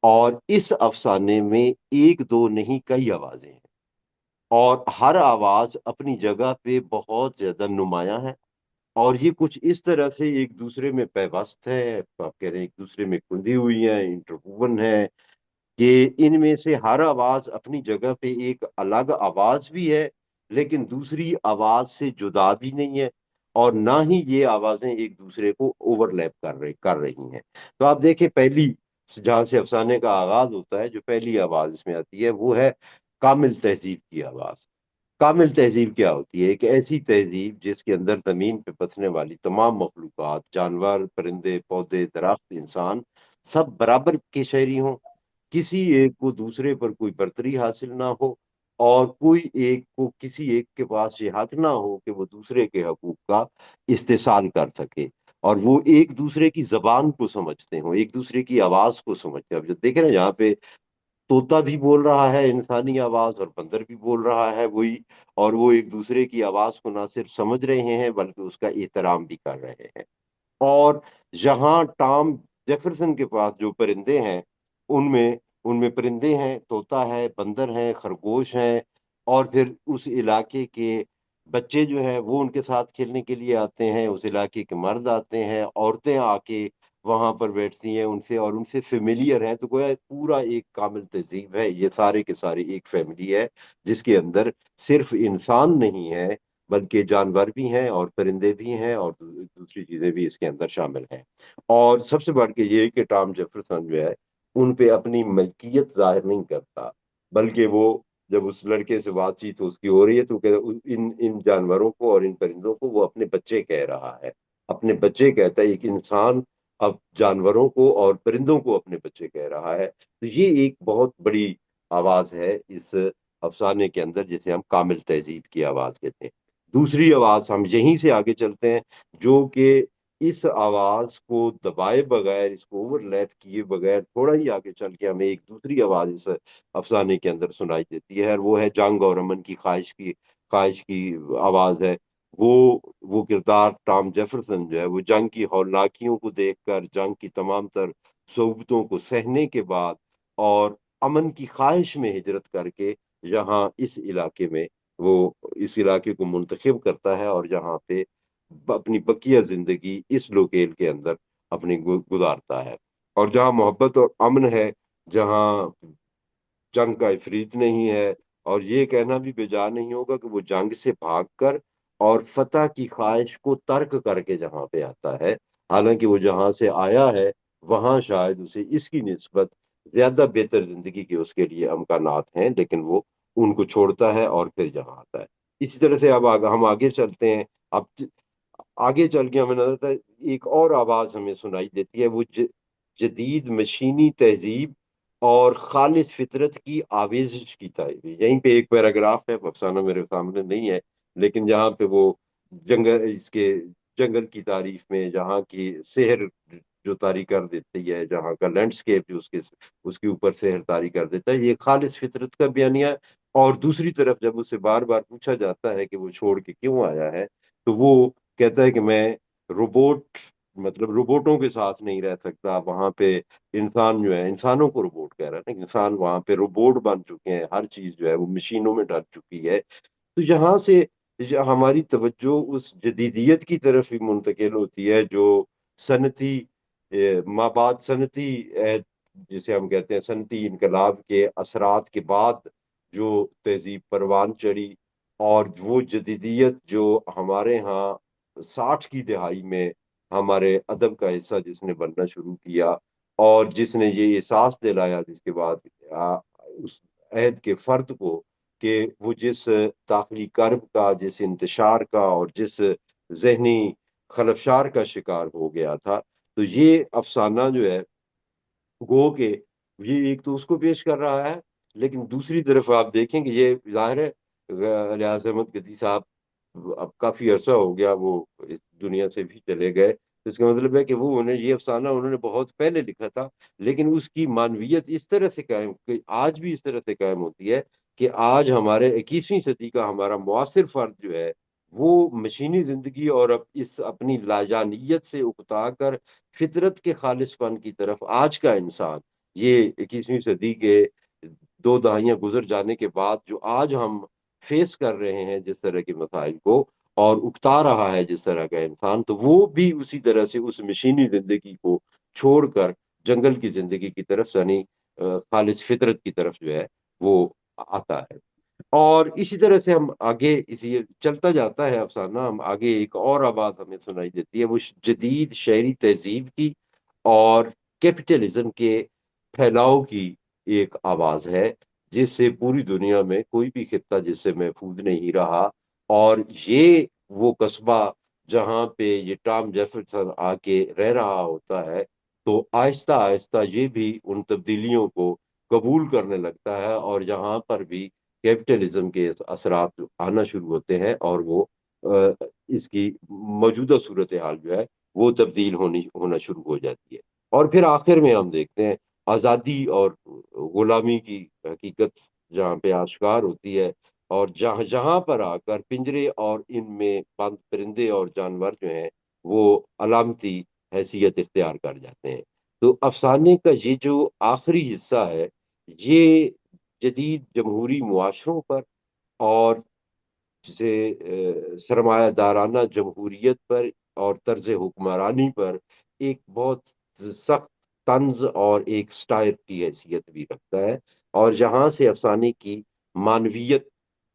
اور اس افسانے میں ایک دو نہیں کئی آوازیں ہیں، اور ہر آواز اپنی جگہ پہ بہت زیادہ نمایاں ہے، اور یہ کچھ اس طرح سے ایک دوسرے میں پیوست ہے، آپ کہہ رہے ہیں ایک دوسرے میں کندھی ہوئی ہیں، انٹروون ہے، کہ ان میں سے ہر آواز اپنی جگہ پہ ایک الگ آواز بھی ہے لیکن دوسری آواز سے جدا بھی نہیں ہے، اور نہ ہی یہ آوازیں ایک دوسرے کو اوور لیپ کر رہی ہیں۔ تو آپ دیکھیں، پہلی جہاں سے افسانے کا آغاز ہوتا ہے، جو پہلی آواز اس میں آتی ہے وہ ہے کامل تہذیب کی آواز۔ کامل تہذیب کیا ہوتی ہے؟ ایک ایسی تہذیب جس کے اندر زمین پہ بسنے والی تمام مخلوقات، جانور، پرندے، پودے، درخت، انسان، سب برابر کے شہری ہوں، کسی ایک کو دوسرے پر کوئی برتری حاصل نہ ہو، اور کوئی ایک کو کسی ایک کے پاس یہ حق نہ ہو کہ وہ دوسرے کے حقوق کا استحصال کر سکے، اور وہ ایک دوسرے کی زبان کو سمجھتے ہوں، ایک دوسرے کی آواز کو سمجھتے ہیں۔ اب جو دیکھ رہے ہیں یہاں پہ طوطا بھی بول رہا ہے انسانی آواز، اور بندر بھی بول رہا ہے وہی، اور وہ ایک دوسرے کی آواز کو نہ صرف سمجھ رہے ہیں بلکہ اس کا احترام بھی کر رہے ہیں۔ اور جہاں ٹام جیفرسن کے پاس جو پرندے ہیں، ان میں پرندے ہیں، طوطا ہے، بندر ہیں، خرگوش ہیں، اور پھر اس علاقے کے بچے جو ہیں وہ ان کے ساتھ کھیلنے کے لیے آتے ہیں، اس علاقے کے مرد آتے ہیں، عورتیں آ کے وہاں پر بیٹھتی ہیں ان سے اور ان سے فیملیئر ہیں، تو گویا پورا ایک کامل تہذیب ہے، یہ سارے کے سارے ایک فیملی ہے جس کے اندر صرف انسان نہیں ہے بلکہ جانور بھی ہیں اور پرندے بھی ہیں اور دوسری چیزیں بھی اس کے اندر شامل ہیں۔ اور سب سے بڑھ کے یہ کہ ٹام جیفرسن جو ہے ان پہ اپنی ملکیت ظاہر نہیں کرتا، بلکہ وہ جب اس لڑکے سے بات چیت اس کی ہو رہی ہے تو ان جانوروں کو اور ان پرندوں کو وہ اپنے بچے کہہ رہا ہے، اپنے بچے کہتا ہے۔ ایک انسان اب جانوروں کو اور پرندوں کو اپنے بچے کہہ رہا ہے، تو یہ ایک بہت بڑی آواز ہے اس افسانے کے اندر جسے ہم کامل تہذیب کی آواز کہتے ہیں۔ دوسری آواز ہم یہیں سے آگے چلتے ہیں جو کہ اس آواز کو دبائے بغیر، اس کو اوور لیپ کیے بغیر تھوڑا ہی آگے چل کے ہمیں ایک دوسری آواز اس افسانے کے اندر سنائی دیتی ہے، اور وہ ہے جنگ اور امن کی خواہش کی آواز ہے۔ وہ کردار ٹام جیفرسن جو ہے وہ جنگ کی ہولناکیوں کو دیکھ کر، جنگ کی تمام تر صعوبتوں کو سہنے کے بعد اور امن کی خواہش میں ہجرت کر کے یہاں اس علاقے کو منتخب کرتا ہے اور یہاں پہ اپنی بقیہ زندگی اس لوکیل کے اندر اپنی گزارتا ہے، اور جہاں محبت اور امن ہے، جہاں جنگ کا افریط نہیں ہے، اور یہ کہنا بھی بجا نہیں ہوگا کہ وہ جنگ سے بھاگ کر اور فتح کی خواہش کو ترک کر کے جہاں پہ آتا ہے، حالانکہ وہ جہاں سے آیا ہے وہاں شاید اسے اس کی نسبت زیادہ بہتر زندگی کے اس کے لیے امکانات ہیں، لیکن وہ ان کو چھوڑتا ہے اور پھر یہاں آتا ہے۔ اسی طرح سے اب ہم آگے چلتے ہیں۔ اب آگے چل کے ہمیں نظر آتا ہے ایک اور آواز ہمیں سنائی دیتی ہے، وہ جدید مشینی تہذیب اور خالص فطرت کی آویزش کی تعبیر۔ یہیں پہ ایک پیراگراف ہے، افسانہ میرے سامنے نہیں ہے، لیکن جہاں پہ وہ جنگل کی تعریف میں، جہاں کی سحر جو طاری کر دیتی ہے، جہاں کا لینڈسکیپ جو اس کے اوپر سحر طاری کر دیتا ہے، یہ خالص فطرت کا بیانیہ ہے۔ اور دوسری طرف جب اسے بار بار پوچھا جاتا ہے کہ وہ چھوڑ کے کیوں آیا ہے، تو وہ کہتا ہے کہ میں روبوٹوں کے ساتھ نہیں رہ سکتا، وہاں پہ انسان جو ہے، انسانوں کو روبوٹ کہہ رہا ہے نا، انسان وہاں پہ روبوٹ بن چکے ہیں، ہر چیز جو ہے وہ مشینوں میں ڈل چکی ہے۔ تو یہاں سے ہماری توجہ اس جدیدیت کی طرف ہی منتقل ہوتی ہے جو صنعتی مابعد صنعتی عہد جسے ہم کہتے ہیں صنعتی انقلاب کے اثرات کے بعد جو تہذیب پروان چڑھی، اور وہ جدیدیت جو ہمارے ہاں 60 کی دہائی میں ہمارے ادب کا حصہ جس نے بننا شروع کیا، اور جس نے یہ احساس دلایا جس کے بعد اس عہد کے فرد کو کہ وہ جس داخلی کرب کا، جس انتشار کا اور جس ذہنی خلفشار کا شکار ہو گیا تھا، تو یہ افسانہ جو ہے گو کہ یہ ایک تو اس کو پیش کر رہا ہے، لیکن دوسری طرف آپ دیکھیں کہ یہ ظاہر ہے ریاض احمد گدی صاحب اب کافی عرصہ ہو گیا وہ اس دنیا سے بھی چلے گئے، تو اس کا مطلب ہے کہ یہ افسانہ انہوں نے بہت پہلے لکھا تھا، لیکن اس کی معنویت اس طرح سے قائم، آج بھی اس طرح سے قائم ہوتی ہے کہ آج ہمارے 21ویں صدی کا ہمارا معاصر فرد جو ہے وہ مشینی زندگی اور اب اس اپنی لاجانیت سے اکتا کر فطرت کے خالص پن کی طرف آج کا انسان، یہ 21ویں صدی کے 2 دہائیاں گزر جانے کے بعد جو آج ہم فیس کر رہے ہیں جس طرح کے مسائل کو اور اکتا رہا ہے جس طرح کا انسان، تو وہ بھی اسی طرح سے اس مشینی زندگی کو چھوڑ کر جنگل کی زندگی کی طرف، یعنی خالص فطرت کی طرف جو ہے وہ آتا ہے۔ اور اسی طرح سے ہم آگے اسی چلتا جاتا ہے افسانہ، ہم آگے ایک اور آواز ہمیں سنائی دیتی ہے، وہ جدید شہری تہذیب کی اور کیپٹلزم کے پھیلاؤ کی ایک آواز ہے، جس سے پوری دنیا میں کوئی بھی خطہ جس سے محفوظ نہیں رہا، اور یہ وہ قصبہ جہاں پہ یہ ٹام جیفرسن آ کے رہ رہا ہوتا ہے، تو آہستہ آہستہ یہ بھی ان تبدیلیوں کو قبول کرنے لگتا ہے، اور یہاں پر بھی کیپٹلزم کے اثرات آنا شروع ہوتے ہیں، اور وہ اس کی موجودہ صورتحال جو ہے وہ تبدیل ہونا شروع ہو جاتی ہے۔ اور پھر آخر میں ہم دیکھتے ہیں آزادی اور غلامی کی حقیقت جہاں پہ آشکار ہوتی ہے، اور جہاں جہاں پر آ کر پنجرے اور ان میں بند پرندے اور جانور جو ہیں وہ علامتی حیثیت اختیار کر جاتے ہیں۔ تو افسانے کا یہ جو آخری حصہ ہے، یہ جدید جمہوری معاشروں پر اور جسے سرمایہ دارانہ جمہوریت پر اور طرز حکمرانی پر ایک بہت سخت طنز اور ایک سٹائر کی حیثیت بھی رکھتا ہے، اور جہاں سے افسانے کی معنویت،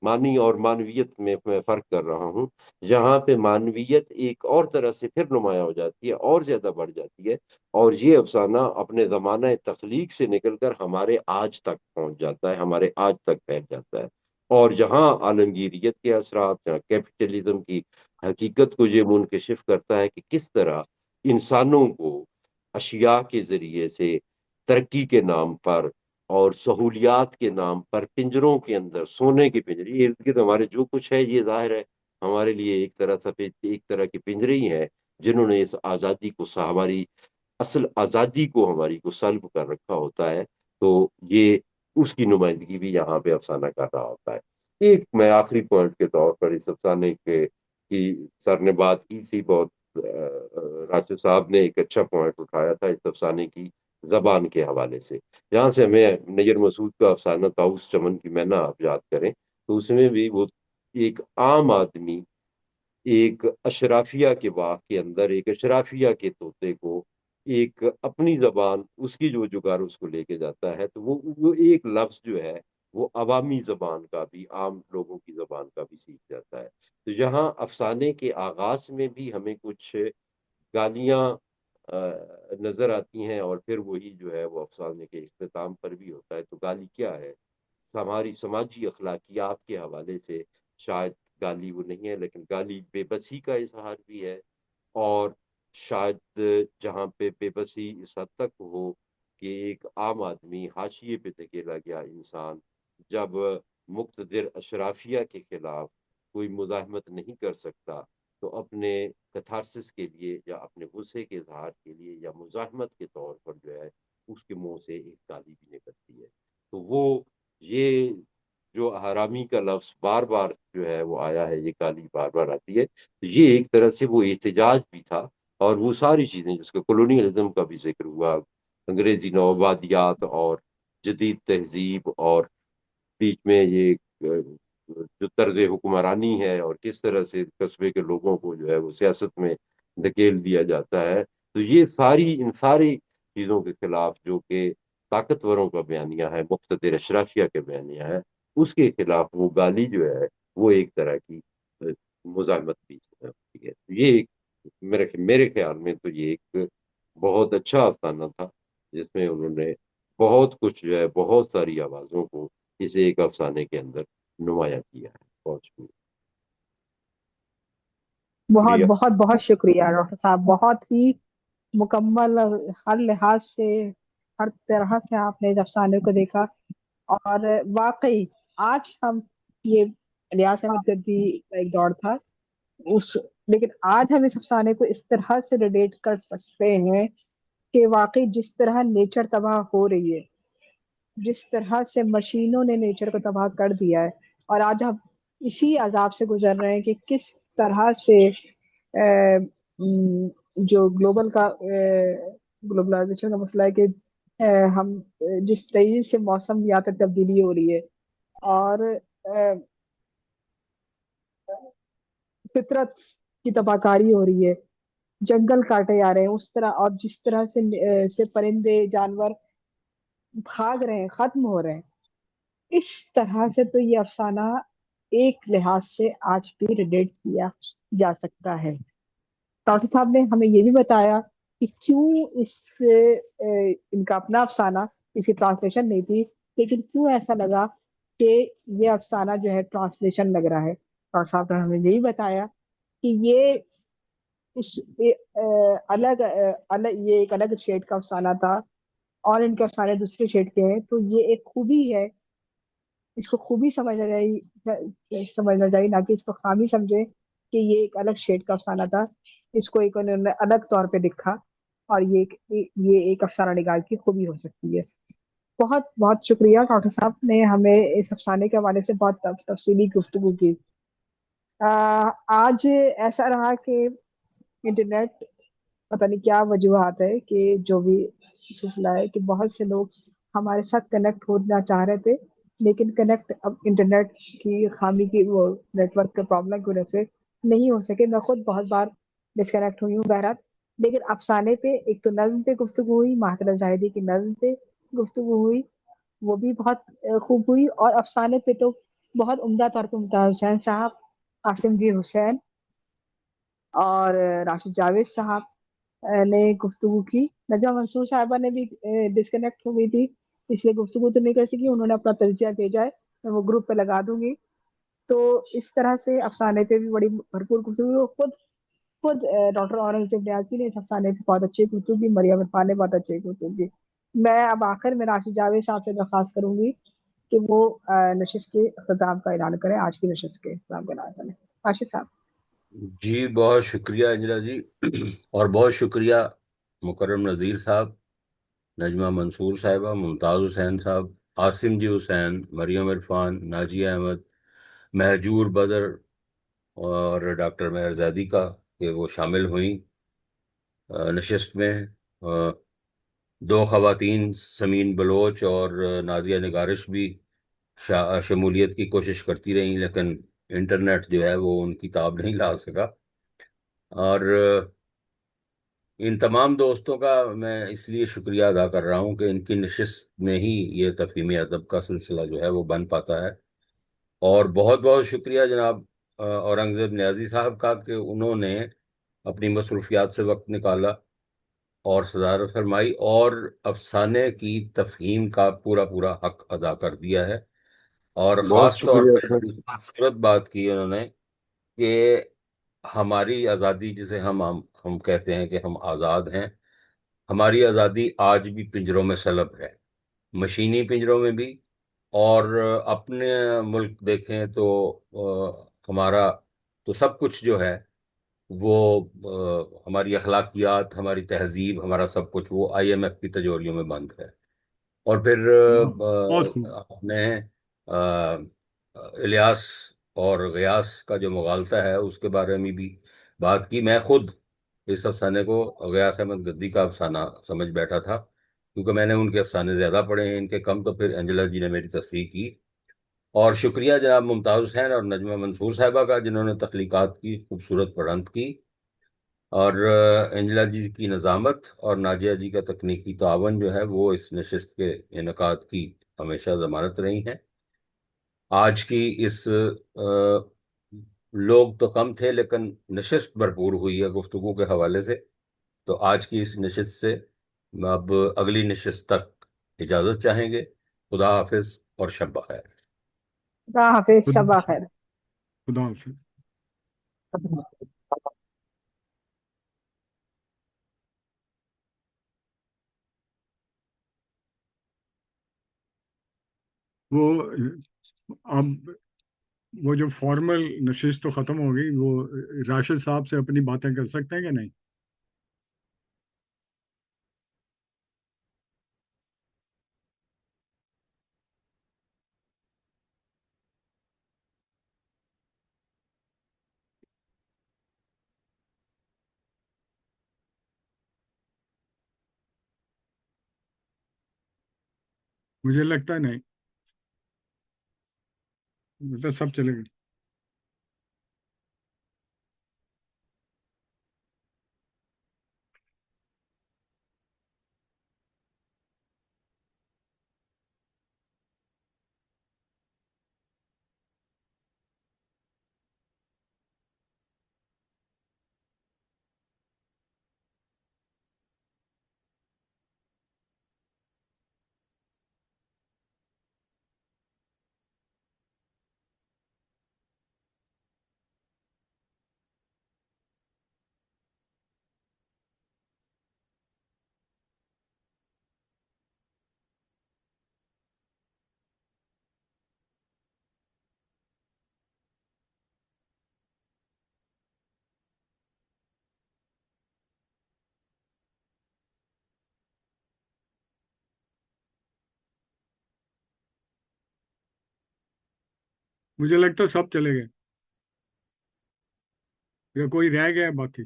معنی اور معنویت میں فرق کر رہا ہوں، جہاں پہ معنویت ایک اور طرح سے پھر نمایاں ہو جاتی ہے اور زیادہ بڑھ جاتی ہے، اور یہ افسانہ اپنے زمانہ تخلیق سے نکل کر ہمارے آج تک پہنچ جاتا ہے، ہمارے آج تک پھیل جاتا ہے، اور جہاں عالمگیریت کے اثرات، جہاں کیپٹلزم کی حقیقت کو یہ منکشف کرتا ہے کہ کس طرح انسانوں کو اشیاء کے ذریعے سے ترقی کے نام پر اور سہولیات کے نام پر پنجروں کے اندر، سونے کے پنجرے ارد گرد ہمارے جو کچھ ہے، یہ ظاہر ہے ہمارے لیے ایک طرح کی پنجرے ہی ہیں جنہوں نے اس آزادی کو، ہماری اصل آزادی کو، ہماری کو سلب کر رکھا ہوتا ہے، تو یہ اس کی نمائندگی بھی یہاں پہ افسانہ کر رہا ہوتا ہے۔ ایک میں آخری پوائنٹ کے طور پر اس افسانے کی سر نے بات کی تھی، بہت راشد صاحب نے ایک اچھا پوائنٹ اٹھایا تھا اس افسانے کی زبان کے حوالے سے، جہاں سے ہمیں نیر مسعود کا افسانہ طاؤس چمن کی مینا آپ یاد کریں، تو اس میں بھی وہ ایک عام آدمی ایک اشرافیہ کے باغ کے اندر ایک اشرافیہ کے طوطے کو ایک اپنی زبان، اس کی جو جگار اس کو لے کے جاتا ہے، تو وہ ایک لفظ جو ہے وہ عوامی زبان کا بھی، عام لوگوں کی زبان کا بھی سیکھ جاتا ہے۔ تو یہاں افسانے کے آغاز میں بھی ہمیں کچھ گالیاں نظر آتی ہیں، اور پھر وہی جو ہے وہ افسانے کے اختتام پر بھی ہوتا ہے۔ تو گالی کیا ہے؟ ہماری سماجی اخلاقیات کے حوالے سے شاید گالی وہ نہیں ہے، لیکن گالی بے بسی کا اظہار بھی ہے، اور شاید جہاں پہ بے بسی اس حد تک ہو کہ ایک عام آدمی، حاشیے پہ دھکیلا گیا انسان، جب مقتدر اشرافیہ کے خلاف کوئی مزاحمت نہیں کر سکتا، تو اپنے کتھارسس کے لیے یا اپنے غصے کے اظہار کے لیے یا مزاحمت کے طور پر جو ہے اس کے منہ سے ایک گالی بھی نکلتی ہے۔ تو وہ یہ جو حرامی کا لفظ بار بار جو ہے وہ آیا ہے، یہ گالی بار بار آتی ہے، تو یہ ایک طرح سے وہ احتجاج بھی تھا، اور وہ ساری چیزیں جس کا کولونیلزم کا بھی ذکر ہوا، انگریزی نوآبادیات اور جدید تہذیب، اور بیچ میں یہ جو طرز حکمرانی ہے اور کس طرح سے قصبے کے لوگوں کو جو ہے وہ سیاست میں دھکیل دیا جاتا ہے، تو یہ ان ساری چیزوں کے خلاف جو کہ طاقتوروں کا بیانیہ ہے، مقتدر اشرافیہ کا بیانیہ ہے، اس کے خلاف وہ گالی جو ہے وہ ایک طرح کی مزاحمت بھی ہوتی ہے۔ یہ میرے خیال میں تو یہ ایک بہت اچھا افسانہ تھا، جس میں انہوں نے بہت کچھ جو ہے، بہت ساری آوازوں کو اس ایک افسانے کے اندر نمایاں کیا ہے۔ بہت شکریہ۔ بہت بہت بہت شکریہ ڈاکٹر صاحب، بہت ہی مکمل، ہر لحاظ سے، ہر طرح سے آپ نے اس افسانے کو دیکھا، اور واقعی آج ہم، یہ الیاس احمد گدی کا ایک دور تھا لیکن آج ہم اس افسانے کو اس طرح سے ریلیٹ کر سکتے ہیں کہ واقعی جس طرح نیچر تباہ ہو رہی ہے، جس طرح سے مشینوں نے نیچر کو تباہ کر دیا ہے، اور آج ہم اسی عذاب سے گزر رہے ہیں کہ کس طرح سے جو گلوبلائزیشن کا مسئلہ ہے کہ ہم جس تیزی سے موسم یا پھر تبدیلی ہو رہی ہے، اور فطرت کی تباہ کاری ہو رہی ہے، جنگل کاٹے جا رہے ہیں اس طرح، اور جس طرح سے پرندے جانور بھاگ رہے ہیں، ختم ہو رہے ہیں، اس طرح سے تو یہ افسانہ ایک لحاظ سے آج بھی ریلیٹ کیا جا سکتا ہے۔ ڈاکٹر صاحب نے ہمیں یہ بھی بتایا کہ کیوں ان کا اپنا افسانہ، اس کی ٹرانسلیشن نہیں تھی، لیکن کیوں ایسا لگا کہ یہ افسانہ جو ہے ٹرانسلیشن لگ رہا ہے۔ ڈاکٹر صاحب نے ہمیں یہی بتایا کہ یہ ایک الگ شیڈ کا افسانہ تھا، اور ان کے افسانے دوسرے شیڈ کے ہیں، تو یہ ایک خوبی ہے، اس کو خوبی سمجھنا چاہیے، نہ کہ اس کو خامی سمجھے کہ یہ ایک الگ شیڈ کا افسانہ تھا، اس کو ایک انہوں نے الگ طور پہ لکھا، اور یہ ایک افسانہ نگار کی خوبی ہو سکتی ہے۔ بہت بہت شکریہ ڈاکٹر صاحب نے ہمیں اس افسانے کے حوالے سے بہت تفصیلی گفتگو کی۔ آج ایسا رہا کہ انٹرنیٹ، پتہ نہیں کیا وجوہات ہے کہ جو بھی سلسلہ ہے کہ بہت سے لوگ ہمارے ساتھ کنیکٹ ہونا چاہ رہے تھے، لیکن کنیکٹ اب انٹرنیٹ کی خامی کی، وہ نیٹ ورک کے پرابلم کی وجہ سے نہیں ہو سکے۔ میں خود بہت بار ڈسکنیکٹ ہوئی ہوں۔ بہرحال लेकिन अफसाने पे एक तो नज्म पे गुफ्तगू हुई, माहिर जाहिदी की नज्म पे गुफ्तगू हुई, वो भी बहुत खूब हुई। और अफसाने पे तो बहुत उम्दा तौर पे मुमताज हुसैन साहब, आसिम जी हुसैन और राशिद जावेद साहब ने गुफ्तगू की। नजमा मंसूर साहबा ने भी डिस्कनेक्ट हो गई थी, इसलिए गुफ्तगू तो नहीं कर सकी, उन्होंने अपना तजिया भेजा है, मैं वो ग्रुप पे लगा दूंगी। तो इस तरह से अफसाने पे भी बड़ी भरपूर गुफ्तगू हुई। और खुद डॉक्टर औरंगजेब न्याजी ने इस अफसाने पे बहुत अच्छी गुफ्तगू की, मरियम इरफान ने बहुत अच्छी गुफ्तगू की। मैं अब आखिर में राशिद जावेद साहब से दरख्वास्त करूंगी कि वो नशिस्त के अख्ताम का ऐलान करें, आज की नशिस्त के अख्ताम का ऐलान करें। राशिद साहब। जी बहुत शुक्रिया इंदिरा जी। और बहुत शुक्रिया मुकर्रम नज़ीर साहब, नजमा मंसूर साहिबा, मुमताज़ हुसैन साहब, आसिम जी हुसैन, मरियम इरफान, नाजिया अहमद, महजूर बदर और डॉक्टर मेहरजादी का कि वो शामिल हुई नशिस्त में। दो खवातीन समीन बलोच और नाजिया निगारिश भी शमूलियत की कोशिश करती रही, लेकिन इंटरनेट जो है वो उनकी ताब नहीं ला सका। और इन तमाम दोस्तों का मैं इसलिए शुक्रिया अदा कर रहा हूँ कि इनकी नशिस्त में ही ये तफहीम अदब का सिलसिला जो है वो बन पाता है। और बहुत बहुत शुक्रिया जनाब औरंगजेब न्याजी साहब का कि उन्होंने अपनी मसरूफियात से वक्त निकाला और सदारत फरमाई और अफसाने की तफहीम का पूरा पूरा हक अदा कर दिया है। और बहुत ख़ास तौर शुक्रिया पर सर। खूबसूरत बात की उन्होंने कि हमारी आज़ादी जिसे हम कहते हैं कि हम आज़ाद हैं, हमारी आज़ादी आज भी पिंजरों में सलब है, मशीनी पिंजरों में भी। और अपने मुल्क देखें तो हमारा तो सब कुछ जो है वो हमारी अखलाकियात, हमारी तहजीब, हमारा सब कुछ वो IMF की तिजोरियों में बंद है। और फिर बहुत खूब। आपने इलियास और गयास का जो मुगालता है उसके बारे में भी बात की। मैं खुद इस अफसाने को गयास अहमद गद्दी का अफसाना समझ बैठा था, क्योंकि मैंने उनके अफसाने ज़्यादा पढ़े हैं, इनके कम। तो फिर एंजेला जी ने मेरी तस्दीक की। और शुक्रिया जनाब मुमताज़ हुसैन और नजमा मंसूर साहिबा का, जिन्होंने तख्लीकात की खूबसूरत बढ़ंत की। और एंजेला जी की नज़ामत और नाजिया जी का तकनीकी तावन जो है वो इस नशिस्त के इनकाद की हमेशा ज़मानत रही हैं। आज की इस लोग तो कम थे लेकिन नशिस्त भरपूर हुई है गुफ्तगू के हवाले से। तो आज की इस नशिस्त से अब अगली नशिस्त तक इजाज़त चाहेंगे। खुदा हाफिज और शब बखैर। खुदा हाफिज, खुदा शबा खैर। खुदा हाफिज। वो अब वो जो फॉर्मल नशिस्त तो ख़त्म हो गई, वो राशिद साहब से अपनी बातें कर सकते हैं कि नहीं? मुझे लगता है नहीं, मतलब सब चले गए। मुझे लगता है सब चले गए या कोई रह गया है बाकी।